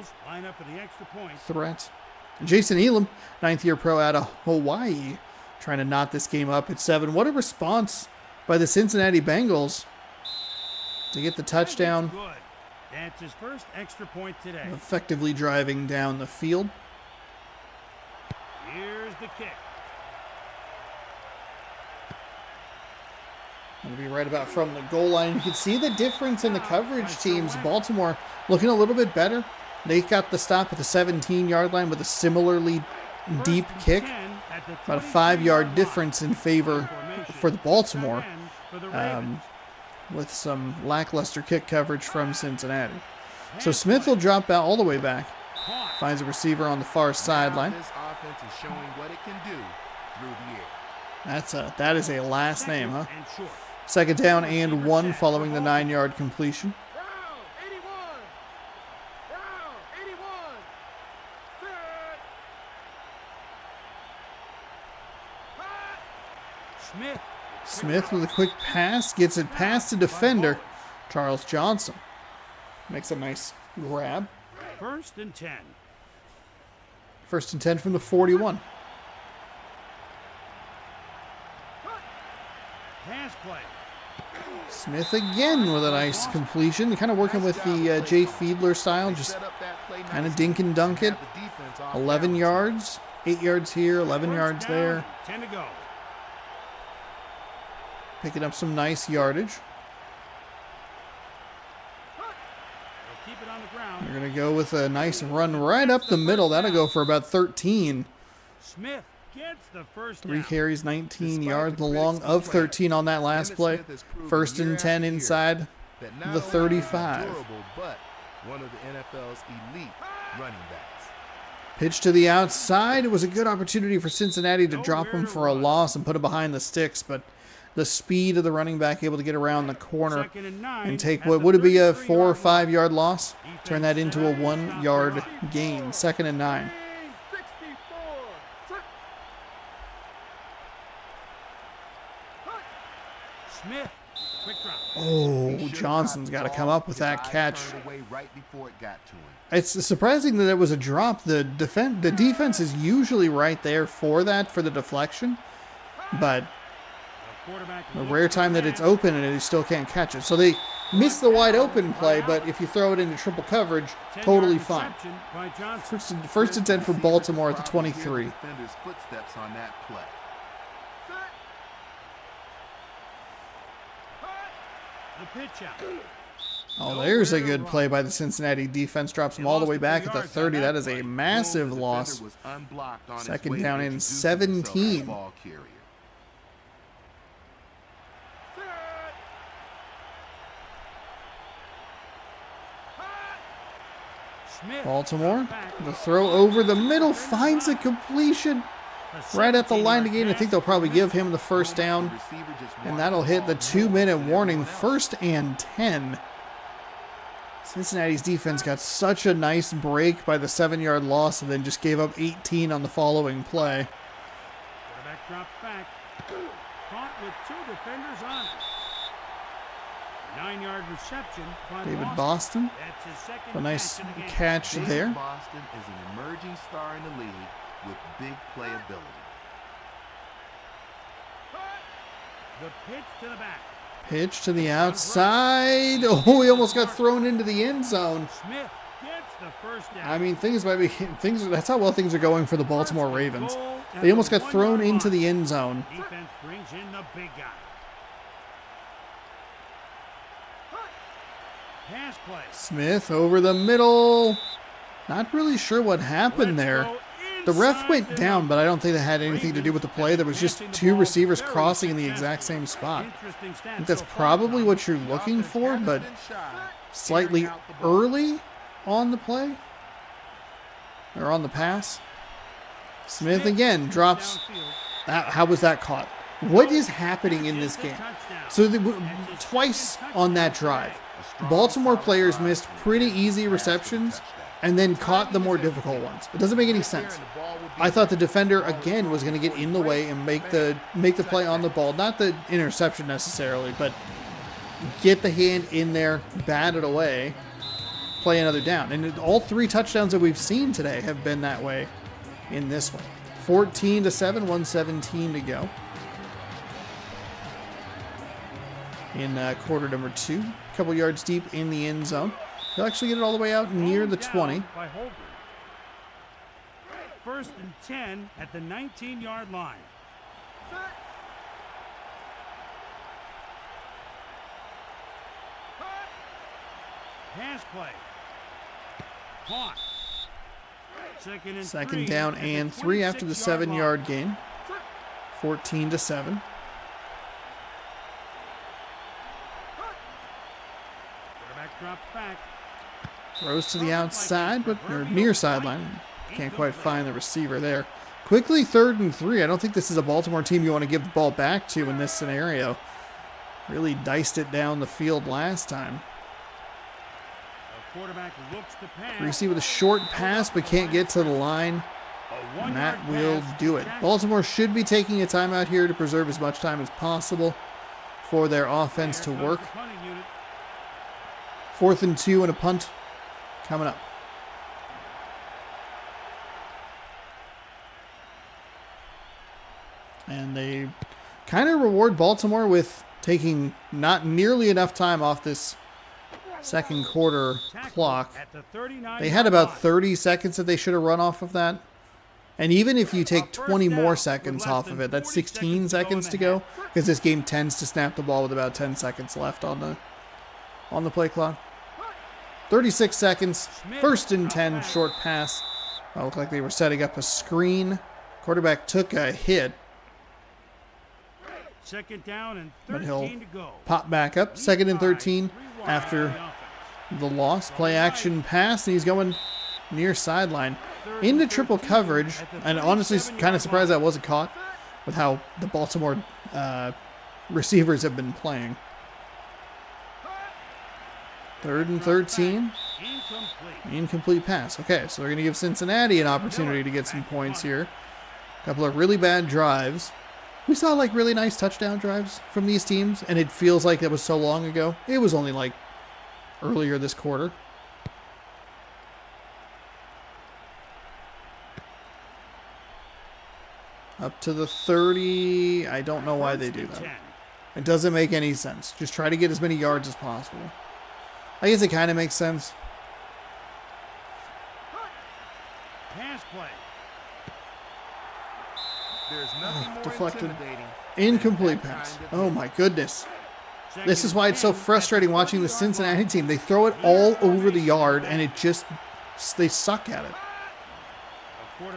threat. Jason Elam, 9th-year pro out of Hawaii, trying to knot this game up at 7. What a response by the Cincinnati Bengals to get the touchdown. That's his first extra point today. Effectively driving down the field. Here's the kick. Going to be right about from the goal line. You can see the difference in the coverage teams. Baltimore looking a little bit better. They got the stop at the 17-yard line with a similarly deep kick. About a 5-yard difference in favor for the Baltimore. With some lackluster kick coverage from Cincinnati. So Smith will drop out all the way back. Finds a receiver on the far sideline. This offense is showing what it can do through the air. That is a last name, huh? 2nd down and 1 following the 9-yard completion. Smith with a quick pass, gets it past the defender, Charles Johnson. Makes a nice grab. 1st and 10. 1st and 10 from the 41. Pass play. Smith again with a nice completion. Kind of working with the Jay Fiedler style, just kind of dink and dunk it. 11 yards, 8 yards here, 11 yards there. 10 to go. Picking up some nice yardage. Keep it on the ground. They're going to go with a nice run right up the middle. That'll go for about 13. Smith gets the first 3 down. carries, 19 yards along of 13 on that last play. 1st and 10 inside the 35. But one of the NFL's elite running backs. Pitch to the outside. It was a good opportunity for Cincinnati to drop him for a loss and put him behind the sticks, but the speed of the running back able to get around the corner and take what would be a 4 or 5 yard loss, turn that into a 1 yard gain. 2nd and 9. 64. Smith. Quick drop. Oh, Johnson's got to come up with that catch. Right before it got to him. It's surprising that it was a drop. The defense is usually right there for that, for the deflection, but a rare time that it's open and he still can't catch it. So they missed the wide open play, but if you throw it into triple coverage, totally fine. First and 10 for Baltimore at the 23. Defender's footsteps on that play. The pitch out. Oh, there's a good play by the Cincinnati defense. Drops them all the way back at the 30. That is a massive loss. 2nd down and 17. Baltimore, the throw over the middle, finds a completion right at the line to gain. I think they'll probably give him the first down, and that'll hit the 2-minute warning. 1st and 10. Cincinnati's defense got such a nice break by the 7-yard loss and then just gave up 18 on the following play. Quarterback drops back. Caught with 2 defenders on it. 9-yard reception by David Boston. That's his second A nice catch in the game. catch there. Boston is an emerging star in the league with big playability. The pitch to the back. Pitch to the outside. Oh, he almost got thrown into the end zone. Smith gets the first down. I mean, that's how well things are going for the Baltimore Ravens. They almost got thrown into the end zone. Defense brings in the big guy. Pass play. Smith over the middle. Not really sure what happened there. The ref went down, but I don't think that had anything to do with the play. There was just 2 receivers crossing in the exact same spot. I think that's probably what you're looking for, but slightly early on the play, or on the pass. Smith again drops. How was that caught? What is happening in this game? So twice on that drive, Baltimore players missed pretty easy receptions and then caught the more difficult ones. It doesn't make any sense. I thought the defender again was going to get in the way and make the play on the ball, not the interception necessarily, but get the hand in there, bat it away, play another down. And all 3 touchdowns that we've seen today have been that way in this one. 14-7, 1:17 to go in quarter number 2. A couple yards deep in the end zone. He'll actually get it all the way out near the 20. First and 10 at the 19-yard line. Pass play. Caught. Second down and 3 after the 7-yard gain. 14-7. Quarterback drops back. Throws to the outside, but near sideline. Can't quite find the receiver there. Quickly 3rd and 3. I don't think this is a Baltimore team you want to give the ball back to in this scenario. Really diced it down the field last time. Greasy with a short pass, but can't get to the line. And that will do it. Baltimore should be taking a timeout here to preserve as much time as possible for their offense to work. 4th and 2 and a punt coming up. And they kind of reward Baltimore with taking not nearly enough time off this second quarter clock. They had about 30 seconds that they should have run off of that. And even if you take 20 more seconds off of it, that's 16 seconds to go, because this game tends to snap the ball with about 10 seconds left on the play clock. 36 seconds, 1st and 10, short pass. It looked like they were setting up a screen. Quarterback took a hit, Second down and 13 but he'll to go. pop back up. 2nd and 13 after the loss. Play action pass, and he's going near sideline. into triple coverage, and honestly kind of surprised that wasn't caught with how the Baltimore receivers have been playing. 3rd and 13. Incomplete pass. Okay, so they're going to give Cincinnati an opportunity to get some points here. A couple of really bad drives. We saw like really nice touchdown drives from these teams, and it feels like it was so long ago. It was only like earlier this quarter. Up to the 30. I don't know why they do that. It doesn't make any sense. Just try to get as many yards as possible. I guess it kind of makes sense. Pass play. There's nothing more deflected. intimidating. Incomplete pass. Oh my goodness. This is why it's so frustrating watching the Cincinnati team. They throw it all over the yard, and it just, they suck at it.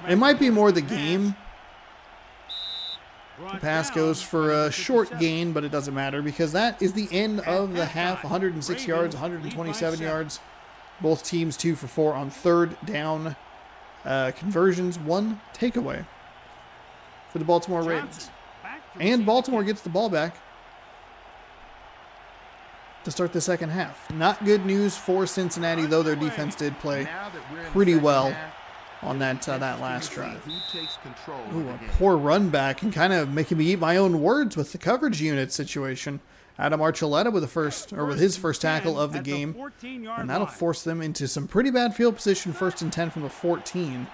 It might be more the game. The pass goes for a short gain, but it doesn't matter because that is the end of the half. 106 yards, 127 yards. Both teams 2 for 4 on 3rd down conversions. 1 takeaway for the Baltimore Ravens. And Baltimore gets the ball back to start the second half. Not good news for Cincinnati, though their defense did play pretty well on that last drive. Ooh, a poor run back and kind of making me eat my own words with the coverage unit situation. Adam Archuleta with his first tackle of the game, and that'll force them into some pretty bad field position. 1st and 10 from the 14.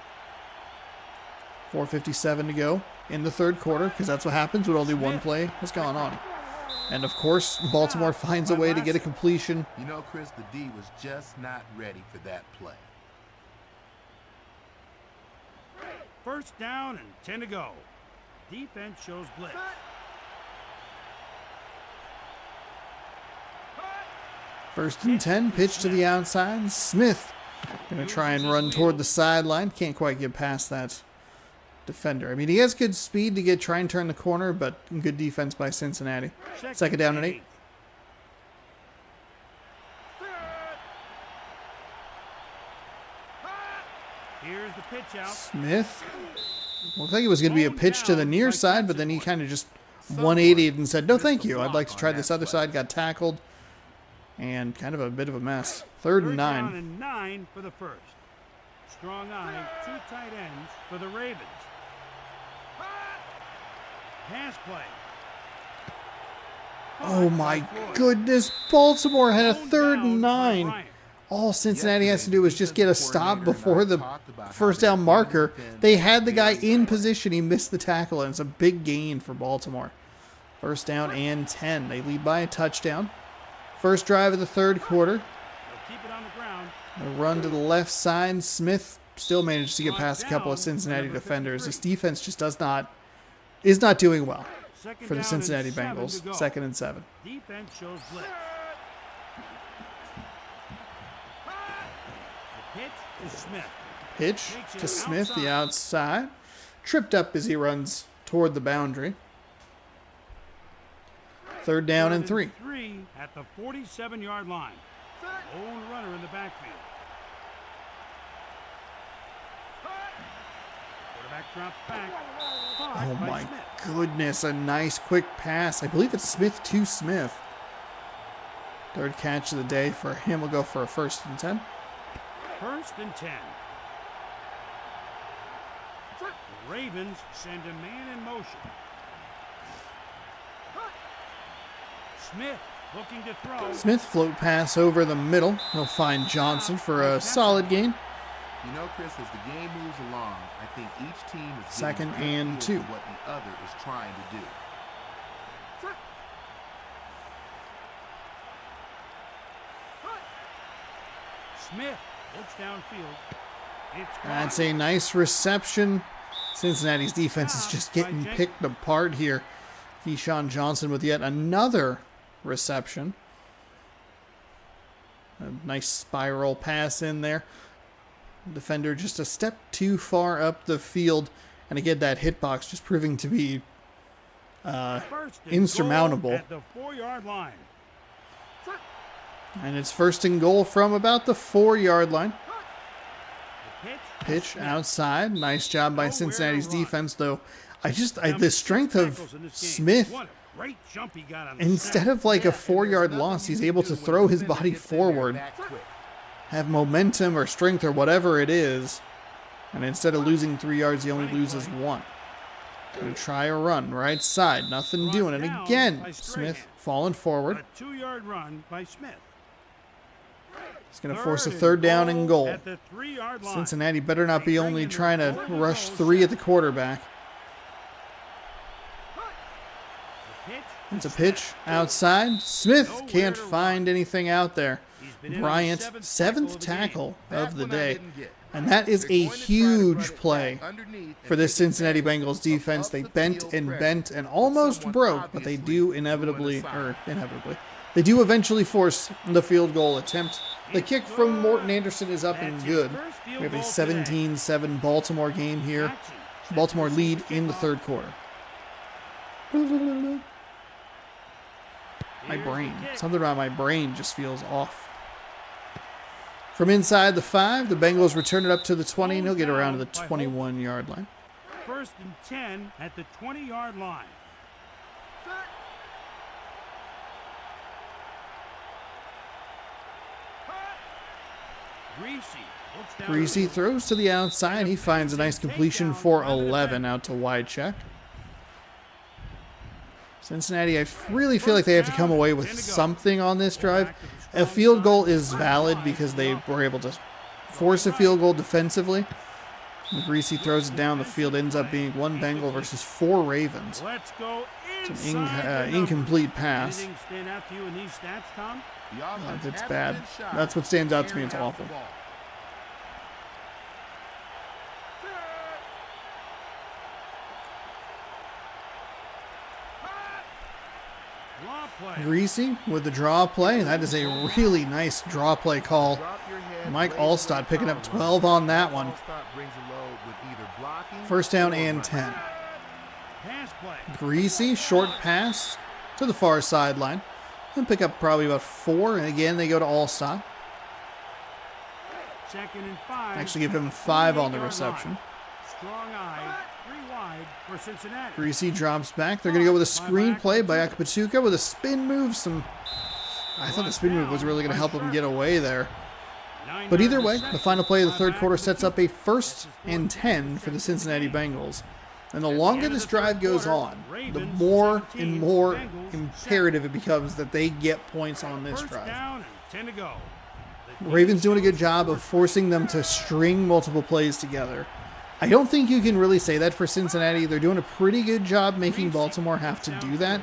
4:57 to go in the 3rd quarter, because that's what happens when only one play has gone on. And of course, Baltimore finds a way to get a completion. You know, Chris, the D was just not ready for that play. 1st down and 10 to go. Defense shows blitz. 1st and 10, pitch to the outside. Smith going to try and run toward the sideline. Can't quite get past that defender. I mean, he has good speed to try and turn the corner, but good defense by Cincinnati. 2nd down and 8. Here's the pitch out. Smith. Looked like it was going to be a pitch to the near side, but then he kind of just 180'd and said, no, thank you. I'd like to try this other side. Got tackled. And kind of a bit of a mess. 3rd and 9. 3rd down and 9 for the 1st. Strong eye, 2 tight ends for the Ravens. Pass play. Oh my goodness. Baltimore had a 3rd and 9. All Cincinnati has to do is just get a stop before the 1st down marker. They had the guy in position. He missed the tackle, and it's a big gain for Baltimore. 1st down and 10. They lead by a touchdown. First drive of the 3rd quarter. Keep it on the ground. A run to the left side. Smith still managed to get past a couple of Cincinnati defenders. This defense just is not doing well for the Cincinnati Bengals. 2nd and 7. Defense shows blitz. The pitch is Smith. Pitch to Smith, the outside. Tripped up as he runs toward the boundary. 3rd down and 3. 3 at the 47-yard line. Lone runner in the backfield. Quarterback drops back. Oh my goodness, a nice quick pass. I believe it's Smith to Smith. 3rd catch of the day for him. Will go for a 1st and 10. 1st and 10. The Ravens send a man in motion. Smith looking to throw. Smith float pass over the middle. He'll find Johnson for a solid gain. You know, Chris, as the game moves along, I think each team is 2nd and 2. what the other is trying to do. Smith looks downfield. That's a nice reception. Cincinnati's defense is just getting picked apart here. Keyshawn Johnson with yet another reception. A nice spiral pass in there. Defender just a step too far up the field. And again, that hitbox just proving to be insurmountable. At the 4-yard line. And it's 1st and goal from about the 4-yard line. The pitch Pitch outside. Nice job by Cincinnati's defense, though. The strength of Smith, instead of like a 4-yard loss, he's able to throw his body forward, have momentum or strength or whatever it is, and instead of losing 3 yards, he only loses 1. Gonna try a run, right side, nothing doing it. Again, Smith falling forward. A 2-yard run by Smith. He's gonna force a 3rd down and goal. At the 3-yard line. Cincinnati better not be only trying to rush 3 at the quarterback. It's a pitch outside. Smith can't find anything out there. Bryant, 7th tackle of the day. And that is a huge play for this Cincinnati Bengals defense. They bent and almost broke, but they do they do eventually force the field goal attempt. The kick from Morton Anderson is up and good. We have a 17-7 Baltimore game here. Baltimore lead in the 3rd quarter. Something about my brain just feels off. From inside the 5, the Bengals return it up to the 20, and he'll get around to the 21-yard line. 1st and 10 at the 20-yard line. Greasy throws to the outside. He finds a nice completion for 11 out to wide check. Cincinnati, I really feel like they have to come away with something on this drive. A field goal is valid because they were able to force a field goal defensively. Greasy throws it down the field. Ends up being 1 Bengal versus 4 Ravens. It's an incomplete pass. It's bad. That's what stands out to me. It's awful. Greasy with the draw play. That is a really nice draw play call. Mike Allstott picking up 12 on that one. 1st down and 10. Greasy, short pass to the far sideline. He'll pick up probably about 4. And again, they go to Allstott. Actually give him 5 on the reception. Strong eye, 3 wide for Cincinnati. Greasy drops back. They're going to go with a screen play by Akpatuka with a spin move. I thought the spin move was really going to help him get away there. But either way, the final play of the 3rd quarter sets up a 1st and 10 for the Cincinnati Bengals. And the longer this drive goes on, the more and more imperative it becomes that they get points on this drive. The Ravens doing a good job of forcing them to string multiple plays together. I don't think you can really say that for Cincinnati. They're doing a pretty good job making Baltimore have to do that.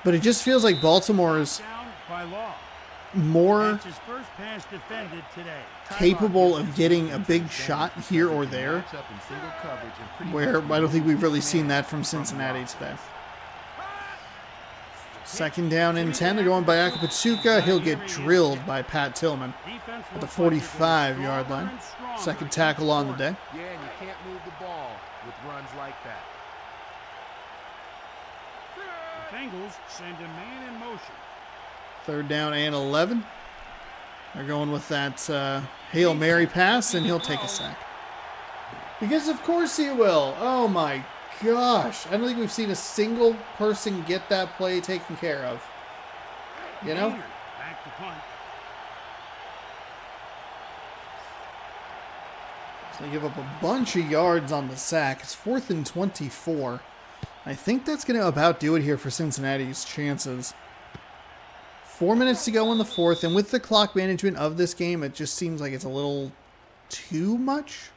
But it just feels like Baltimore's more capable of getting a big shot here or there, where I don't think we've really seen that from Cincinnati today. 2nd down and 10. They're going by Akpatuka. He'll get drilled by Pat Tillman at the 45-yard line. 2nd tackle on the day. Yeah, and you can't move the ball with runs like that. The Bengals send a man in motion. 3rd down and 11. They're going with that Hail Mary pass, and he'll take a sack. Because of course he will. Oh my gosh. I don't think we've seen a single person get that play taken care of. You know? Back to punt. So they give up a bunch of yards on the sack. It's 4th and 24. I think that's going to about do it here for Cincinnati's chances. 4 minutes to go in the 4th, and with the clock management of this game, it just seems like it's a little too much.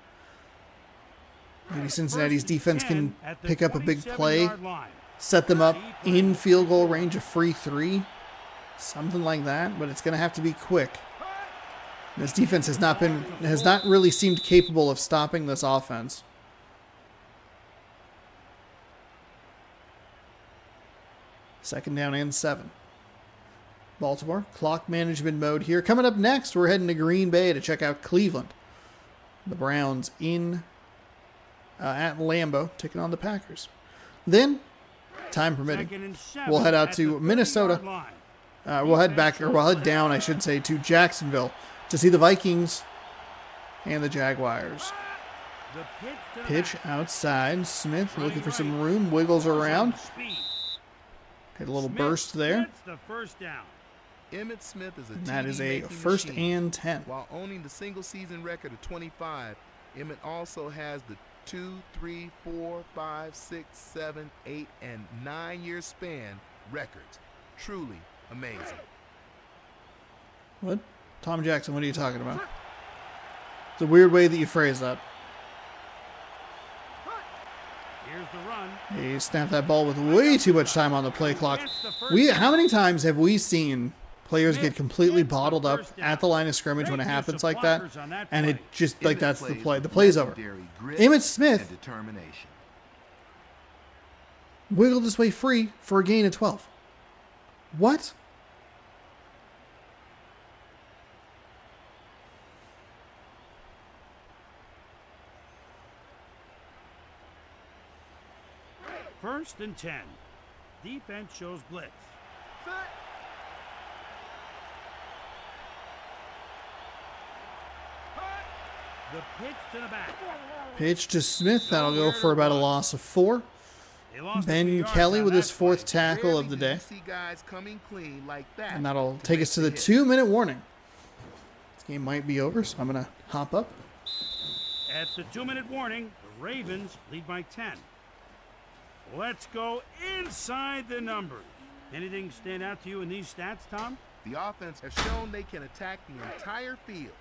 Maybe Cincinnati's defense can pick up a big play, set them up in field goal range, a free 3, something like that, but it's going to have to be quick. This defense has not really seemed capable of stopping this offense. Second down and 7. Baltimore, clock management mode here. Coming up next, we're heading to Green Bay to check out Cleveland. The Browns in at Lambeau, taking on the Packers. Then, time permitting, we'll head out to Minnesota. We'll head down, I should say, to Jacksonville to see the Vikings and the Jaguars. The Pitch outside. Smith looking for some room. Wiggles around. Get a little burst there. Gets the first down. Emmitt Smith is a And that is a TD-making 1st machine. and 10. While owning the single-season record of 25, Emmitt also has the 2, 3, 4, 5, 6, 7, 8, and 9-year span records. Truly amazing. What? Tom Jackson, what are you talking about? It's a weird way that you phrase that. Here's the run. He snapped that ball with way too much time on the play clock. How many times have we seen players get completely bottled up at the line of scrimmage when it happens like that, and it just like that's the play. The play's over. Emmitt Smith wiggled his way free for a gain of 12. What? First and 10. Defense shows blitz. The pitch to the back. Pitch to Smith. That'll go for about a loss of 4. Ben Kelly with his 4th tackle of the day. And that'll take us to the 2-minute warning. This game might be over, so I'm going to hop up. At the 2-minute warning, the Ravens lead by 10. Let's go inside the numbers. Anything stand out to you in these stats, Tom? The offense has shown they can attack the entire field.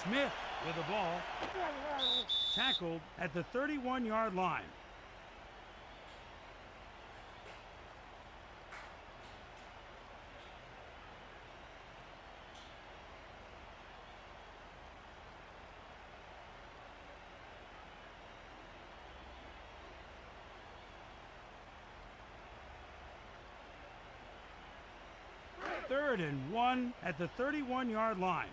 Smith with the ball. Tackled at the 31-yard line. Third and 1 at the 31-yard line.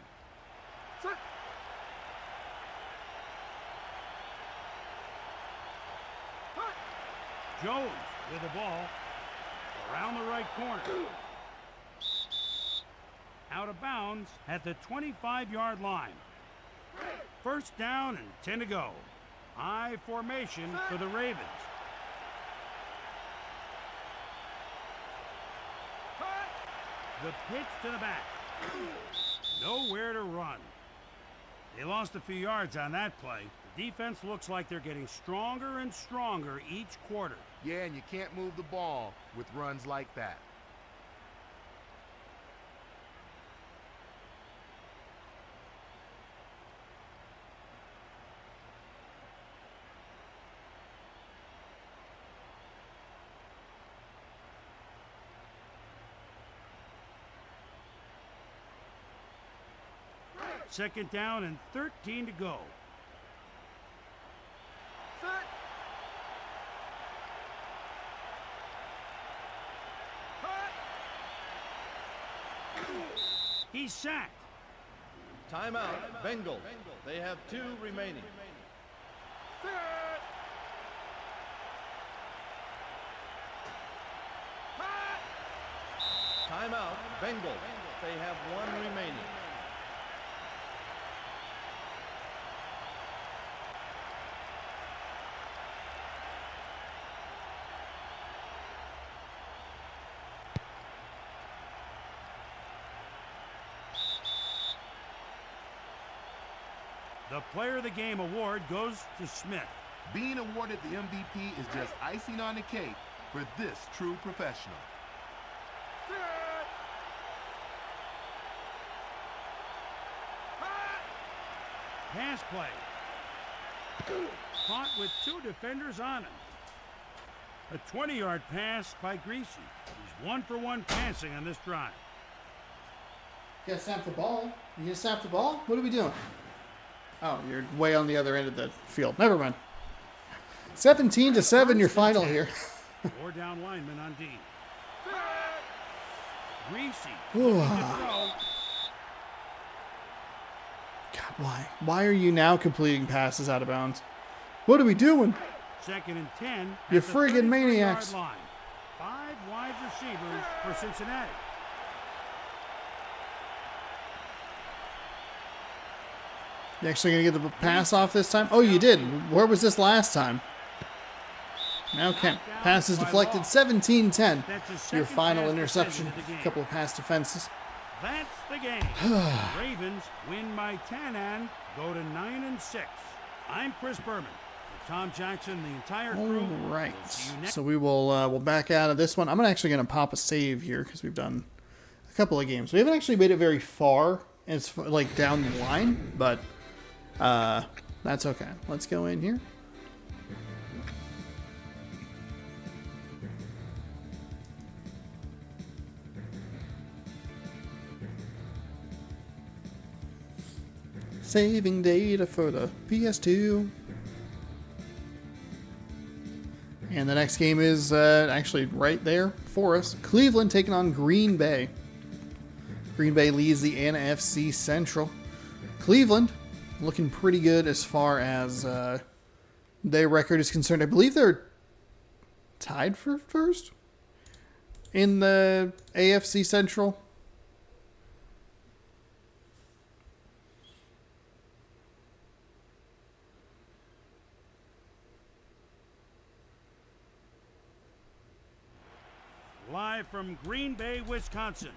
Jones with the ball around the right corner. Out of bounds at the 25-yard line. First down and 10 to go. High formation for the Ravens. The pitch to the back. Nowhere to run. They lost a few yards on that play. The defense looks like they're getting stronger and stronger each quarter. Yeah, and you can't move the ball with runs like that. Second down and 13 to go. He's sacked. Timeout, Bengals. They have 2 remaining. Timeout, Bengals. They have 1 remaining. The Player of the Game award goes to Smith. Being awarded the MVP is just icing on the cake for this true professional. Pass play. Caught with 2 defenders on him. A 20-yard pass by Greasy. He's 1 for 1 passing on this drive. You gotta snap the ball. You gonna snap the ball? What are we doing? Oh, you're way on the other end of the field. Never mind. 17-7, your final here. 4 down linemen on D. Greasy. God, why? Why are you now completing passes out of bounds? What are we doing? Second and 10. You friggin' maniacs. Line. 5 wide receivers for Cincinnati. You actually going to get the pass off this time? Oh, you did. Where was this last time? Okay. Pass is deflected. 17-10. Your final interception. A couple of pass defenses. That's the game. Ravens win by 10 and go to 9-6. I'm Chris Berman. With Tom Jackson, the entire crew. All right. So we will we'll back out of this one. I'm actually going to pop a save here because we've done a couple of games. We haven't actually made it very far. It's like down the line, but that's okay. Let's go in here. Saving data for the PS2. And the next game is actually right there for us. Cleveland taking on Green Bay. Green Bay leads the NFC Central. Cleveland looking pretty good as far as their record is concerned. I believe they're tied for first in the AFC Central. Live from Green Bay, Wisconsin.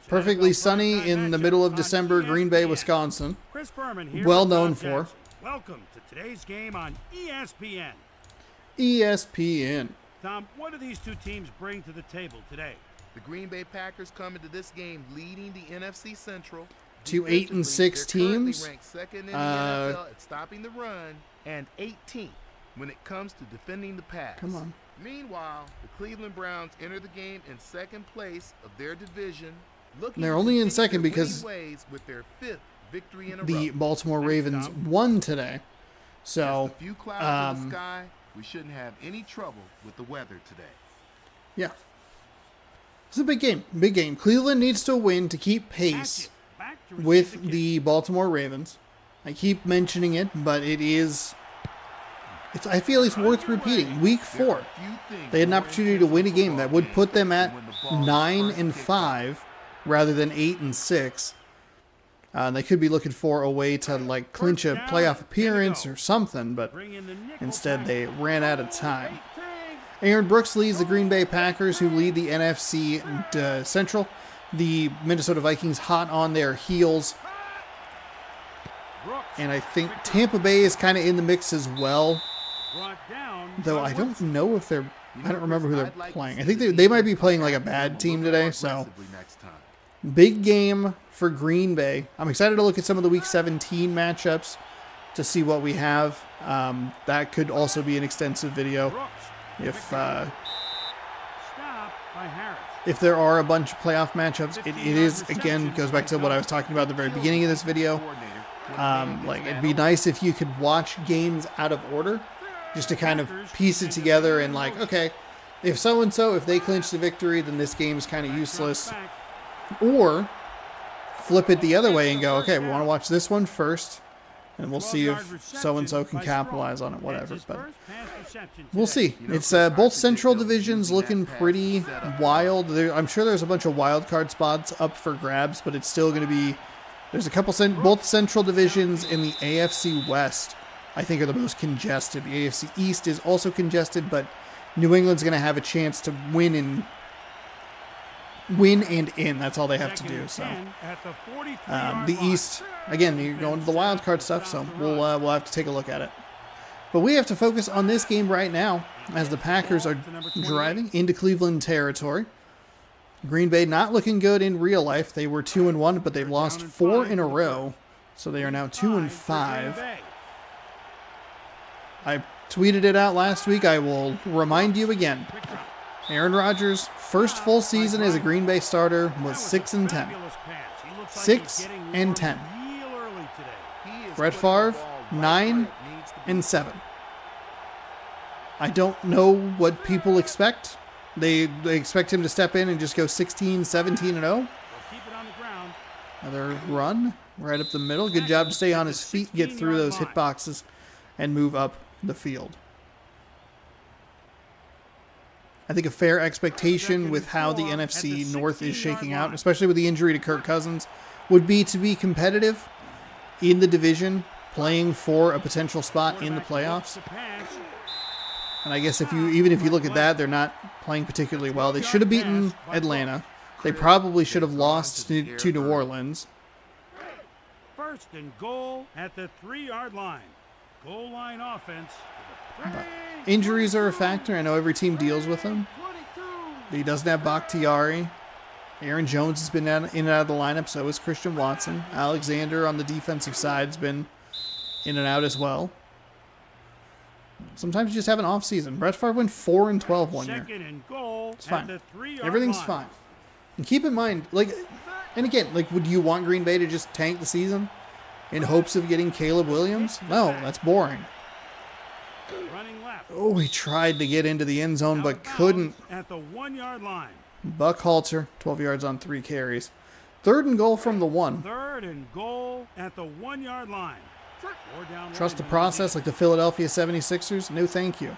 Perfectly sunny in the middle of December, Green Bay, Wisconsin. Chris Berman here. Well known for. Welcome to today's game on ESPN. ESPN. Tom, what do these two teams bring to the table today? The Green Bay Packers come into this game leading the NFC Central. Two 8-6 teams. They're ranked second in the NFL at stopping the run and 18th when it comes to defending the pass. Come on. Meanwhile, the Cleveland Browns enter the game in second place of their division. They're only in second because with their 5th victory in a the row. Baltimore Ravens won today. So, just a few clouds in the sky, we shouldn't have any trouble with the weather today. Yeah. It's a big game. Big game. Cleveland needs to win to keep pace with the Baltimore Ravens. I keep mentioning it, but it is... I feel it's worth repeating. Week 4, they had an opportunity to win a game that would put them at 9-5 rather than 8-6. They could be looking for a way to like clinch a playoff appearance or something, but instead they ran out of time. Aaron Brooks leads the Green Bay Packers, who lead the NFC Central. The Minnesota Vikings hot on their heels. And I think Tampa Bay is kind of in the mix as well. Though I don't know if they're... I don't remember who they're playing. I think they might be playing like a bad team today, so... Big game for Green Bay. I'm excited to look at some of the Week 17 matchups to see what we have. That could also be an extensive video if there are a bunch of playoff matchups. It is, again, goes back to what I was talking about at the very beginning of this video. Like, it'd be nice if you could watch games out of order just to kind of piece it together and like, okay, if so-and-so, if they clinch the victory, then this game is kind of useless. Or flip it the other way and go, okay, we want to watch this one first, and we'll see if so-and-so can capitalize on it, whatever. But we'll see. It's both Central divisions looking pretty wild. I'm sure there's a bunch of wild card spots up for grabs, but it's still going to be... There's a couple... Both Central divisions in the AFC West, I think, are the most congested. The AFC East is also congested, but New England's going to have a chance to win and in. That's all they have to do. So the East, again, you're going to the wild card stuff, so we'll have to take a look at it. But we have to focus on this game right now as the Packers are driving into Cleveland territory. Green Bay not looking good in real life. They were 2-1, but they've lost 4 in a row, so they are now 2-5. I tweeted it out last week. I will remind you again. Aaron Rodgers' first full season as a Green Bay starter was 6-10. 6-10. Brett Favre, 9-7. I don't know what people expect. They expect him to step in and just go 16-17-0. Another run right up the middle. Good job to stay on his feet, get through those hitboxes, and move up the field. I think a fair expectation with how the NFC North is shaking out, especially with the injury to Kirk Cousins, would be to be competitive in the division, playing for a potential spot in the playoffs. And I guess even if you look at that, they're not playing particularly well. They should have beaten Atlanta. They probably should have lost to New Orleans. First and goal at the 3-yard line. Goal line offense. But injuries are a factor. I know every team deals with them. He doesn't have Bakhtiari. Aaron Jones has been in and out of the lineup, so is Christian Watson. Alexander on the defensive side has been in and out as well. Sometimes you just have an off season. Brett Favre went 4-12 one year. Second and goal it's fine. At the 3-yard Everything's line. fine. And keep in mind, and again, would you want Green Bay to just tank the season in hopes of getting Caleb Williams? No, that's boring. Running left. Oh, he tried to get into the end zone, but couldn't. At the 1-yard line. Buck Halter, 12 yards on 3 carries. 3rd and goal from the 1. 3rd and goal at the 1-yard line. Trust the process like the Philadelphia 76ers? No, thank you.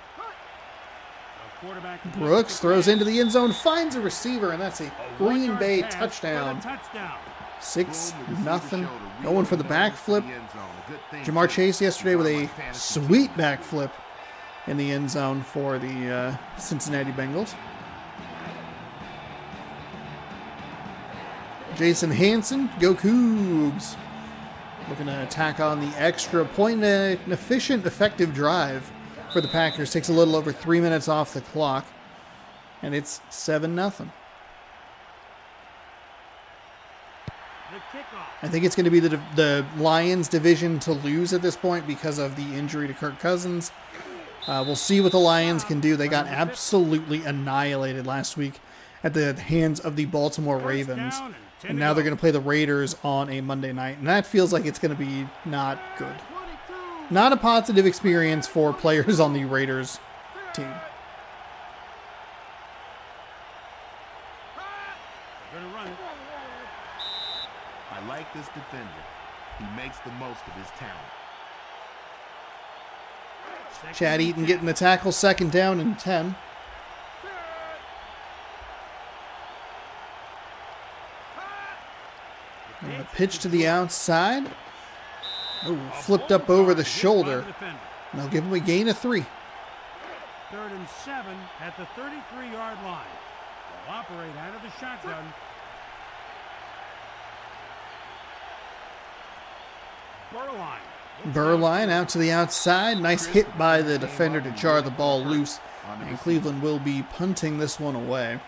Brooks throws into the end zone, finds a receiver, and that's a Green Bay touchdown. 6-0. Going for the backflip. Jamar Chase yesterday with a sweet backflip in the end zone for the Cincinnati Bengals. Jason Hanson, go Cougs. Looking to attack on the extra point. An efficient, effective drive for the Packers. Takes a little over 3 minutes off the clock. And it's 7-0. I think it's going to be the Lions division to lose at this point because of the injury to Kirk Cousins. We'll see what the Lions can do. They got absolutely annihilated last week at the hands of the Baltimore Ravens. And now they're going to play the Raiders on a Monday night. And that feels like it's going to be not good. Not a positive experience for players on the Raiders team. I like this defender. He makes the most of his talent. Chad Eaton getting the tackle, 2nd down and 10. And the pitch to the outside. Oh, flipped up over the shoulder. And they'll give him a gain of 3. 3rd and 7 at the 33-yard line. They'll operate out of the shotgun. Burline out to the outside. Nice hit by the defender to jar the ball loose. And Cleveland will be punting this one away.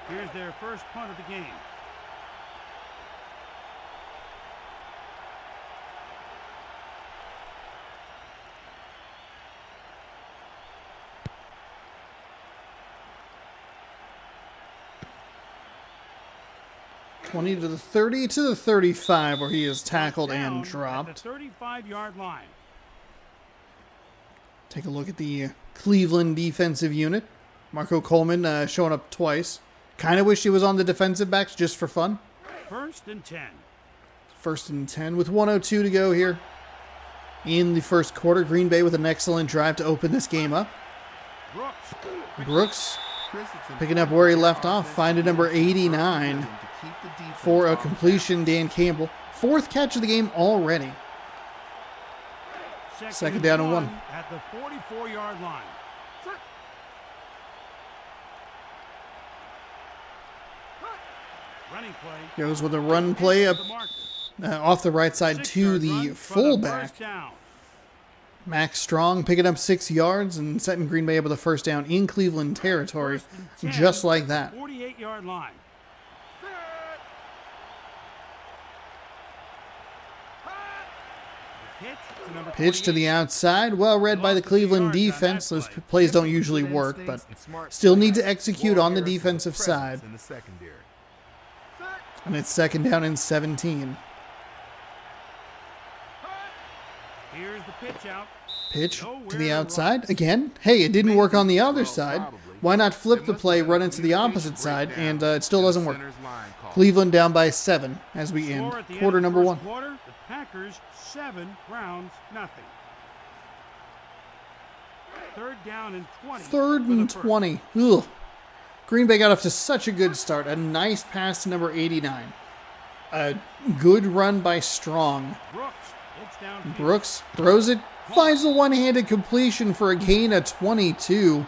Here's their first punt of the game. To the 30 to the 35 where he is tackled and dropped. At the 35-yard line. Take a look at the Cleveland defensive unit. Marco Coleman showing up twice. Kind of wish he was on the defensive backs just for fun. 1st and 10. 1st and 10 with 1:02 to go here in the first quarter. Green Bay with an excellent drive to open this game up. Brooks picking up where he left off, finding number 89 for a completion. Dan Campbell, 4th catch of the game already. 2nd down and 1. At the 44-yard line. Running play. Goes with a run play up off the right side to the fullback. Max Strong picking up 6 yards and setting Green Bay up with a 1st down in Cleveland territory, just like that. 48-yard line. Pitch to the outside, well read by the Cleveland defense. Those plays don't usually work, but still need to execute on the defensive side. And it's 2nd down and 17. Here's the pitch out. Pitch to the outside. Again, hey, it didn't work on the other side. Why not flip the play, run into the opposite side, and it still doesn't work. Cleveland down by 7 as we end quarter number 1. The Packers 7, Browns nothing. 3rd down and 20. 3rd and 20. Ugh. Green Bay got off to such a good start. A nice pass to number 89. A good run by Strong. Brooks throws it, finds the one-handed completion for a gain of 22.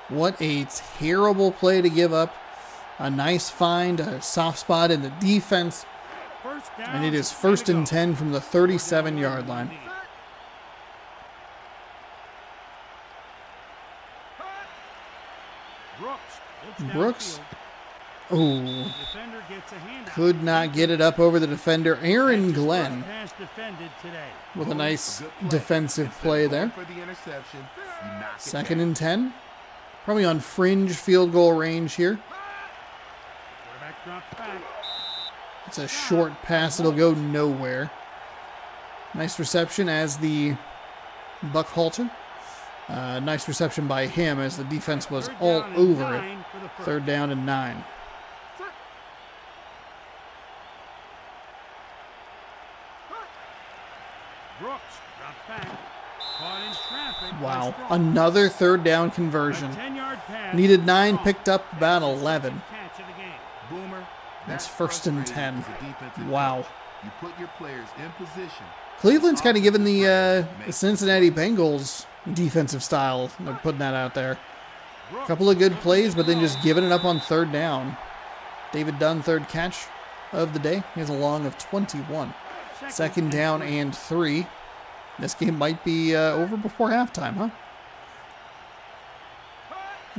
What a terrible play to give up. A nice find, a soft spot in the defense. And it is 1st and 10 from the 37-yard line. Brooks. Oh, could not get it up over the defender. Aaron Glenn with a nice defensive play there. 2nd and 10. Probably on fringe field goal range here. It's a short pass. It'll go nowhere. Nice reception as the Buckhalter. Nice reception by him as the defense was all over it. 3rd down and 9. Wow, another 3rd down conversion. Needed 9, picked up about 11. That's 1st and 10. Wow. You put your players in position. Cleveland's kind of given the Cincinnati Bengals defensive style. They're putting that out there. A couple of good plays, but then just giving it up on 3rd down. David Dunn, 3rd catch of the day. He has a long of 21. 2nd down and 3. This game might be over before halftime, huh?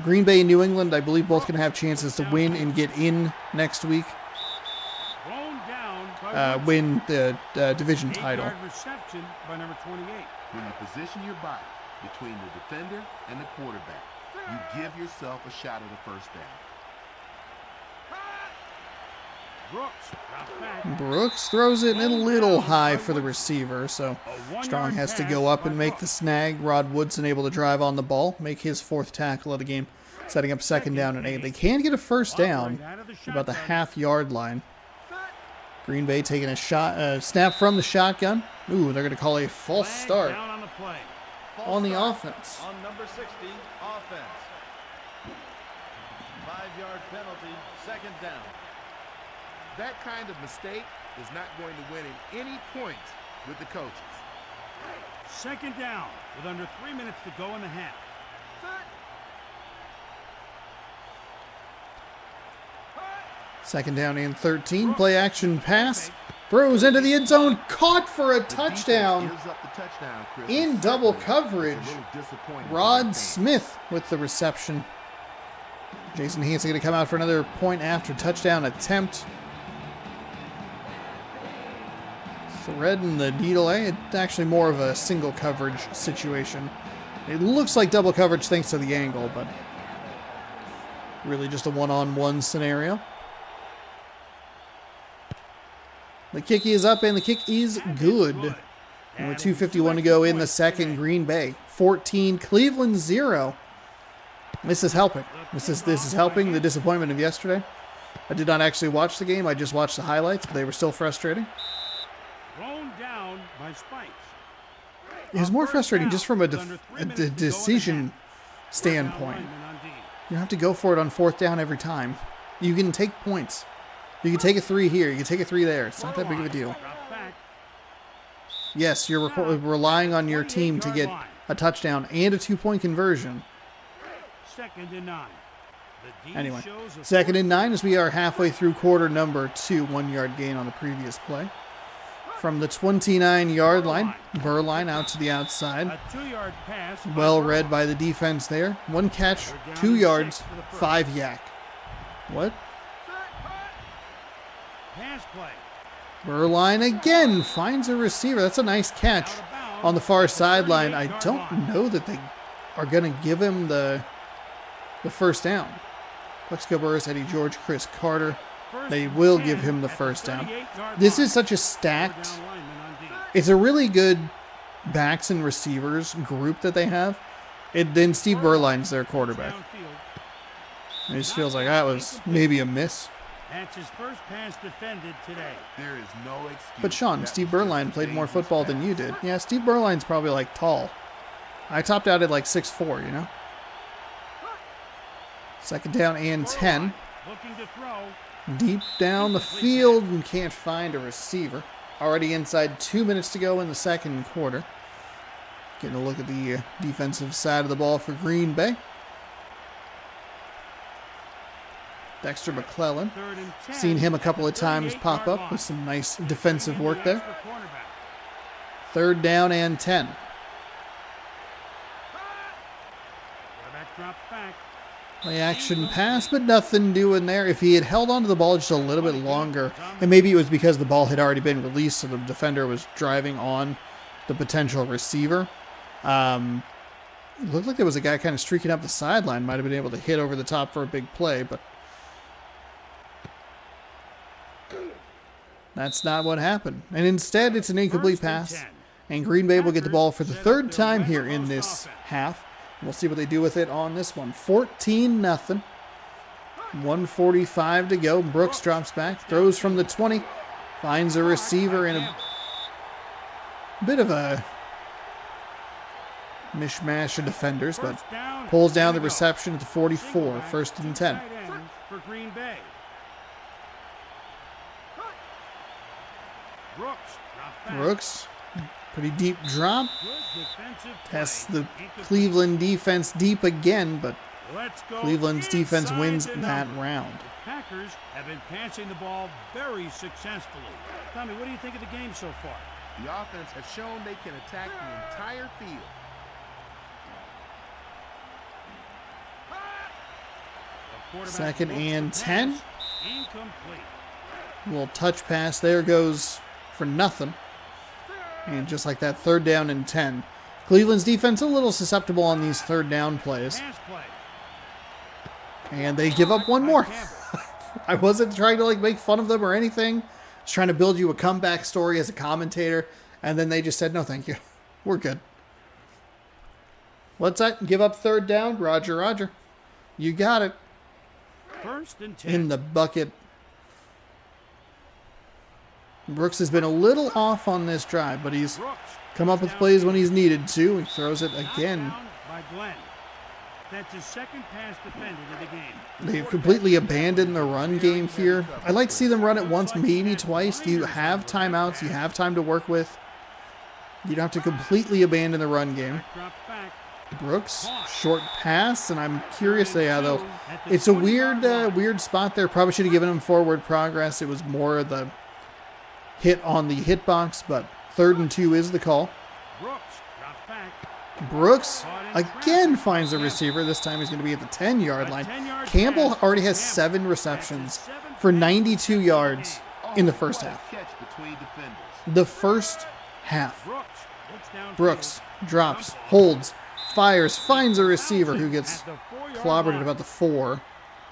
Green Bay and New England, I believe, both going to have chances to win and get in next week. Win the division title. When you position your body between the defender and the quarterback, you give yourself a shot at a 1st down. Brooks throws it a little high for the receiver, so Strong has to go up and make the snag. Rod Woodson able to drive on the ball, make his 4th tackle of the game, setting up 2nd down and 8. They can get a 1st down about the half-yard line. Green Bay taking a snap from the shotgun. Ooh, they're going to call a false start on the offense. On number 60, offense. 5-yard penalty, 2nd down. That kind of mistake is not going to win in any points with the coaches. 2nd down with under 3 minutes to go in the half. 2nd down and 13. Play action pass. Throws into the end zone. Caught for a touchdown. In double coverage. Rod Smith with the reception. Jason Hansen going to come out for another point after touchdown attempt. Threading the needle. It's actually more of a single coverage situation. It looks like double coverage thanks to the angle, but really just a one-on-one scenario. The kick is up and the kick is good. And with 2:51 to go in the 2nd, Green Bay 14, Cleveland 0. This is helping. This is helping the disappointment of yesterday. I did not actually watch the game. I just watched the highlights, but they were still frustrating. It was more frustrating just from a decision standpoint. You have to go for it on 4th down every time. You can take points. You can take a 3 here. You can take a 3 there. It's not that big of a deal. Yes, you're relying on your team to get a touchdown and a 2-point conversion. 2nd and 9. Anyway, 2nd and 9 as we are halfway through quarter number 2. 1-yard gain on the previous play. From the 29-yard line, Burline out to the outside. Well read by the defense there. 1 catch, 2 yards, 5 yak. What? Burline again finds a receiver. That's a nice catch on the far sideline. I don't know that they are going to give him the 1st down. Plexico Burris, Eddie George, Chris Carter. They will give him the 1st down. This is such a stacked... It's a really good backs and receivers group that they have. Then Steve Burline's their quarterback. It just feels like that was maybe a miss. That's his first pass defended today. There is no excuse. But Sean, That Steve was just Berline a played more dangerous football than pass. you did. Yeah, Steve Berline's probably like tall. I topped out at like 6'4", you know? Second down and 10. Looking to throw. Deep down the field and can't find a receiver. Already inside 2 minutes to go in the second quarter. Getting a look at the defensive side of the ball for Green Bay. Dexter McClellan. Third and 10. Seen him a couple of times 38-yard pop up line. with some nice defensive work there. Extra cornerback. Third down and 10. Quarterback drops back. Play action pass, but nothing doing there. If he had held onto the ball just a little bit longer, and maybe it was because the ball had already been released, so the defender was driving on the potential receiver. It looked like there was a guy kind of streaking up the sideline, might have been able to hit over the top for a big play, but that's not what happened. And instead, it's an incomplete First and pass, 10. and Green Bay will get the ball for the third time here in this half. We'll see what they do with it on this one. 14-0. 1:45 to go. Brooks drops back, throws from the 20, finds a receiver in a bit of a mishmash of defenders, but First down. pulls down the Here we go. reception at the 44. First and 10. Tight end for Green Bay. Brooks drops back. Brooks, pretty deep drop. Good defensive Tests play. the Cleveland defense deep again, but Let's go Cleveland's defense inside wins the that number. round. The Packers have been passing the ball very successfully. Tommy, what do you think of the game so far? The offense has shown they can attack the entire field. The quarterback Second looks and the 10. pass. Incomplete. Little touch pass there goes for nothing. And just like that, third down and 10. Cleveland's defense a little susceptible on these third down plays. Pass play. And they give up one By more. Campbell. I wasn't trying to like make fun of them or anything. Just trying to build you a comeback story as a commentator. And then they just said, no, thank you. We're good. What's that? Give up third down? Roger, Roger. You got it. First and 10. In the bucket. Brooks has been a little off on this drive, but he's Brooks come up with down plays when he's needed to. He throws it knocked again. down by Glenn. That's his second pass defended of the game. They've completely abandoned the run game here. I'd like to see them run it once, maybe twice. You have timeouts. You have time to work with. You don't have to completely abandon the run game. Drops back. Brooks, short pass, and I'm curious though. It's a weird spot there. Probably should have given him forward progress. It was more of the hit on the hitbox, but 3rd and 2 is the call. Brooks drops back. Brooks again finds a receiver. This time he's going to be at the 10-yard line. 10-yard Campbell pass. already has Campbell. 7 receptions for 92 yards in the first half. Catch between defenders. The first half. Brooks looks downfield. Brooks drops, holds, fires, finds a receiver who gets At the 4-yard clobbered line. at about the 4.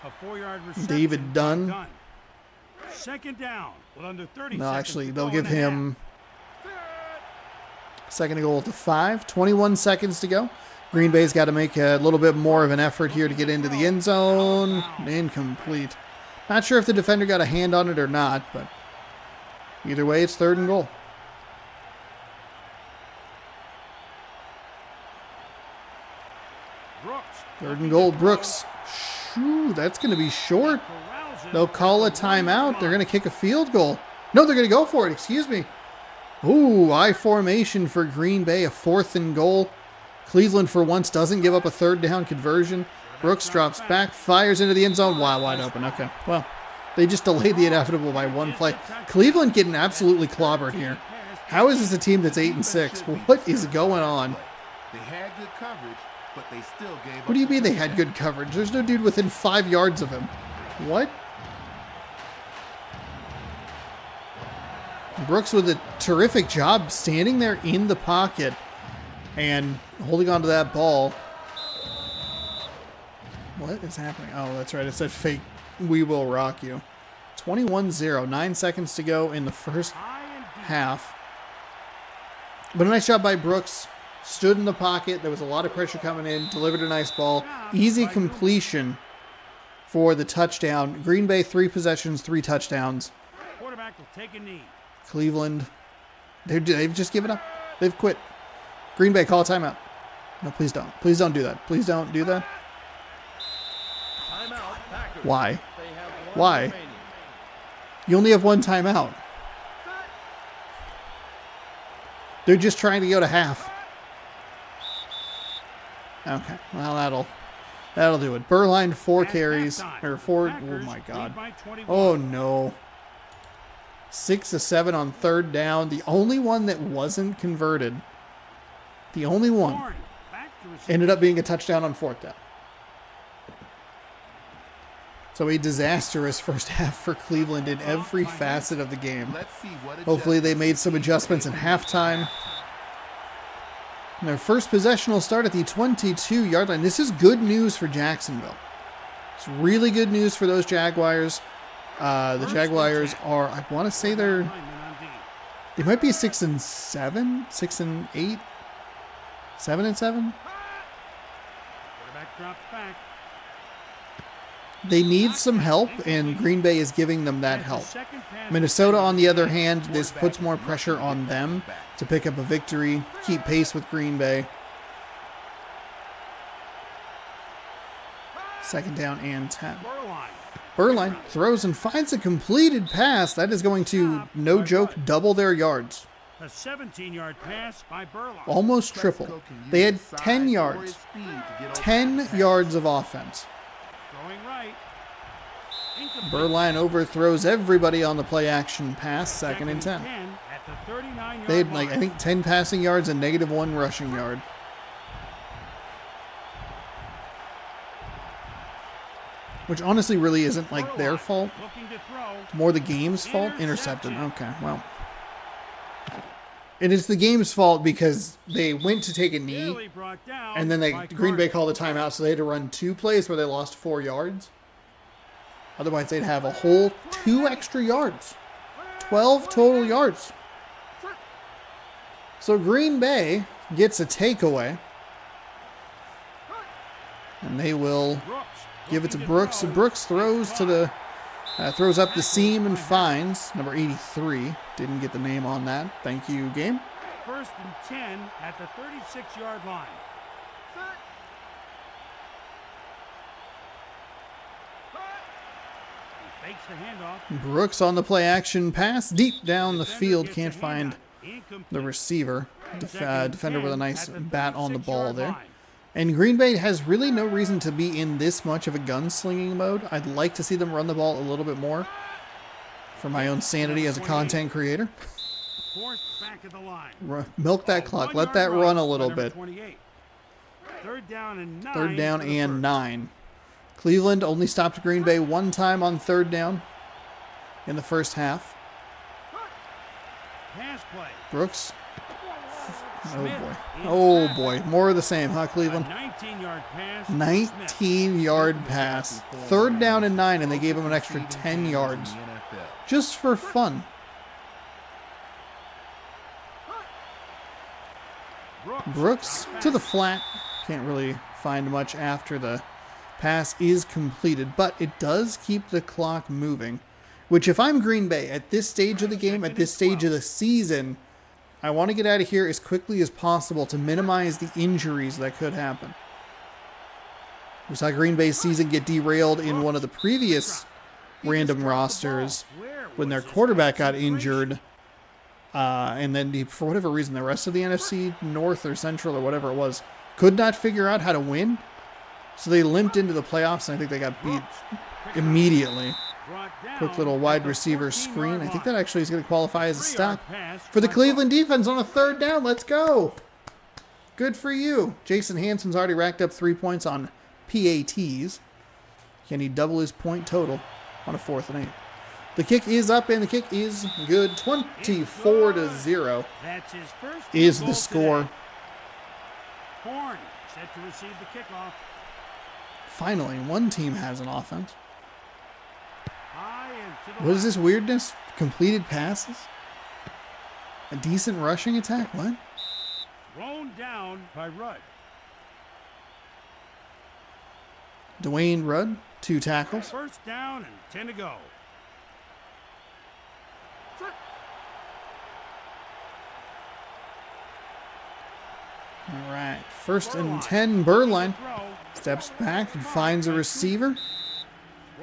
A 4-yard reception David by Dunn. Second down with under 30 No, seconds actually, to they'll go give in the half. him second and goal at the 5. 21 seconds to go. Green Bay's got to make a little bit more of an effort here to get into the end zone. Incomplete. Not sure if the defender got a hand on it or not, but either way, it's 3rd and goal. Brooks. 3rd and goal, Brooks. Shoo, that's going to be short. Corrals him. They'll call a timeout. They're going to kick a field goal. No, they're going to go for it. Excuse me. Ooh, I formation for Green Bay. A 4th and goal. Cleveland, for once, doesn't give up a 3rd down conversion. Brooks drops back, fires into the end zone. Wow, wide open. Okay, well, they just delayed the inevitable by one play. Cleveland getting absolutely clobbered here. How is this a team that's 8-6? What is going on? They had good coverage, but they still gave up. What do you mean they had good coverage? There's no dude within 5 yards of him. What? Brooks with a terrific job standing there in the pocket and holding on to that ball. What is happening? Oh, that's right. It said fake. We will rock you. 21-0. 9 seconds to go in the first half. But a nice job by Brooks. Stood in the pocket. There was a lot of pressure coming in. Delivered a nice ball. Easy completion for the touchdown. Green Bay, 3 possessions, 3 touchdowns. Quarterback will take a knee. Cleveland, they've just given up. They've quit. Green Bay, call a timeout. No, please don't. Please don't do that. Please don't do that. Timeout, Packers. Why? They have one Why? remaining. You only have 1 timeout. They're just trying to go to half. Okay, well that'll do it. Burline 4 carries or 4. Oh my God. Oh no. 6 of 7 on 3rd down. The only one that wasn't converted. The only one ended up being a touchdown on 4th down. So a disastrous first half for Cleveland in every facet of the game. Let's see what Hopefully they made some adjustments in halftime. And their first possession will start at the 22-yard line. This is good news for Jacksonville. It's really good news for those Jaguars. The Jaguars are, I want to say they might be 6-7, 6-8, 7-7. Quarterback drops back. They need some help, and Green Bay is giving them that help. Minnesota, on the other hand, this puts more pressure on them to pick up a victory, keep pace with Green Bay. 2nd down and 10. Burline throws and finds a completed pass. That is going to, no joke, double their yards. A 17-yard pass by Burline. Almost triple. They had 10 yards. 10 yards of offense. Going right. Burline overthrows everybody on the play action pass. 2nd and 10. At the 39-yard They had I think 10 passing yards and -1 rushing yard. Which honestly really isn't their fault. It's more the game's fault. Intercepted. Okay, well. It is the game's fault because they went to take a knee and then Green Bay called a timeout, so they had to run 2 plays where they lost 4 yards. Otherwise, they'd have a whole 2 extra yards. 12 total yards. So Green Bay gets a takeaway. And they will give it to Brooks. Brooks throws to the throws up the seam and finds number 83. Didn't get the name on that. Thank you, game. 1st and 10 at the 36-yard line. He fakes the handoff. Brooks on the play action pass deep down the field. Can't find the receiver. Defender with a nice bat on the ball there. And Green Bay has really no reason to be in this much of a gunslinging mode. I'd like to see them run the ball a little bit more for my own sanity as a content creator. Milk that clock. Let that run a little bit. 3rd down and 9. 3rd down and 9. Cleveland only stopped Green Bay 1 time on 3rd down in the first half. Pass play. Brooks. Oh boy. Oh boy. More of the same, huh, Cleveland? 19-yard pass. 19-yard pass. 3rd down and 9, and they gave him an extra 10 yards. Just for fun. Brooks to the flat. Can't really find much after the pass is completed, but it does keep the clock moving. Which, if I'm Green Bay at this stage of the game, at this stage of the season, I want to get out of here as quickly as possible to minimize the injuries that could happen. We saw Green Bay's season get derailed in one of the previous random rosters when their quarterback got injured. And then, for whatever reason, the rest of the NFC North or Central or whatever it was could not figure out how to win. So they limped into the playoffs, and I think they got beat immediately. Quick little wide receiver screen. I think that actually is going to qualify as a stop for the Cleveland defense on a 3rd down. Let's go. Good for you. Jason Hansen's already racked up 3 points on PATs. Can he double his point total on a 4th and 8? The kick is up, and the kick is good. 24-0 is the score. Horn set to receive the kickoff. Finally, one team has an offense. What is this weirdness? Completed passes? A decent rushing attack? What? Thrown down by Rudd. Dwayne Rudd, 2 tackles. First down and 10 to go. All right, 1st and 10. Burline steps back and finds a receiver.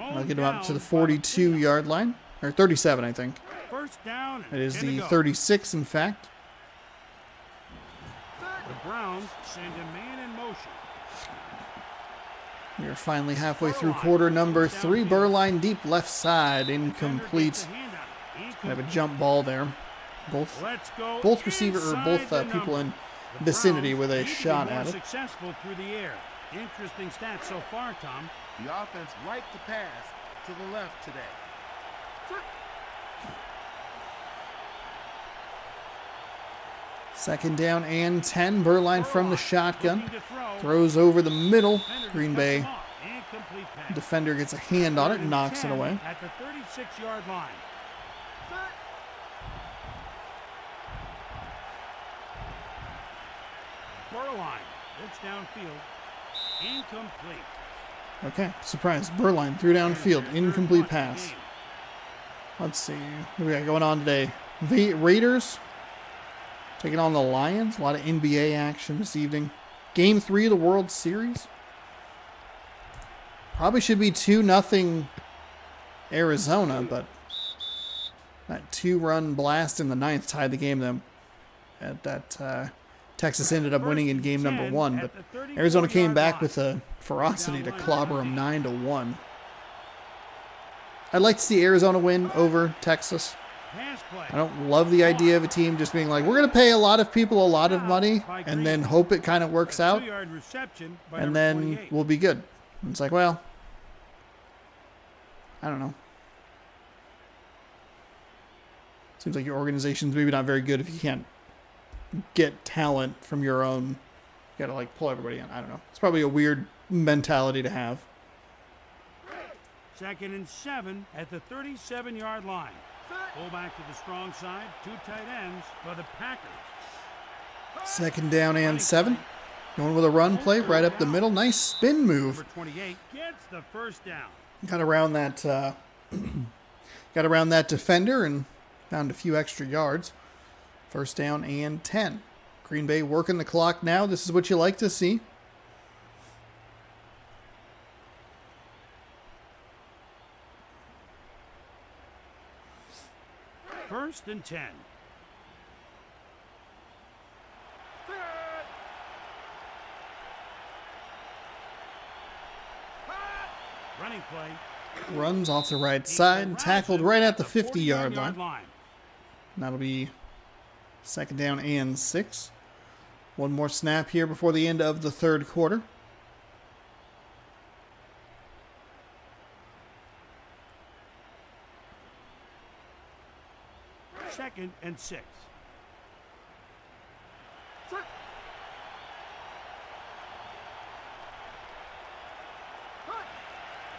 I'll get him up to the 42-yard line, or 37, I think. First down and It is 10 to the go. 36, in fact. The Browns send a man in motion. We are finally halfway through quarter number 3. Burline deep left side, incomplete. Have a jump ball there. Both receiver or both people in vicinity with a shot at it. Successful through the air. Interesting stats so far, Tom. The offense liked to pass to the left today. Second down and 10. Burline from the shotgun. Throws over the middle. Green Bay defender gets a hand on it and knocks it away. At the 36-yard line. Burline looks downfield. Incomplete. Okay, surprise. Burline threw downfield. Incomplete pass. Let's see. What do we got going on today? The Raiders taking on the Lions. A lot of NBA action this evening. Game 3 of the World Series. Probably should be 2-0 Arizona, but that 2-run blast in the 9th tied the game then. At that Texas ended up winning in game number 1, but Arizona came back with a ferocity to clobber them 9-1. I'd like to see Arizona win over Texas. I don't love the idea of a team just being like, we're going to pay a lot of people a lot of money and then hope it kind of works out, and then we'll be good. And it's like, well, I don't know. Seems like your organization's maybe not very good if you can't get talent from your own. You got to like pull everybody in. I don't know. It's probably a weird mentality to have. 2nd and 7 at the 37-yard line. Pull back to the strong side. 2 tight ends for the Packers. 2nd down and 7. Going with a run play right up the middle. Nice spin move. Number 28 gets the first down. Got around that got around that defender and found a few extra yards. 1st down and 10. Green Bay working the clock now. This is what you like to see. First and 10. Running play. Runs off the right side. Tackled right at the 50-yard line. And that'll be 2nd down and 6. One more snap here before the end of the 3rd quarter. Second and 6.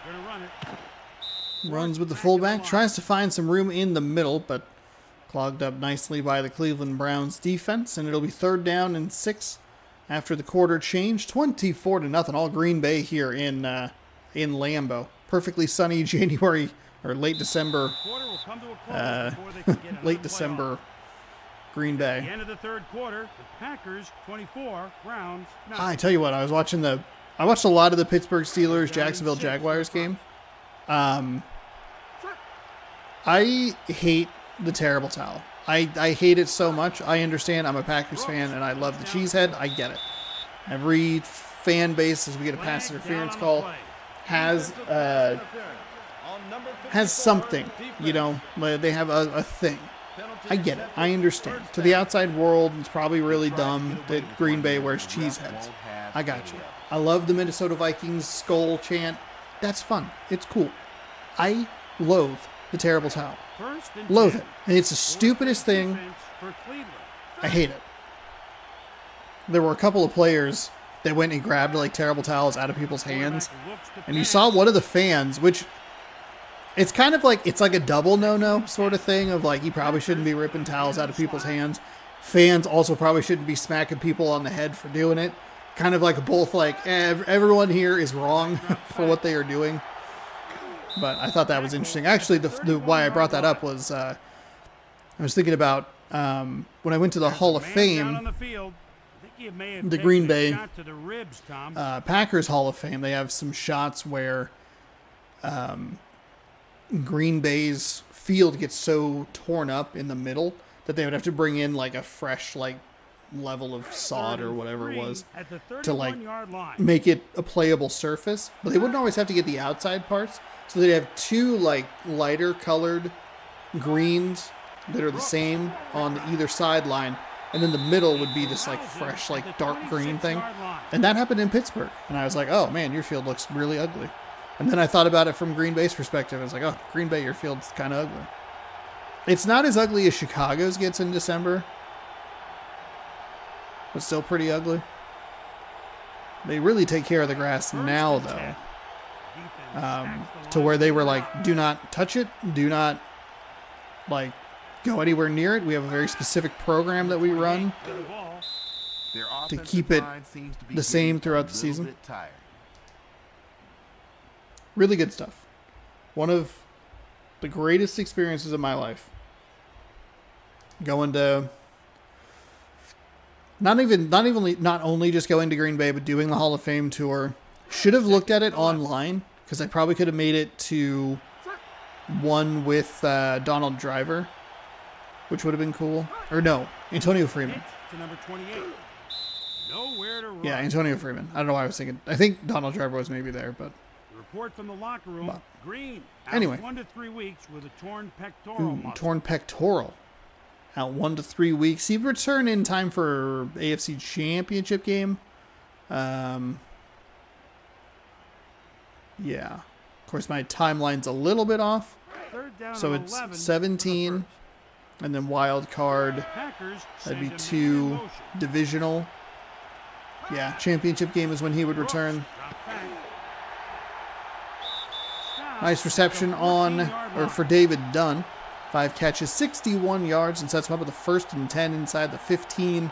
Gonna run it. Runs with the fullback. Tries to find some room in the middle, but clogged up nicely by the Cleveland Browns defense. And it'll be 3rd down and 6 after the quarter change. 24-0. All Green Bay here in Lambeau. Perfectly sunny January or late December. Late December Green Bay. At the end of the 3rd quarter, the Packers 24, Browns 9. I tell you what, I watched a lot of the Pittsburgh Steelers Jacksonville Jaguars game. I hate the terrible towel. I hate it so much. I understand. I'm a Packers fan and I love the cheesehead. I get it. Every fan base, as we get a pass interference call, has something, you know, they have a thing. I get it. I understand. To the outside world, it's probably really dumb that Green Bay wears cheeseheads. I got you. I love the Minnesota Vikings skull chant. That's fun. It's cool. I loathe the terrible towel. Loathe it. And it's the stupidest thing. I hate it. There were a couple of players that went and grabbed like terrible towels out of people's hands. And you saw one of the fans, which it's kind of like, it's like a double no-no sort of thing of like, you probably shouldn't be ripping towels out of people's hands. Fans also probably shouldn't be smacking people on the head for doing it. kind of like both like everyone here is wrong for what they are doing. But I thought that was interesting. Actually, the why I brought that up was I was thinking about when I went to the Hall of Fame, the Green Bay Packers Hall of Fame. They have some shots where Green Bay's field gets so torn up in the middle that they would have to bring in like a fresh like level of sod or whatever it was to like make it a playable surface. But they wouldn't always have to get the outside parts. So they'd have two like lighter colored greens that are the same on either sideline, and then the middle would be this like fresh like dark green thing. And that happened in Pittsburgh, and I was like, oh man, your field looks really ugly. And then I thought about it from Green Bay's perspective. I was like, oh, Green Bay, your field's kind of ugly. It's not as ugly as Chicago's gets in December, but still pretty ugly. They really take care of the grass now though. To where they were like, do not touch it, do not like go anywhere near it. We have a very specific program that we run to keep it the same throughout the season. Really good stuff. One of the greatest experiences of my life. Going to not only just going to Green Bay, but doing the Hall of Fame tour. Should have looked at it online, because I probably could have made it to one with Donald Driver, which would have been cool. Or no, Antonio Freeman. Yeah, Antonio Freeman. I don't know why I was thinking. I think Donald Driver was maybe there, but. Report from the locker room. But, Green. Anyway. 1 to 3 weeks with a torn pectoral muscle. Torn pectoral. Out 1 to 3 weeks. He returned in time for AFC Championship game. Yeah. Of course, my timeline's a little bit off. So it's 17, and then wild card. That'd be 2 divisional. Yeah, championship game is when he would return. Nice reception for David Dunn. 5 catches, 61 yards, and sets him up with a 1st and 10 inside the 15.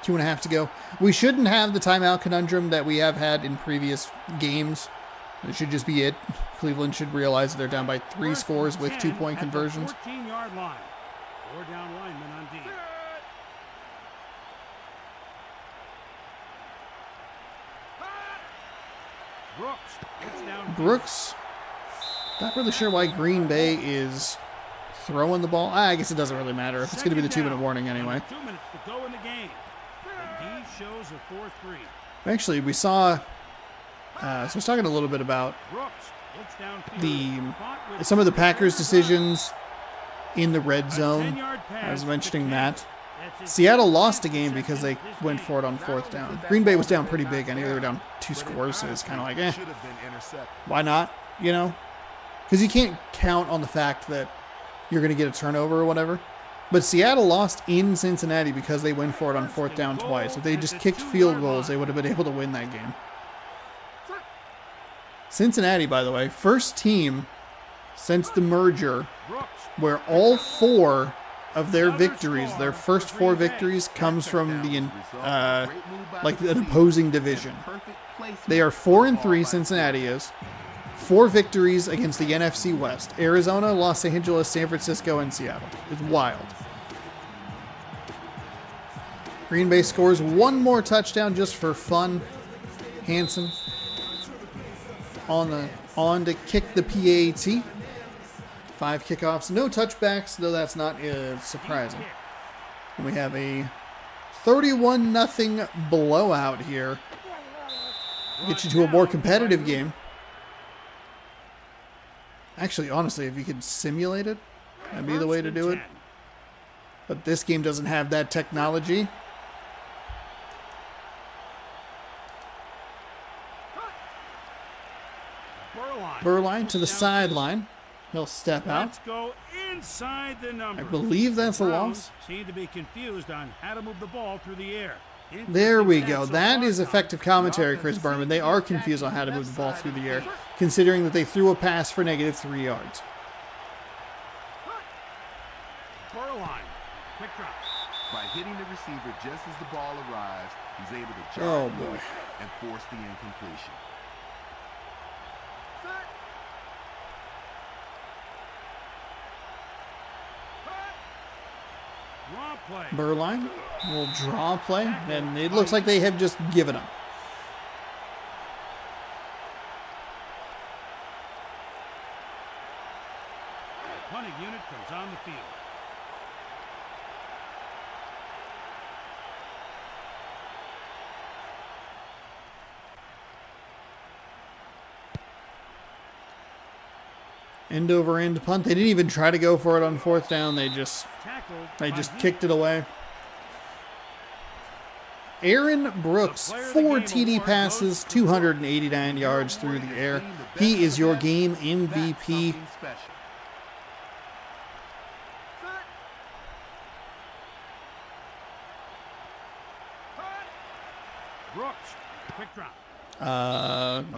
2.5 to go. We shouldn't have the timeout conundrum that we have had in previous games. It should just be it. Cleveland should realize that they're down by 3 scores with 2-point conversions. 14-yard line. 4 down linemen on D. Brooks. Not really sure why Green Bay is throwing the ball. I guess it doesn't really matter if it's going to be the 2-minute warning anyway. 2 minutes to go in the game. The D shows a 4-3. Actually, we saw. So I was talking a little bit about some of the Packers' decisions in the red zone. I was mentioning that. Seattle lost a game because they went for it on 4th down. Green Bay was down pretty big. I knew they were down 2 scores, so it's kind of like, why not? You know? Because you can't count on the fact that you're going to get a turnover or whatever. But Seattle lost in Cincinnati because they went for it on 4th down twice. If they just kicked field goals, they would have been able to win that game. Cincinnati, by the way, first team since the merger where all 4 of their victories, their first 4 victories, comes from the an opposing division. They are 4-3. Cincinnati is 4 victories against the NFC West: Arizona, Los Angeles, San Francisco, and Seattle. It's wild. Green Bay scores 1 more touchdown just for fun. Hanson on to kick the PAT. 5 kickoffs, no touchbacks, though that's not surprising. And we have a 31-0 blowout here. Get you to a more competitive game. Actually, honestly, if you could simulate it, that'd be the way to do it. But this game doesn't have that technology. Burline to the sideline. He'll step out. Let's go inside the number. I believe that's a loss. Seem to be confused on how to move the ball through the air. There we go. That is effective commentary, Chris Berman. They are confused on how to move the ball through the air, considering that they threw a pass for -3 yards. By hitting the receiver just as the ball arrives, he's able to Oh, jar boy. loose and force the incompletion. Set. Draw play. Burline will draw play, and it looks like they have just given up. The punting unit comes on the field. End over end punt. They didn't even try to go for it on fourth down. They just Tackled by kicked it away. Aaron Brooks, 4 TD passes, 289 yards through the air. He is your game MVP. Something special. Set. Brooks. Quick drop.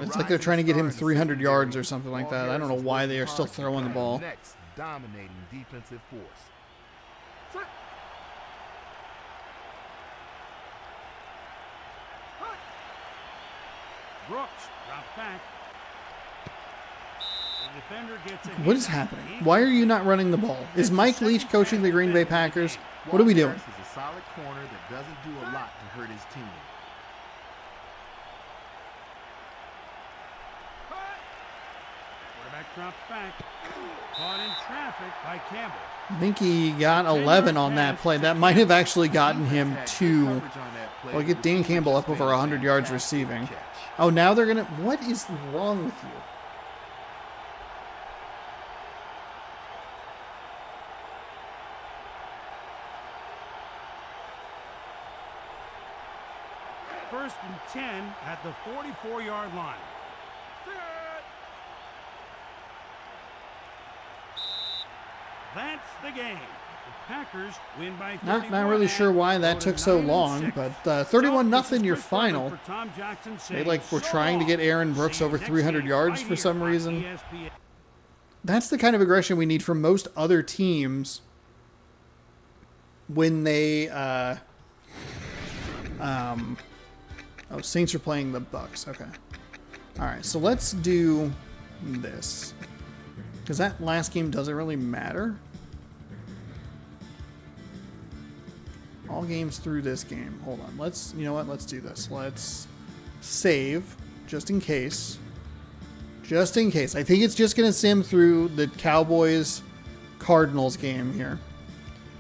It's like they're trying to get him 300 yards or something like that. I don't know why they are still throwing the ball. Next dominating defensive force. Set. Hut. Brooks drops back. The defender gets a What is happening? Why are you not running the ball? Is Mike Leach coaching the Green Bay Packers? What are we doing? Harris is a solid corner that doesn't do a lot to hurt his team. Quarterback drops back. Caught in traffic by Campbell. I think he got 11 on that play. That might have actually gotten him to, Coverage on that play well, get Dan Campbell up over 100 yards receiving. catch. Oh, now they're going to, what is wrong with you? First and 10 at the 44-yard line. Set. That's the game. The Packers win by 31. Not really sure why that Go to took so 9-6. long, but 31-0 your Good final. for Tom Jackson They saying, like were "So trying to get long. Aaron Brooks See you over next 300 week yards right for here some on reason. ESPN." That's the kind of aggression we need from most other teams when they oh, Saints are playing the Bucks. Okay. All right, so let's do this. Because that last game doesn't really matter. All games through this game. Hold on. You know what? Let's do this. Let's save just in case. Just in case. I think it's just going to sim through the Cowboys-Cardinals game here.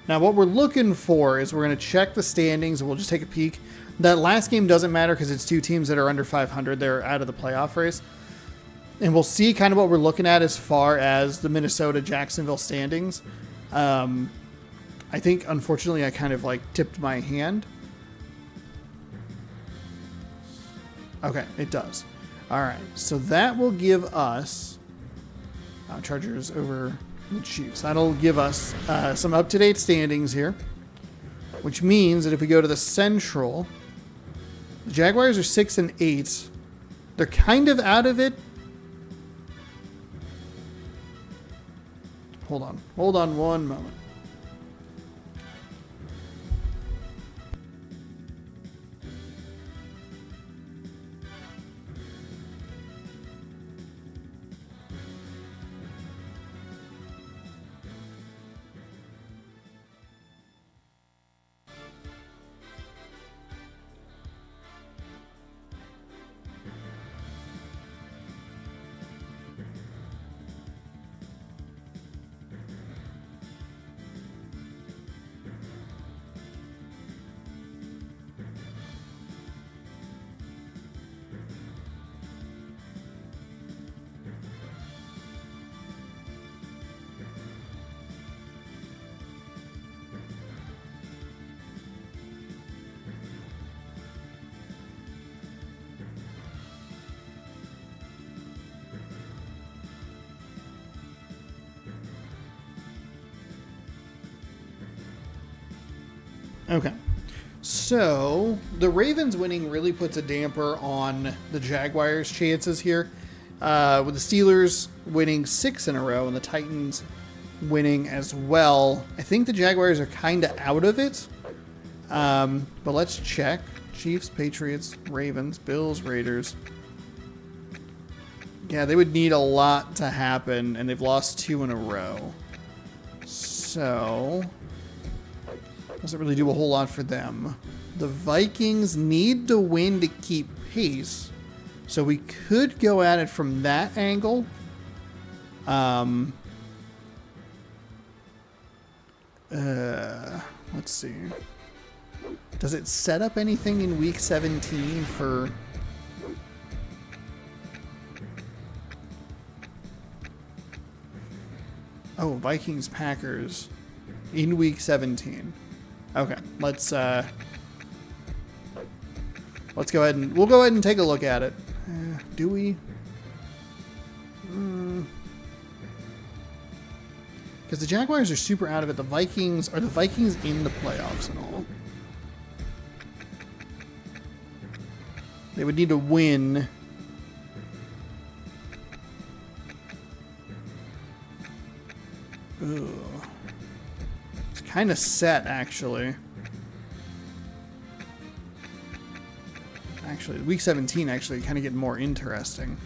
Now, what we're looking for is we're going to check the standings, and we'll just take a peek. That last game doesn't matter because it's two teams that are under 500. They're out of the playoff race. And we'll see kind of what we're looking at as far as the Minnesota-Jacksonville standings. I think, unfortunately, I kind of like tipped my hand. Okay, it does. All right, so that will give us Chargers over the Chiefs. That'll give us some up-to-date standings here, which means that if we go to the Central, the Jaguars are 6-8. They're kind of out of it. Hold on one moment. Okay. So, the Ravens winning really puts a damper on the Jaguars' chances here. With the Steelers winning 6 in a row and the Titans winning as well. I think the Jaguars are kind of out of it. But let's check. Chiefs, Patriots, Ravens, Bills, Raiders. Yeah, they would need a lot to happen, and they've lost 2 in a row. So, doesn't really do a whole lot for them. The Vikings need to win to keep pace, so we could go at it from that angle. Let's see. Does it set up anything in week 17 for... Oh, Vikings, Packers in week 17. Okay, let's go ahead and we'll go ahead and take a look at it. Do we? Because the Jaguars are super out of it. The Vikings in the playoffs and all? They would need to win. Ugh. It's kind of set, actually. Actually, week 17 actually kind of getting more interesting.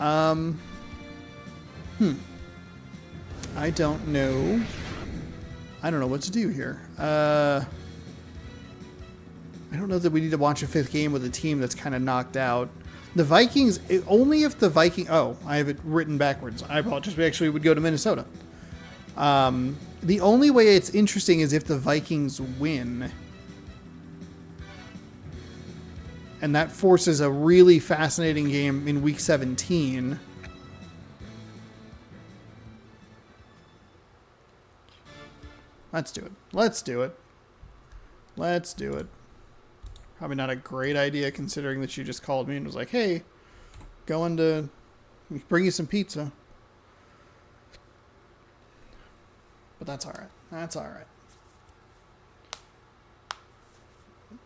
I don't know. I don't know what to do here. I don't know that we need to watch a 5th game with a team that's kind of knocked out. The Vikings, only if the Vikings... Oh, I have it written backwards. I apologize. We actually would go to Minnesota. The only way it's interesting is if the Vikings win. And that forces a really fascinating game in week 17. Let's do it. Let's do it. Let's do it. Probably not a great idea considering that you just called me and was like, hey, going to bring you some pizza. But that's all right. That's all right.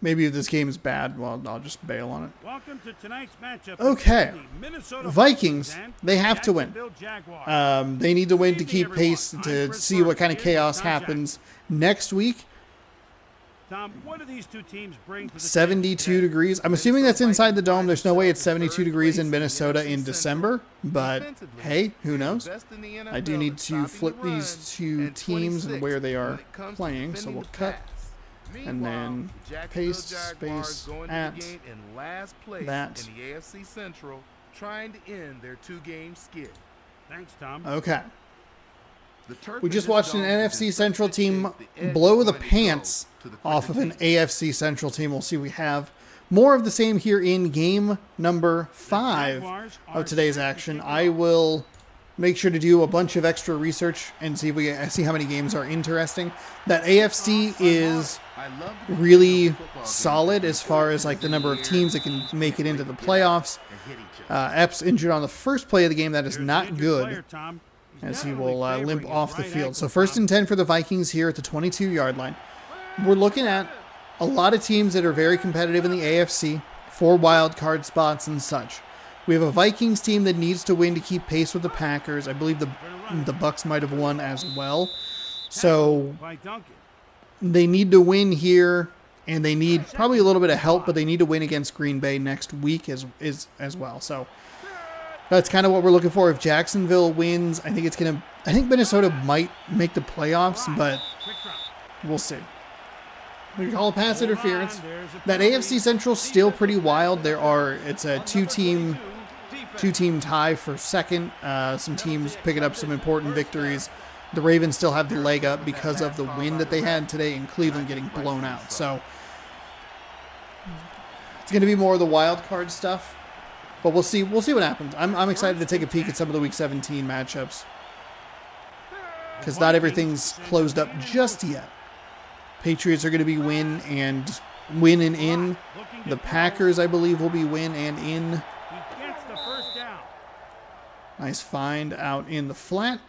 Maybe if this game is bad, well, I'll just bail on it. Welcome to tonight's matchup. Okay. Minnesota Vikings, they have to win. Jaguars. They need to win to keep pace to see what kind of chaos happens next week. Tom, what do these two teams bring to the 72 degrees. I'm assuming that's inside the dome. There's no way it's 72 degrees in Minnesota in December. But, hey, who knows? I do need to flip these two teams and where they are playing. So we'll cut and then paste space at that. In the AFC Central, trying to end their 2-game skid. Thanks, Tom. Okay. We just watched an NFC Central team blow the pants off of an AFC Central team. We'll see if we have more of the same here in game number 5 of today's action. I will make sure to do a bunch of extra research and see if we see how many games are interesting. That AFC is really solid as far as like the number of teams that can make it into the playoffs. Epps injured on the first play of the game. That is not good, as he will limp off the field. So 1st and 10 for the Vikings here at the 22-yard line. We're looking at a lot of teams that are very competitive in the AFC for wild card spots and such. We have a Vikings team that needs to win to keep pace with the Packers. I believe the Bucks might have won as well. So they need to win here, and they need probably a little bit of help, but they need to win against Green Bay next week as well. So that's kind of what we're looking for. If Jacksonville wins, I think Minnesota might make the playoffs, but we'll see. We call it pass interference. That AFC Central still pretty wild. It's a two-team tie for second. Some teams picking up some important victories. The Ravens still have the leg up because of the win that they had today in Cleveland getting blown out. So it's going to be more of the wild card stuff. But we'll see. We'll see what happens. I'm excited to take a peek at some of the Week 17 matchups because not everything's closed up just yet. Patriots are going to be win and in. The Packers, I believe, will be win and in. Nice find out in the flat.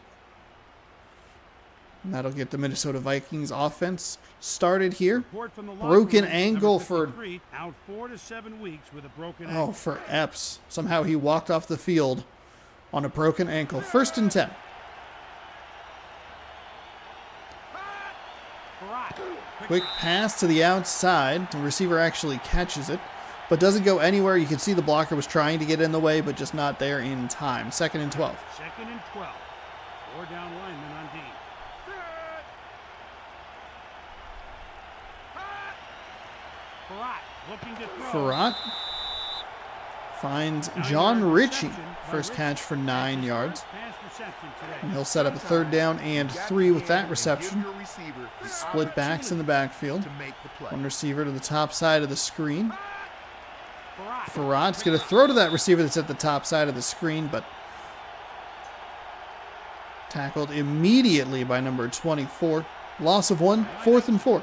And that'll get the Minnesota Vikings offense started here. Broken ankle for... Oh, for Epps. Somehow he walked off the field on a broken ankle. 1st and 10. Quick pass to the outside. The receiver actually catches it, but doesn't go anywhere. You can see the blocker was trying to get in the way, but just not there in time. 2nd and 12. 2nd and 12. 4 down linemen on D. Farrat looking to throw. Farrat finds John Ritchie. First catch for 9 yards. And he'll set up a 3rd down and 3 with that reception. Split backs in the backfield. One receiver to the top side of the screen. Farrat's going to throw to that receiver that's at the top side of the screen, but tackled immediately by number 24. Loss of 1, 4th and 4.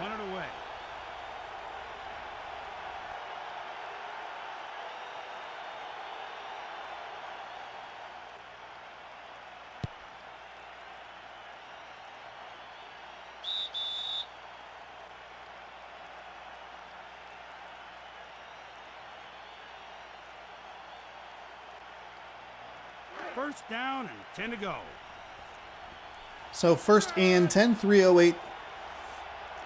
First down and 10 to go. So 1st and 10, 3:08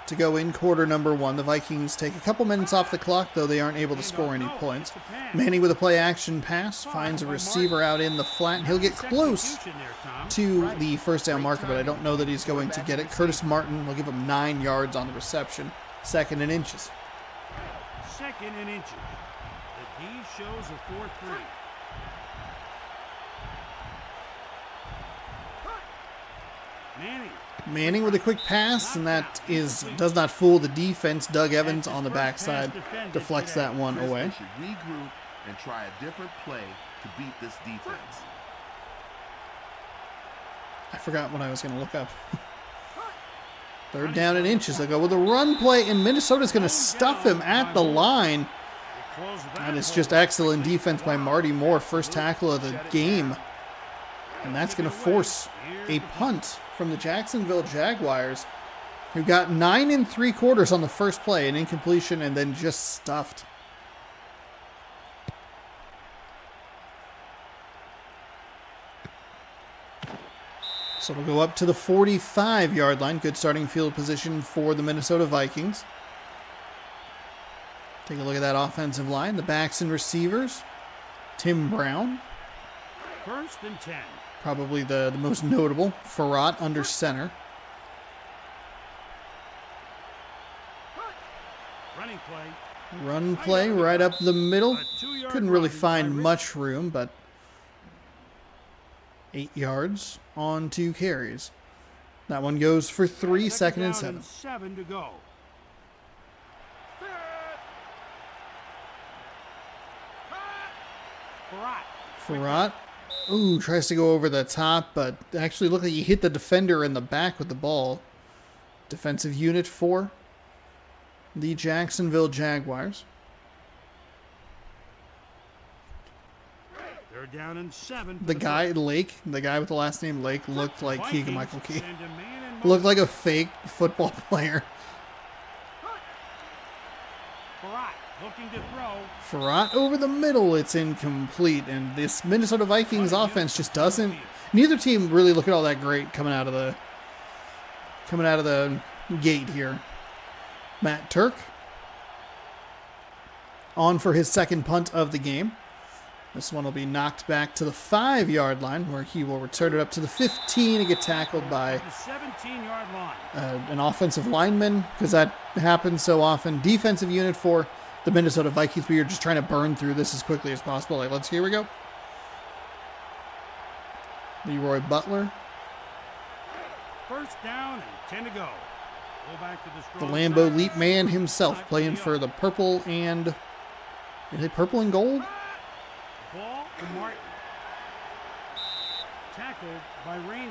to go in quarter number 1. The Vikings take a couple minutes off the clock, though they aren't able to score any points. Manning with a play action pass finds a receiver out in the flat, and he'll get close to the 1st down marker, but I don't know that he's going to get it. Curtis Martin will give him 9 yards on the reception. 2nd and inches. 2nd and inches. The D shows a 4-3. Manning with a quick pass, and that does not fool the defense. Doug Evans on the backside deflects that one away. Should regroup and try a different play to beat this defense. I forgot what I was going to look up. 3rd down and inches. They'll go with a run play, and Minnesota's going to stuff him at the line. And it's just excellent defense by Marty Moore. First tackle of the game. And that's going to force a punt from the Jacksonville Jaguars, who got 9 3/4 on the first play, an incompletion, and then just stuffed. So it'll go up to the 45-yard line. Good starting field position for the Minnesota Vikings. Take a look at that offensive line. The backs and receivers. Tim Brown. 1st and 10. Probably the most notable. Farrat under center. Running play. Run play right up the middle. Couldn't really find much room, but 8 yards on 2 carries. That one goes for 3, 2nd and 7. 7 to go. Farrat. Ooh, tries to go over the top, but actually looked like he hit the defender in the back with the ball. Defensive unit for the Jacksonville Jaguars. 3rd down and 7. The guy, Lake, the guy with the last name Lake, looked like Keegan-Michael Key. Looked like a fake football player. Looking to throw. Farrat over the middle, it's incomplete, and this Minnesota Vikings offense just doesn't. Neither team really looking all that great coming out of the gate here. Matt Turk on for his 2nd punt of the game. This one will be knocked back to the 5-yard line, where he will return it up to the 15 and get tackled by The 17-yard line. an offensive lineman, because that happens so often. Defensive unit for the Minnesota Vikings. We are just trying to burn through this as quickly as possible. Here we go. Leroy Butler. 1st down and 10 to go. Go back to the The Lambeau Leap Man himself, playing for the purple and... Is it purple and gold? Ball to Martin. Tackled by Rainier.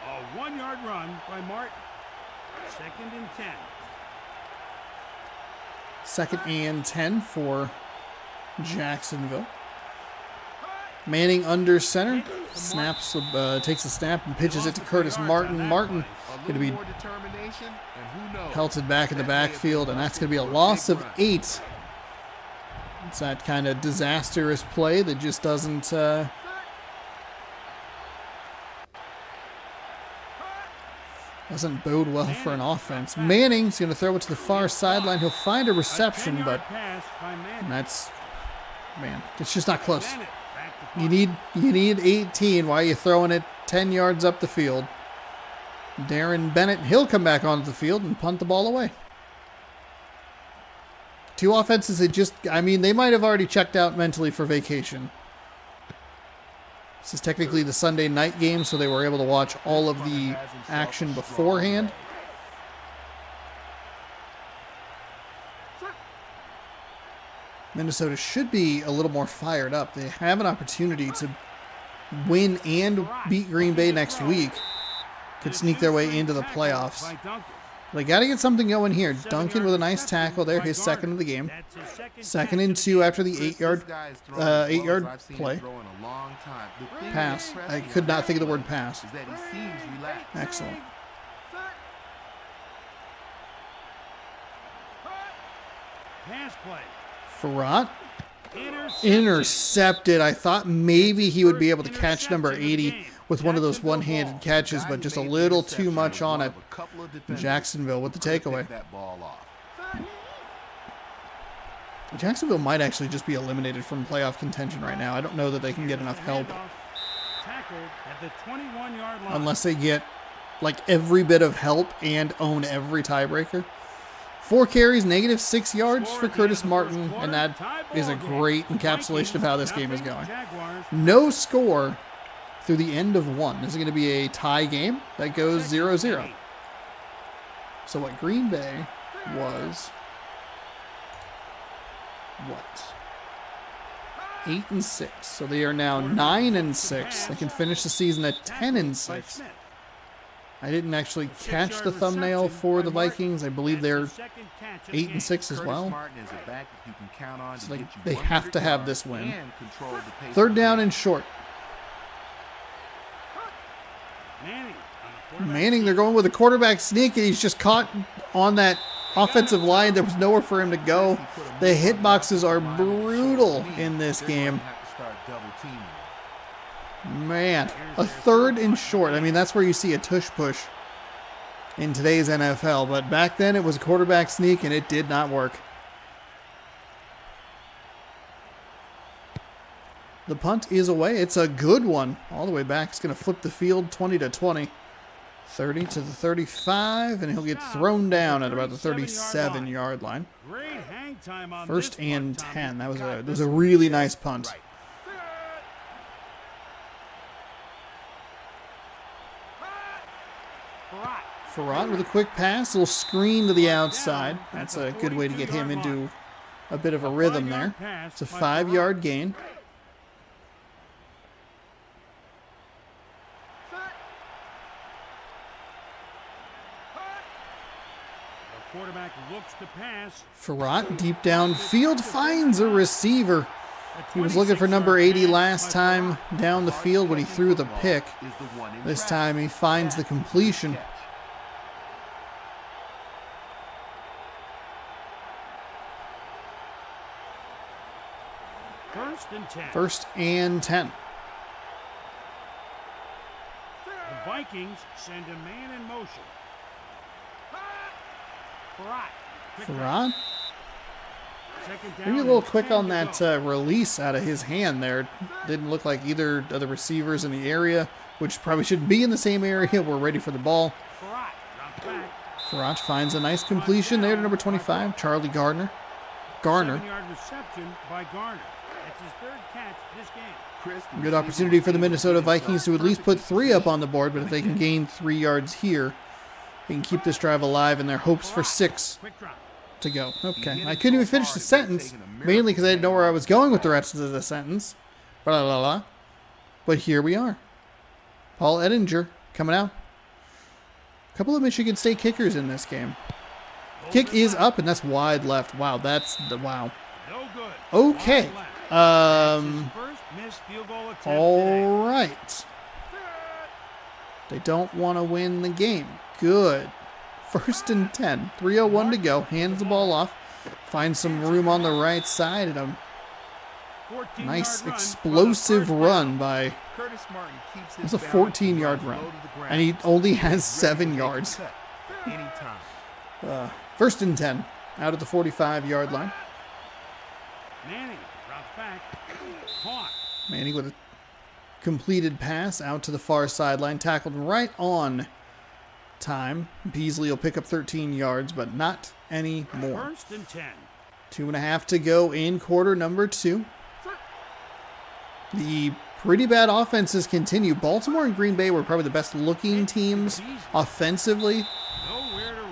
A 1-yard run by Martin. 2nd and 10. 2nd and 10 for Jacksonville. Manning under center. Snaps, takes the snap and pitches it to Curtis Martin. Martin going to be pelted back in the backfield, and that's going to be a loss of 8. It's that kind of disastrous play that just doesn't... Doesn't bode well for an offense. Manning's going to throw it to the far sideline. He'll find a reception, but that's, man, it's just not close. You need 18. Why are you throwing it 10 yards up the field? Darren Bennett, he'll come back onto the field and punt the ball away. Two offenses that just, I mean, they might have already checked out mentally for vacation. This is technically the Sunday night game, so they were able to watch all of the action beforehand. Minnesota should be a little more fired up. They have an opportunity to win and beat Green Bay next week. Could sneak their way into the playoffs. They got to get something going here. Duncan with a nice tackle there, his second of the game. 2nd and 2 after the 8-yard play. Pass. I could not think of the word pass. Excellent. Farrat. Intercepted. I thought maybe he would be able to catch number 80 with one of those one-handed catches, but just a little too much on it. Jacksonville with the takeaway. Jacksonville might actually just be eliminated from playoff contention right now. I don't know that they can get enough help. Unless they get like every bit of help and own every tiebreaker. 4 carries, -6 yards for Curtis Martin, and that is a great encapsulation of how this game is going. No score through the end of 1. This is going to be a tie game that goes 0-0. So what Green Bay was, 8-6. So they are now 9-6. They can finish the season at 10-6. I didn't actually catch the thumbnail for the Vikings. I believe they're 8-6 as well. So they have to have this win. 3rd down and short. Manning, they're going with a quarterback sneak, and he's just caught on that offensive line. There was nowhere for him to go. The hitboxes are brutal in this game. Man, a 3rd and short. I mean, that's where you see a tush push in today's NFL. But back then, it was a quarterback sneak, and it did not work. The punt is away. It's a good one. All the way back. It's going to flip the field 20-20. 30 to the 35, and he'll get thrown down at about the 37-yard line. 1st and 10. That was a really nice punt. Farrat with a quick pass, a little screen to the outside. That's a good way to get him into a bit of a rhythm there. It's a 5-yard gain. Quarterback looks to pass. Farrat deep downfield finds a receiver. He was looking for number 80 last time down the field when he threw the pick. This time he finds the completion. First and 10. The Vikings send a man in motion. Farrat. Maybe a little quick on that release out of his hand there. Didn't look like either of the receivers in the area, which probably shouldn't be in the same area, were ready for the ball. Farrat finds a nice completion there to number 25, Charlie Garner. 7-yard reception by Garner. That's his 3rd catch this game. Good opportunity for the Minnesota Vikings to at least put 3 up on the board, but if they can gain 3 yards here, they can keep this drive alive in their hopes for 6 to go. Okay, I couldn't even finish the sentence, mainly because I didn't know where I was going with the rest of the sentence. Blah, blah, blah. But here we are. Paul Ettinger coming out. A couple of Michigan State kickers in this game. Kick is up, and that's wide left. Wow, that's the wow. Okay. All right. They don't want to win the game. Good. 1st and 10. 3:01 to go. Hands the ball off. Finds some room on the right side, and Nice explosive run by. Curtis Martin keeps his It's a balance 14-yard and run, low to the ground. and he only has He's ready 7 to make the yards. cut anytime. First and 10, out at the 45-yard line. Manning drops back. Caught. Manning with a completed pass out to the far sideline, tackled right on time. Beasley will pick up 13 yards, but not anymore. First and 10. 2.5 to go in quarter number 2. The pretty bad offenses continue. Baltimore and Green Bay were probably the best looking teams offensively. Nowhere to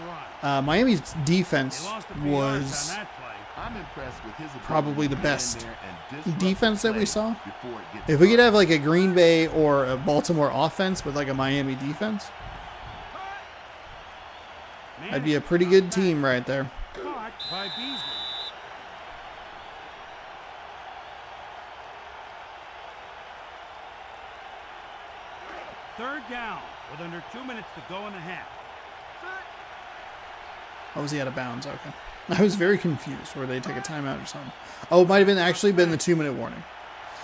run. Miami's They defense lost a few yards was on that play. I'm impressed with his ability probably the to get in best there and disrupt defense the that we play saw. before it gets If we could started. have like a Green Bay or a Baltimore offense with like a Miami defense, that'd be a pretty good team right there. Caught by Beasley. Third down with under 2 minutes to go in the half. Oh, was he out of bounds? Okay. I was very confused. Where they take a timeout or something? Oh, it might have been actually been the 2-minute warning.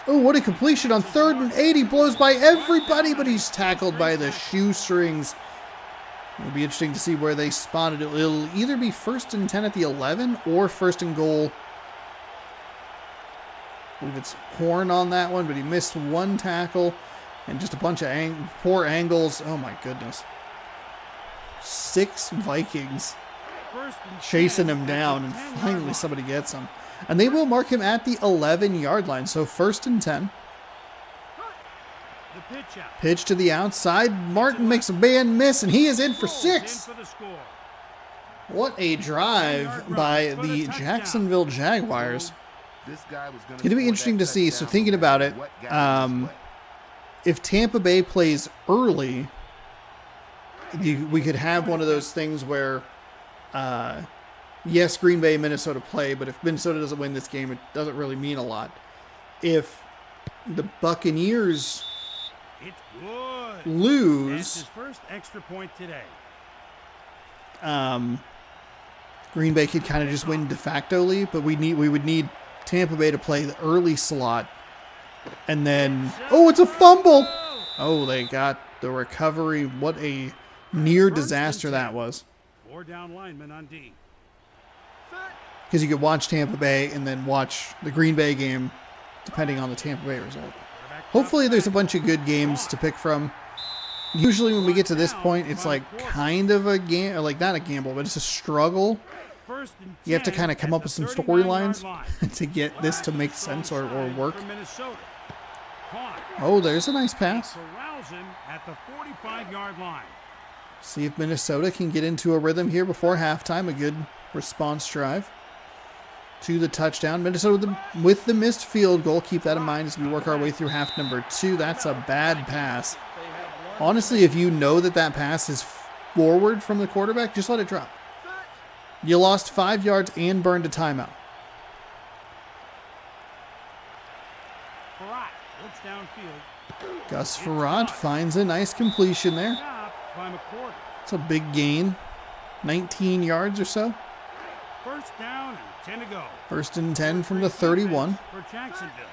Oh, what a completion on 3rd and 8. He blows by everybody, but he's tackled by the shoestrings. It'll be interesting to see where they spotted it. It'll either be 1st and 10 at the 11 or 1st and goal. I believe it's Horn on that one, but he missed one tackle and just a bunch of poor angles. Oh my goodness. 6 Vikings First and chasing 10 him at the down, and 10-yard finally line. somebody gets him. And they will mark him at the 11-yard line. So 1st and 10. The pitch out. Pitch to the outside. Martin makes a man miss, and he is in for Goes 6. in for the score. What a drive by the Jacksonville Jaguars. This guy was gonna It's going to be score interesting that to see. So touchdown thinking no about matter it, what got in his way. if Tampa Bay plays early, we could have one of those things where, yes, Green Bay, Minnesota play, but if Minnesota doesn't win this game, it doesn't really mean a lot. If the Buccaneers It's good. That's lose, his first extra point today. Green Bay could kind of just win de facto, but we would need Tampa Bay to play the early slot, and then it's a fumble. Oh, they got the recovery. What a near disaster that was. 4 down linemen on D. Because you could watch Tampa Bay and then watch the Green Bay game, depending on the Tampa Bay result. Hopefully there's a bunch of good games to pick from. Usually when we get to this point, it's like kind of a game, like not a gamble, but it's a struggle. First and You have to 10 kind of come at up with the some 39-yard storylines line. to get this to make sense or work. For Minnesota. Caught. Oh, there's a nice pass. Corrals him at the 45-yard line. See if Minnesota can get into a rhythm here before halftime. A good response drive to the touchdown. Minnesota with the missed field goal. Keep that in mind as we work our way through half number 2. That's a bad pass. Honestly, if you know that pass is forward from the quarterback, just let it drop. You lost 5 yards and burned a timeout. Farrat looks downfield. Gus Farrat finds a nice completion there. Stopped by McCourty. It's a big gain. 19 yards or so. First down and 10 to go. 1st and 10 from the 31. For Jacksonville.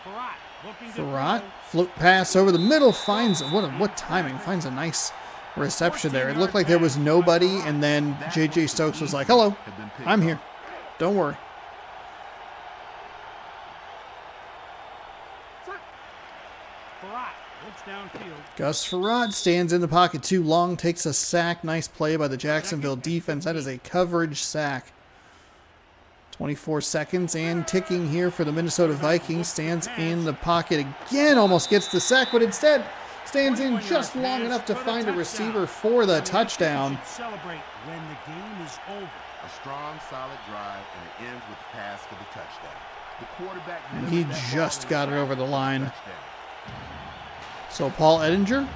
Farrat looking to Farrat, throw. float pass over the middle, finds, what timing, finds a nice reception there. It looked like there was nobody, and then J.J. Stokes was like, hello, I'm here. Don't worry. Farrat looks downfield. Gus Farrat stands in the pocket too long, takes a sack. Nice play by the Jacksonville defense. That is a coverage sack. 24 seconds and ticking here for the Minnesota Vikings. Stands in the pocket again, almost gets the sack, but instead stands in just long enough to find a receiver for the touchdown. Celebrate when the game is over. A strong, solid drive, and it ends with the pass for the touchdown. The quarterback And he delivered that just ball got it in over the for line. touchdown. So Paul Ettinger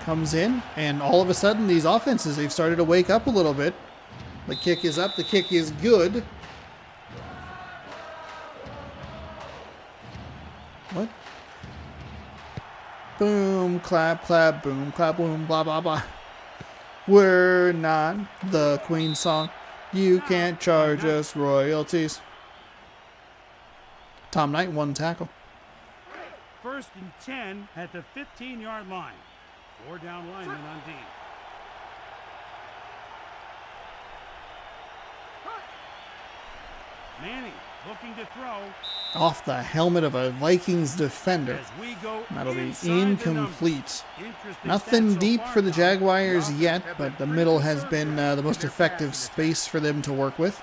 comes in, and all of a sudden these offenses, they've started to wake up a little bit. The kick is up. The kick is good. What? Boom, clap, clap, boom, clap, boom, blah, blah, blah. We're not the Queen song. You can't charge us royalties. Tom Knight, 1 tackle. 1st and 10 at the 15-yard line. 4 down linemen on D. Manning looking to throw. Off the helmet of a Vikings defender. As we go That'll be inside the incomplete. numbers. Interesting Nothing stat so deep far, for the Tom. Jaguars yet, but the middle has been the most effective space for them to work with.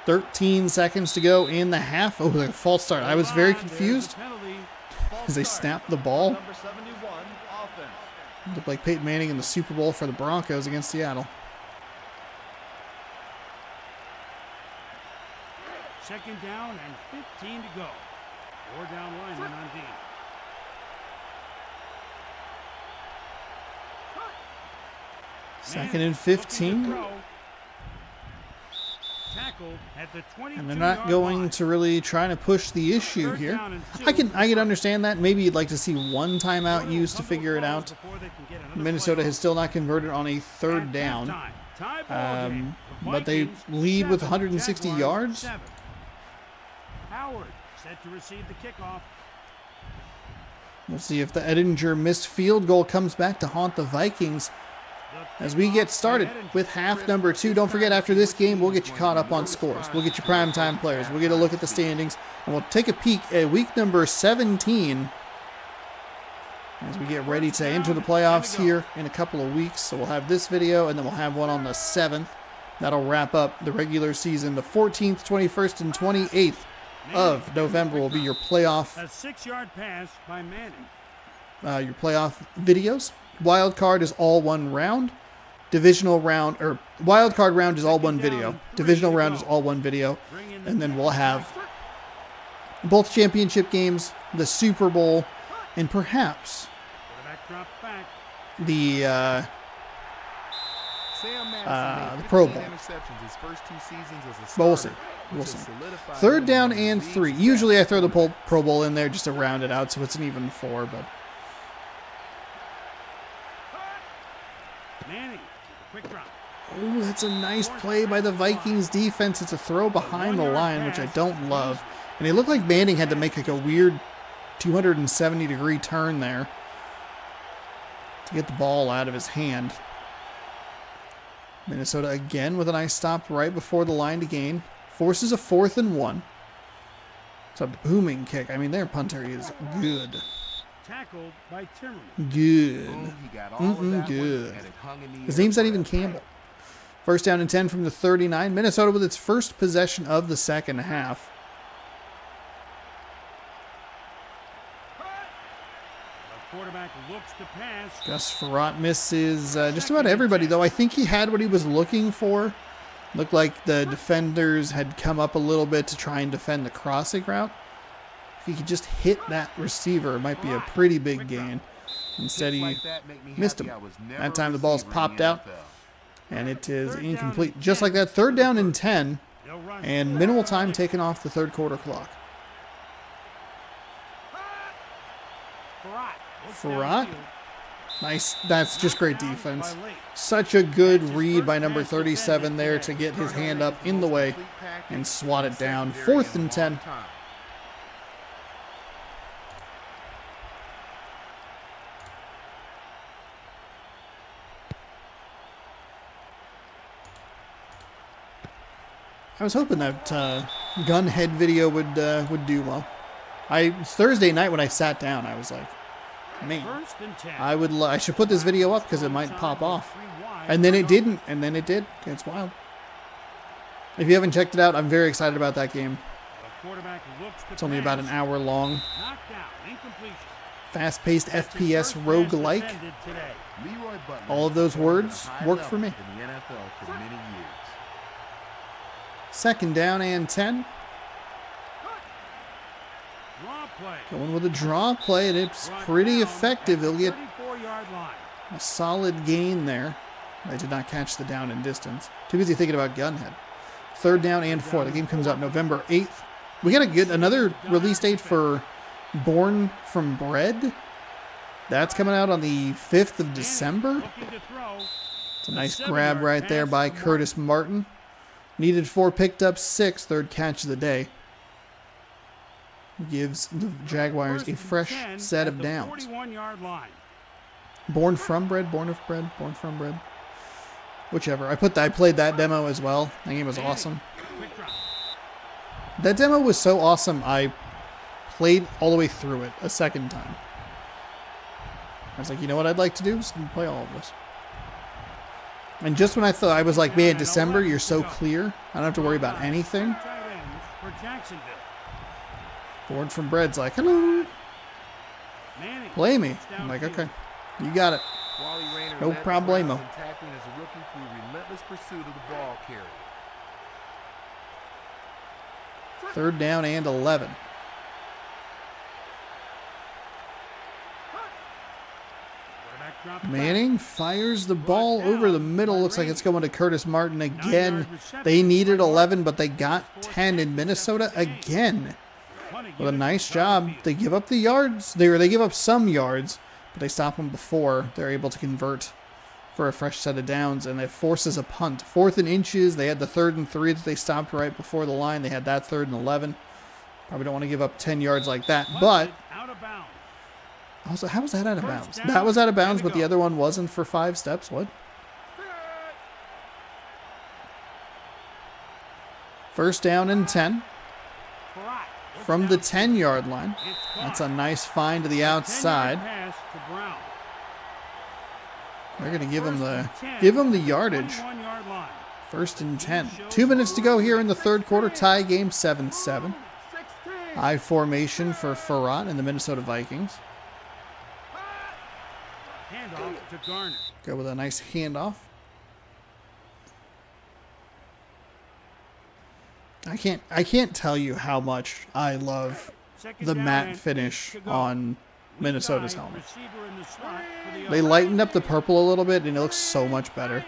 13 seconds to go in the half. Oh, a false start. I was very confused as they snapped the ball. Number 71, offense. It looked like Peyton Manning in the Super Bowl for the Broncos against Seattle. 2nd down and 15 to go. 4 down linemen on D. Second and 15. Tackled at the 22-yard And they're not going line. to really try to push the issue Third here. down and 2. I can understand that. Maybe you'd like to see one timeout used to figure it out. Before they can get another Minnesota play has still not converted on a off. 3rd At down. halftime, tie ball game. The But they Vikings lead with 7, 160 Jaguars yards. 7. Howard set to receive the kickoff. We'll see if the Edinger missed field goal comes back to haunt the Vikings as we get started with half number 2. Don't forget, after this game, we'll get you caught up on scores. We'll get you primetime players. We'll get a look at the standings, and we'll take a peek at week number 17 as we get ready to enter the playoffs here in a couple of weeks. So we'll have this video, and then we'll have one on the 7th. That'll wrap up the regular season. The 14th, 21st, and 28th of November will be your playoff A 6-yard pass by Manning. your playoff videos. Wild card is all one round. Divisional round, or wild card round is all one video. Divisional round is all one video. And then we'll have both championship games, the Super Bowl, and perhaps Quarterback drops back. the Sam the Madison made Pro 15 Bowl. interceptions his first 2 seasons as a But we'll starter, see. which We'll has see. solidified 3rd him down among the and league's 3. best. Usually I throw the Pro Bowl in there just to round it out so it's an even 4, but Manning, quick drop. oh, that's a nice play by the Vikings defense. It's a throw behind the line, which I don't love. And it looked like Manning had to make like a weird 270-degree turn there to get the ball out of his hand. Minnesota again with a nice stop right before the line to gain. Forces a 4th and 1. It's a booming kick. I mean, their punter is good. Tackled by Timmerman. Good. Boom, he got all of that Good. one, and it hung in the His air name's not for even a Campbell. 1st down and 10 from the 39. Minnesota with its first possession of the second half. The quarterback looks to pass. Gus Frerotte misses just about everybody, though. I think he had what he was looking for. Looked like the defenders had come up a little bit to try and defend the crossing route. If he could just hit that receiver, it might be a pretty big gain. Instead, he Like that make me missed happy him. I was never That time a the ball's receiver in popped the out, NFL. and it is 3rd down incomplete. and Just 10. like that, 3rd down and 10, They'll run. and minimal time taken off the 3rd quarter clock. Frerotte? Nice. That's just great defense. Such a good read by number 37 there to get his hand up in the way and swat it down. 4th and 10. I was hoping that gunhead video would do well. Thursday night when I sat down, I was like, man, 1st and 10. I should put this video up because it might pop off. And then it didn't, and then it did. It's wild. If you haven't checked it out, I'm very excited about that game. The quarterback looks to It's only about an pass. hour long. Knocked down. Incompletion. Fast-paced That's his FPS first pass roguelike. defended today. Leroy Butler All of those has performed words at a high work level for me. in the NFL for many years. 2nd down and 10. Draw play. Going with a draw play, and it's Brought pretty down effective. at He'll get 34-yard line. a solid gain there. They did not catch the down and distance. Too busy thinking about gunhead. 3rd down and 4. The game comes out November 8th. We got another release date for Born from Bread. That's coming out on the 5th of December. Looking to throw. It's a nice grab right there by Curtis Martin. Needed 4, picked up 6. Third catch of the day. Gives the Jaguars a fresh set of downs. 41-yard line. Born from bred. Whichever. I played that demo as well. That game was awesome. Quick drop. That demo was so awesome, I played all the way through it a second time. I was like, you know what I'd like to do? Is play all of this. And just when I thought, I was like, man, December, you're so clear. I don't have to worry about anything. Tight ends for Jacksonville. Born from Bread's like, hello, Manning. play me. I'm like, okay, you got it. Wally Rayner No led the problemo. Browns in tackling as a rookie through relentless pursuit of the ball carrier. Third down and 11. Quarterback drops back. Manning fires the ball over the middle. Looks like it's going to Curtis Martin again. They needed 11, but they got 10 in Minnesota again. With a nice job. They give up the yards. They give up some yards, but they stop them before they're able to convert for a fresh set of downs, and it forces a punt. 4th and inches. They had the 3rd and 3 that they stopped right before the line. They had that 3rd and 11. Probably don't want to give up 10 yards like that, but Out of bounds. also, how was that out of bounds? That was out of bounds, but the other one wasn't for 5 steps. What? First down and 10 from the 10-yard line. That's a nice find to the outside. Pass to Brown. They're going to give him the yardage. 21-yard line. First and 10. 2 minutes to go here in the third quarter. Tie game 7-7. I formation for Farrat and the Minnesota Vikings. Handoff to Garner. Go with a nice handoff. I can't tell you how much I love Second the down matte and finish 8 to go. on Minnesota's Weak side, helmet. receiver in the slot for the They other. lightened up the purple a little bit, and it looks so much better.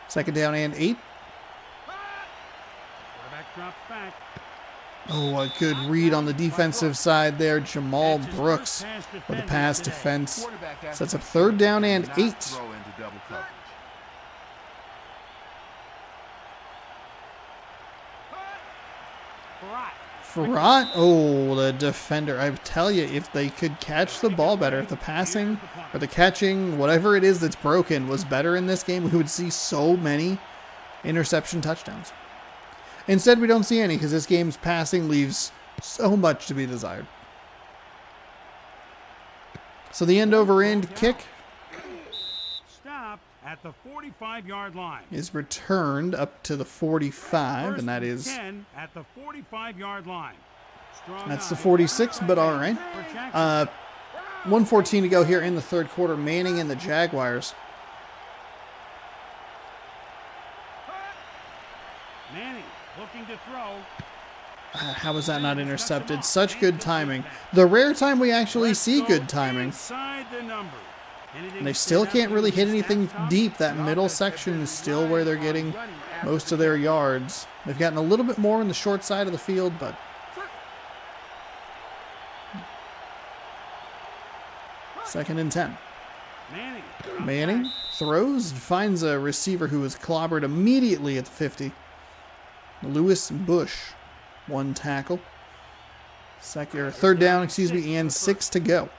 Second down and 8. Quarterback drops back. Oh, a good read on the defensive side there. Jamal That's his Brooks first pass with a defended pass today. defense. Quarterback has Sets to up third down and not 8. throw into double coverage. Farrat, oh, the defender. I tell you, if they could catch the ball better, if the passing or the catching, whatever it is that's broken, was better in this game, we would see so many interception touchdowns. Instead, we don't see any because this game's passing leaves so much to be desired. So the end over end kick Stop at the 45-yard line. is returned up to the 45, First and that is 10 at the 45-yard line. Strong that's the eye. 46, but all right. For Jackson. 1:14 to go here in the third quarter. Manning and the Jaguars. Manning looking to throw. How is that not intercepted? Such good timing. The rare time we actually see good timing. Inside the number. And they still can't really hit anything deep. That middle section is still where they're getting most of their yards. They've gotten a little bit more on the short side of the field, but second and 10. Manning throws, finds a receiver who was clobbered immediately at the 50. Lewis Bush, 1 tackle. Third down, and 6 to go.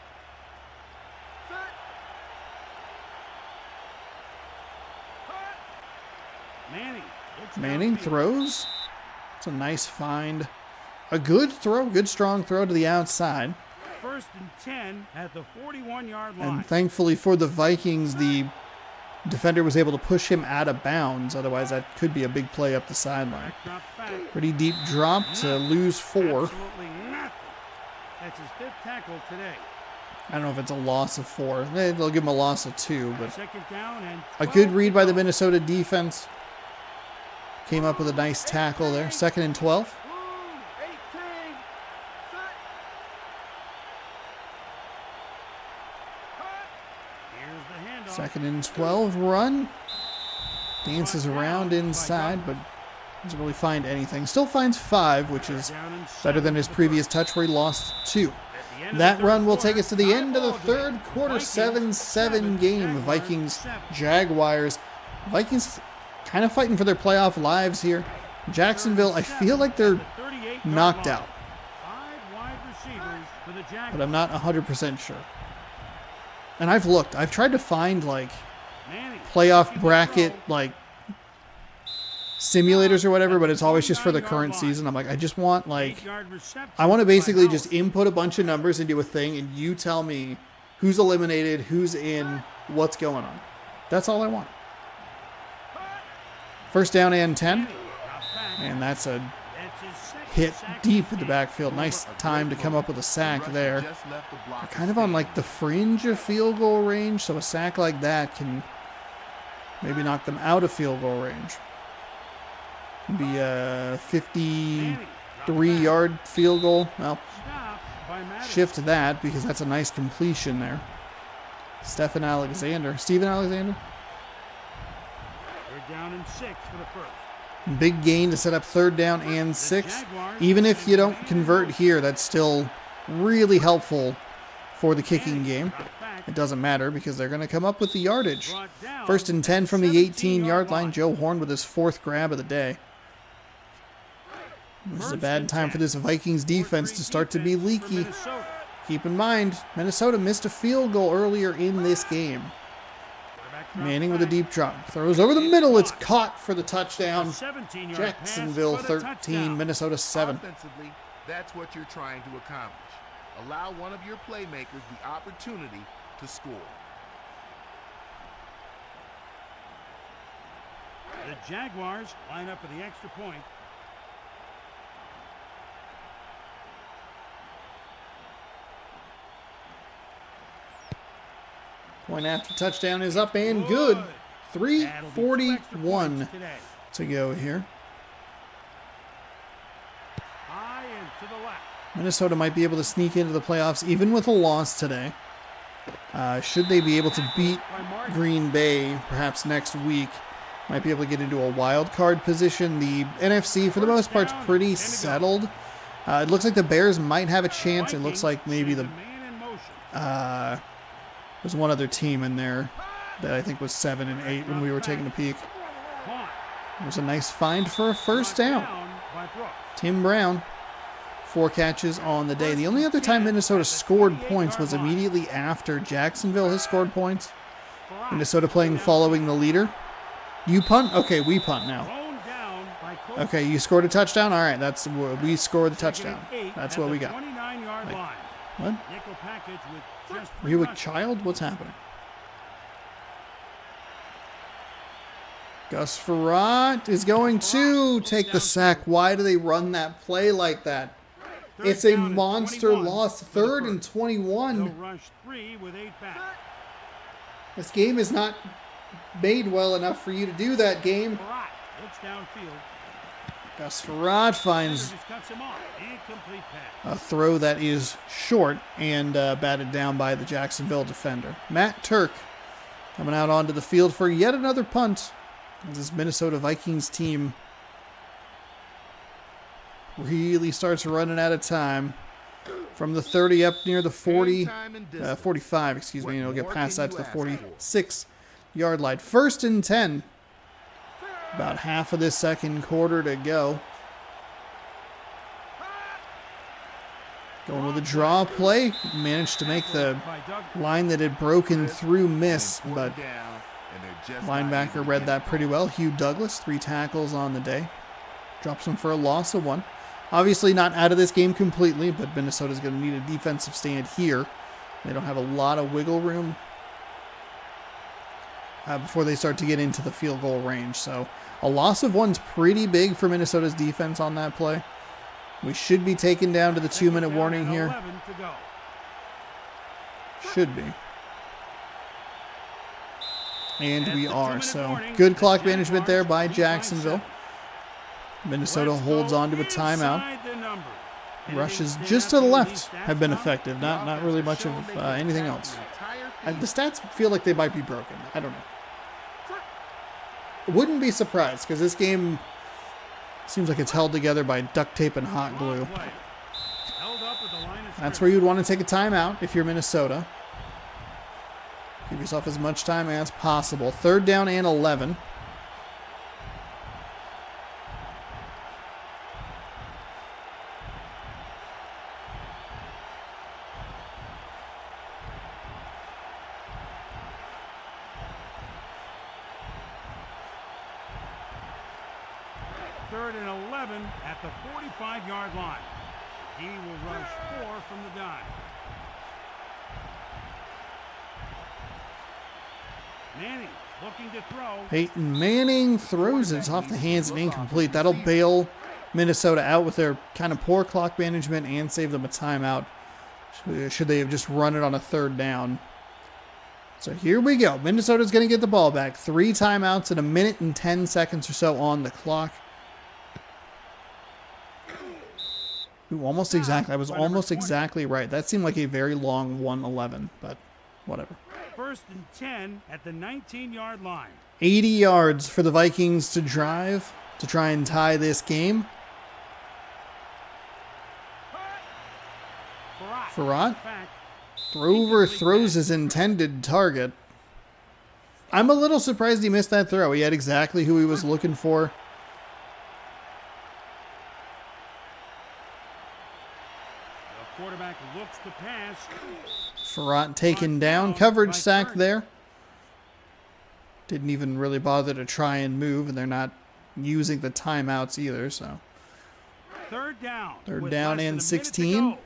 Manning throws. It's a nice find. A good throw, good strong throw to the outside. First and 10 at the 41-yard line. And thankfully for the Vikings, the defender was able to push him out of bounds. Otherwise, that could be a big play up the sideline. Drops back. Pretty deep drop to lose 4. Absolutely nothing. That's his 5th tackle today. I don't know if it's a loss of 4. They'll give him a loss of 2, but Second down and a good read by the Minnesota defense. Came up with a nice tackle there. Second and 12. 18. here's the handoff. Second and 12 run. Dances around inside, but doesn't really find anything. Still finds 5, which is Down and better than his previous touch where he lost 2. At the end of That the run third will quarter, take us to the end of the tie ball third game. quarter. Vikings 7-7 game. Jaguars Vikings, 7. Jaguars. Vikings kind of fighting for their playoff lives here. Jacksonville, I feel like they're knocked out, but I'm not 100% sure. And I've looked. I've tried to find like playoff bracket like simulators or whatever, but it's always just for the current season. I'm like, I just want like, I want to basically just input a bunch of numbers into a thing and you tell me who's eliminated, who's in, what's going on. That's all I want. First down and 10. And that's a hit deep in the backfield. Nice time to come up with a sack there. They're kind of on like the fringe of field goal range, so a sack like that can maybe knock them out of field goal range. Be a 53-yard field goal. Well, shift that because that's a nice completion there. Steven Alexander. They're down in 6 for the first. Big gain to set up third down and 6. Even if you don't convert here, that's still really helpful for the kicking game. It doesn't matter because they're going to come up with the yardage. First and 10 from the 18-yard line. Joe Horn with his 4th grab of the day. This is a bad time for this Vikings defense to start to be leaky. Keep in mind, Minnesota missed a field goal earlier in this game. Manning with a deep drop. Throws over the middle. It's caught for the touchdown. Jacksonville 13, Minnesota 7. Offensively, that's what you're trying to accomplish. Allow one of your playmakers the opportunity to score. The Jaguars line up for the extra point. Point after touchdown is up and good. 3:41 to go here. High and to the left. Minnesota might be able to sneak into the playoffs even with a loss today. Should they be able to beat Green Bay perhaps next week, might be able to get into a wild card position. The NFC, for the most part, is pretty settled. It looks like the Bears might have a chance. It looks like maybe the there's one other team in there that I think was 7 and 8 when we were taking a peek. There's a nice find for a first down. Tim Brown, 4 catches on the day. The only other time Minnesota scored points was immediately after Jacksonville has scored points. Minnesota playing following the leader. You punt? Okay, we punt now. Okay, you scored a touchdown? All right, we scored the touchdown. That's what we got. Like, what? Are you a child? What's happening? Gus Frerotte is going to take the sack. Why do they run that play like that? It's a monster loss. 3rd and 21. This game is not made well enough for you to do that game. Gus Frerotte finds a throw that is short and batted down by the Jacksonville defender. Matt Turk coming out onto the field for yet another punt as this Minnesota Vikings team really starts running out of time. From the 30 up near the 45, excuse me, and it'll get past that to the 46-yard line. First and 10. About half of this second quarter to go. Going with a draw play. Managed to make the line that had broken through miss, but linebacker read that pretty well. Hugh Douglas, 3 tackles on the day. Drops him for a loss of 1. Obviously not out of this game completely, but Minnesota's going to need a defensive stand here. They don't have a lot of wiggle room before they start to get into the field goal range. So a loss of 1's pretty big for Minnesota's defense on that play. We should be taken down to the 2-minute warning here. Should be. And we are. So good clock management there by Jacksonville. Minnesota holds on to a timeout. Rushes just to the left have been effective. Not really much of anything else. The stats feel like they might be broken. I don't know. Wouldn't be surprised because this game seems like it's held together by duct tape and hot glue. That's where you'd want to take a timeout if you're Minnesota. Give yourself as much time as possible. 3rd down and 11. 3rd and 11 at the 45-yard line. D will rush 4 from the dime. Manning looking to throw. Peyton Manning throws it. It's off the hands and incomplete. That'll bail Minnesota out with their kind of poor clock management and save them a timeout. Should they have just run it on a 3rd down? So here we go. Minnesota's going to get the ball back. 3 timeouts and 1 minute and 10 seconds or so on the clock. Ooh, almost exactly. I was almost exactly right. That seemed like a very long 1:11, but whatever. 1st and 10 at the 19-yard line. 80 yards for the Vikings to drive to try and tie this game. Farrat throws his intended target. I'm a little surprised he missed that throw. He had exactly who he was looking for. The quarterback looks to pass. Farrat taken down. Coverage sack there. Didn't even really bother to try and move, and they're not using the timeouts either. So 3rd down. Third down and 16.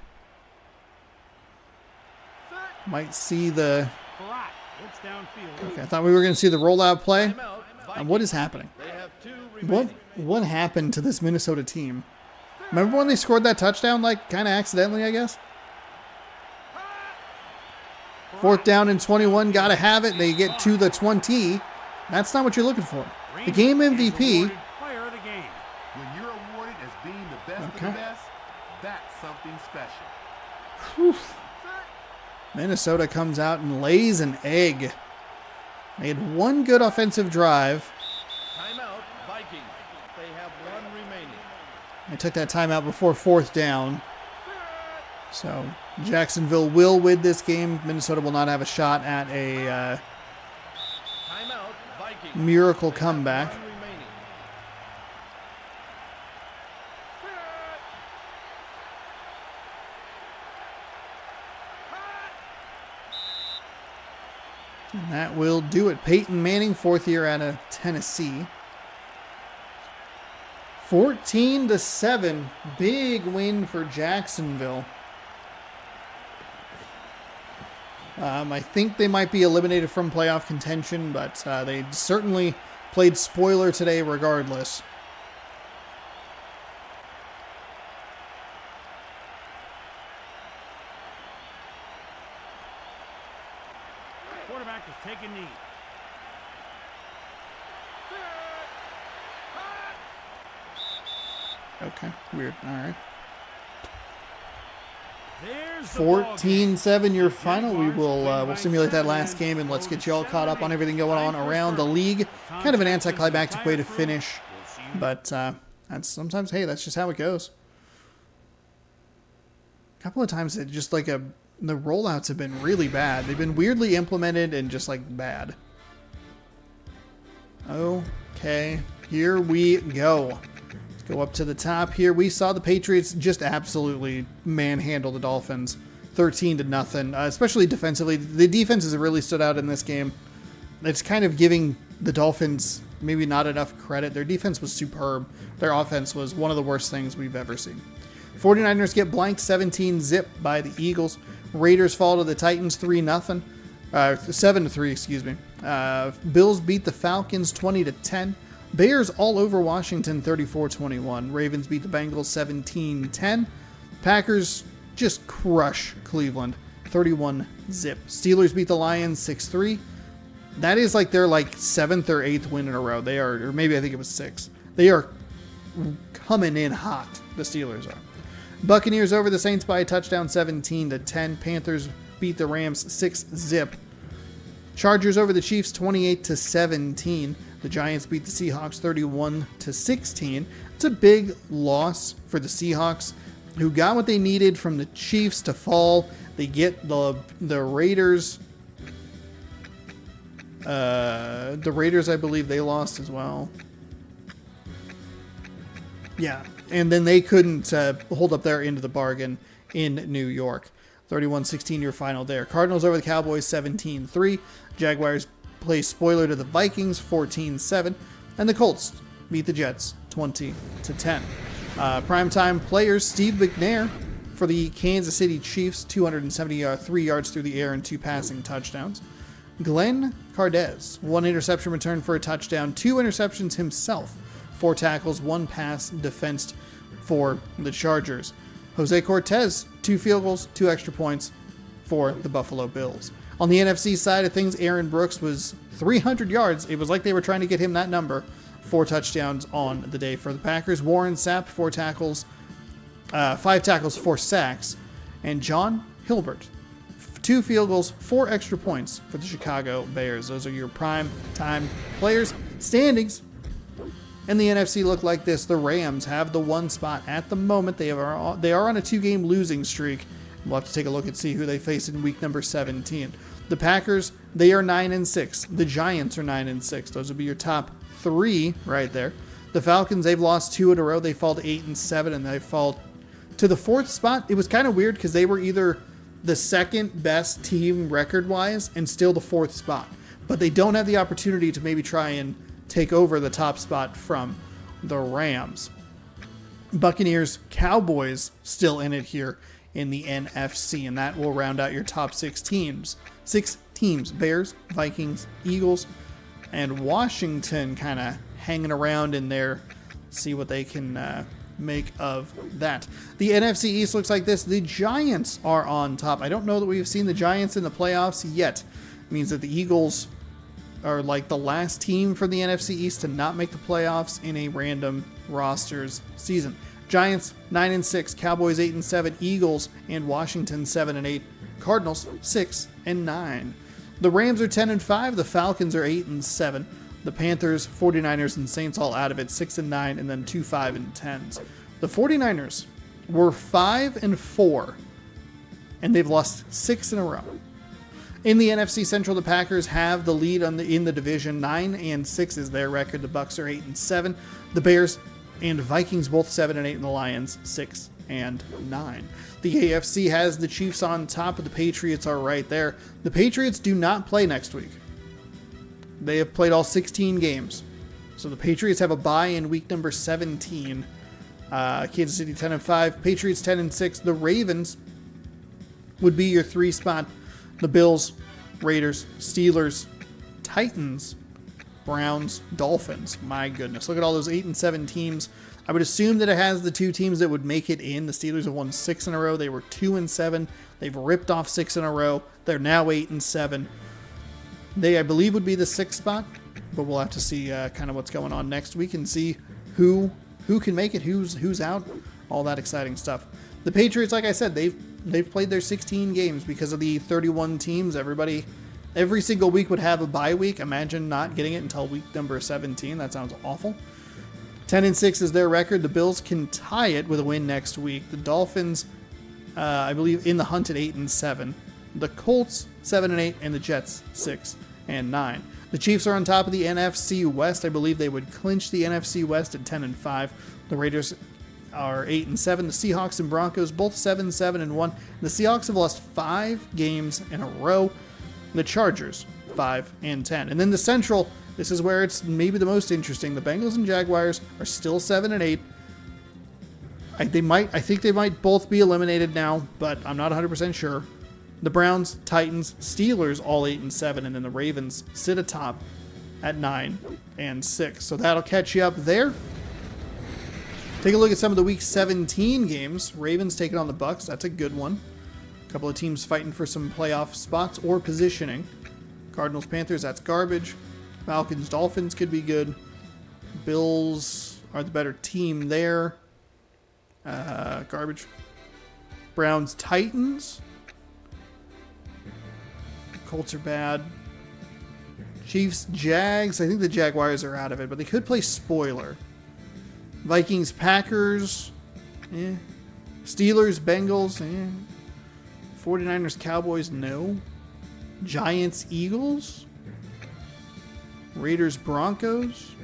Might see the... Okay, I thought we were going to see the rollout play. And what is happening? What happened to this Minnesota team? Remember when they scored that touchdown, like, kind of accidentally, I guess? 4th down and 21, got to have it. They get to the 20. That's not what you're looking for. The game MVP. When you're awarded as being the best of the best, that's something special. Whew. Minnesota comes out and lays an egg. Made one good offensive drive. Timeout, Vikings. They have 1 remaining. They took that timeout before 4th down. So Jacksonville will win this game. Minnesota will not have a shot at a Timeout, Vikings. miracle comeback. 1 remaining. And that will do it. Peyton Manning, 4th year out of Tennessee. 14-7. Big win for Jacksonville. I think they might be eliminated from playoff contention, but they certainly played spoiler today regardless. Quarterback is taking knee. Okay, weird. All right. There's the ball game. 14-7 your final. We'll simulate that last game and let's get you all caught up on everything going on around the league. Kind of an anticlimactic way to finish, but that's sometimes, hey, that's just how it goes. A couple of times it just like the rollouts have been really bad. They've been weirdly implemented and just like bad. Okay, here we go. Go up to the top here. We saw the Patriots just absolutely manhandle the Dolphins 13-0, especially defensively. The defense has really stood out in this game. It's kind of giving the Dolphins maybe not enough credit. Their defense was superb. Their offense was one of the worst things we've ever seen. 49ers get blanked 17-0 by the Eagles. Raiders fall to the Titans 3-0. 7-3, excuse me. Bills beat the Falcons 20-10. Bears all over Washington 34-21. Ravens beat the Bengals 17-10. Packers just crush Cleveland 31-0. Steelers beat the Lions 6-3. That is like their 7th or 8th win in a row. They are, or maybe I think it was 6. They are coming in hot. The Steelers are. Buccaneers over the Saints by a touchdown 17-10. Panthers beat the Rams 6-0. Chargers over the Chiefs 28-17. The Giants beat the Seahawks 31-16. It's a big loss for the Seahawks, who got what they needed from the Chiefs to fall. They get the Raiders. The Raiders, I believe, they lost as well. Yeah, and then they couldn't hold up their end of the bargain in New York. 31-16 your final there. Cardinals over the Cowboys 17-3. Jaguars play spoiler to the Vikings 14-7. And the Colts beat the Jets 20-10. Primetime players, Steve McNair for the Kansas City Chiefs, 273 yards through the air and 2 passing touchdowns. Glenn Cardez, 1 interception return for a touchdown, 2 interceptions himself, 4 tackles, 1 pass defensed for the Chargers. Jose Cortez, 2 field goals, 2 extra points for the Buffalo Bills. On the NFC side of things, Aaron Brooks was 300 yards. It was like they were trying to get him that number. 4 touchdowns on the day for the Packers. Warren Sapp, 5 tackles, 4 sacks. And John Hilbert, 2 field goals, 4 extra points for the Chicago Bears. Those are your prime time players. Standings in the NFC look like this. The Rams have the 1 spot at the moment. They are on a 2-game losing streak. We'll have to take a look and see who they face in week number 17. The Packers, they are 9-6. The Giants are 9-6. Those would be your top 3 right there. The Falcons, they've lost 2 in a row. They fall to 8-7, and they fall to the 4th spot. It was kind of weird because they were either the 2nd best team record-wise and still the 4th spot. But they don't have the opportunity to maybe try and take over the top spot from the Rams. Buccaneers, Cowboys still in it here in the NFC, and that will round out your top 6 teams. 6 teams, Bears, Vikings, Eagles, and Washington kind of hanging around in there. See what they can make of that. The NFC East looks like this. The Giants are on top. I don't know that we've seen the Giants in the playoffs yet. It means that the Eagles are like the last team from the NFC East to not make the playoffs in a random rosters season. Giants 9-6, Cowboys 8-7, Eagles and Washington 7-8, Cardinals 6-9. The Rams are 10-5, the Falcons are 8-7, the Panthers, 49ers, and Saints all out of it 6-9, and then 2 5-10s. The 49ers were 5-4, and they've lost 6 in a row. In the NFC Central, the Packers have the lead in the division. 9-6 is their record. The Bucs are 8-7. The Bears and Vikings both 7-8, and the Lions 6-9. The AFC has the Chiefs on top, but the Patriots are right there. The Patriots do not play next week. They have played all 16 games. So the Patriots have a bye in week number 17. Kansas City 10-5, Patriots 10-6. The Ravens would be your 3 spot. The Bills, Raiders, Steelers, Titans, Browns, Dolphins. My goodness. Look at all those 8-7 teams. I would assume that it has the 2 teams that would make it in. The Steelers have won 6 in a row. They were 2-7. They've ripped off 6 in a row. They're now 8-7. They, I believe, would be the 6th spot, but we'll have to see kind of what's going on next week and see who can make it, who's out, all that exciting stuff. The Patriots, like I said, they've played their 16 games because of the 31 teams. Every single week would have a bye week. Imagine not getting it until week number 17. That sounds awful. 10-6 is their record. The Bills can tie it with a win next week. The Dolphins, I believe, in the hunt at 8-7. The Colts 7-8, and the Jets 6-9. The Chiefs are on top of the NFC West. I believe they would clinch the NFC West at 10-5. The Raiders are 8-7. The Seahawks and Broncos both 7-1. The Seahawks have lost 5 games in a row. The Chargers 5-10. And then the Central, this is where it's maybe the most interesting. The Bengals and Jaguars are still 7-8. I think they might both be eliminated now, but I'm not 100% sure. The Browns, Titans, Steelers all 8-7, and then the Ravens sit atop at 9-6. So that'll catch you up there. Take a look at some of the Week 17 games. Ravens taking on the Bucs. That's a good one. A couple of teams fighting for some playoff spots or positioning. Cardinals, Panthers, that's garbage. Falcons, Dolphins could be good. Bills are the better team there. Garbage. Browns, Titans. Colts are bad. Chiefs, Jags. I think the Jaguars are out of it, but they could play spoiler. Vikings, Packers. Steelers, Bengals. 49ers, Cowboys, no. Giants, Eagles. Raiders, Broncos.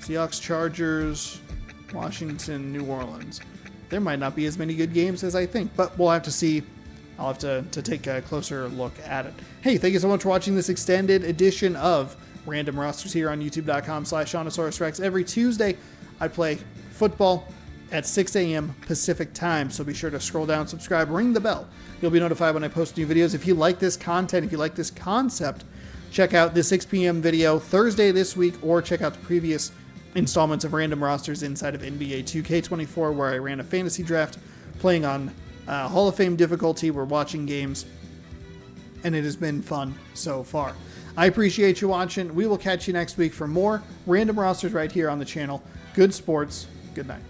Seahawks, Chargers. Washington, New Orleans. There might not be as many good games as I think, but we'll have to see. I'll have to take a closer look at it. Hey, thank you so much for watching this extended edition of Random Rosters here on youtube.com/ShaunosaurusRex. Every Tuesday, I play football at 6 a.m. Pacific time, so be sure to scroll down, subscribe, ring the bell. You'll be notified when I post new videos. If you like this content, if you like this concept, check out the 6 p.m. video Thursday this week, or check out the previous installments of Random Rosters inside of NBA 2K24, where I ran a fantasy draft playing on Hall of Fame difficulty. We're watching games, and it has been fun so far. I appreciate you watching. We will catch you next week for more Random Rosters right here on the channel. Good sports. Good night.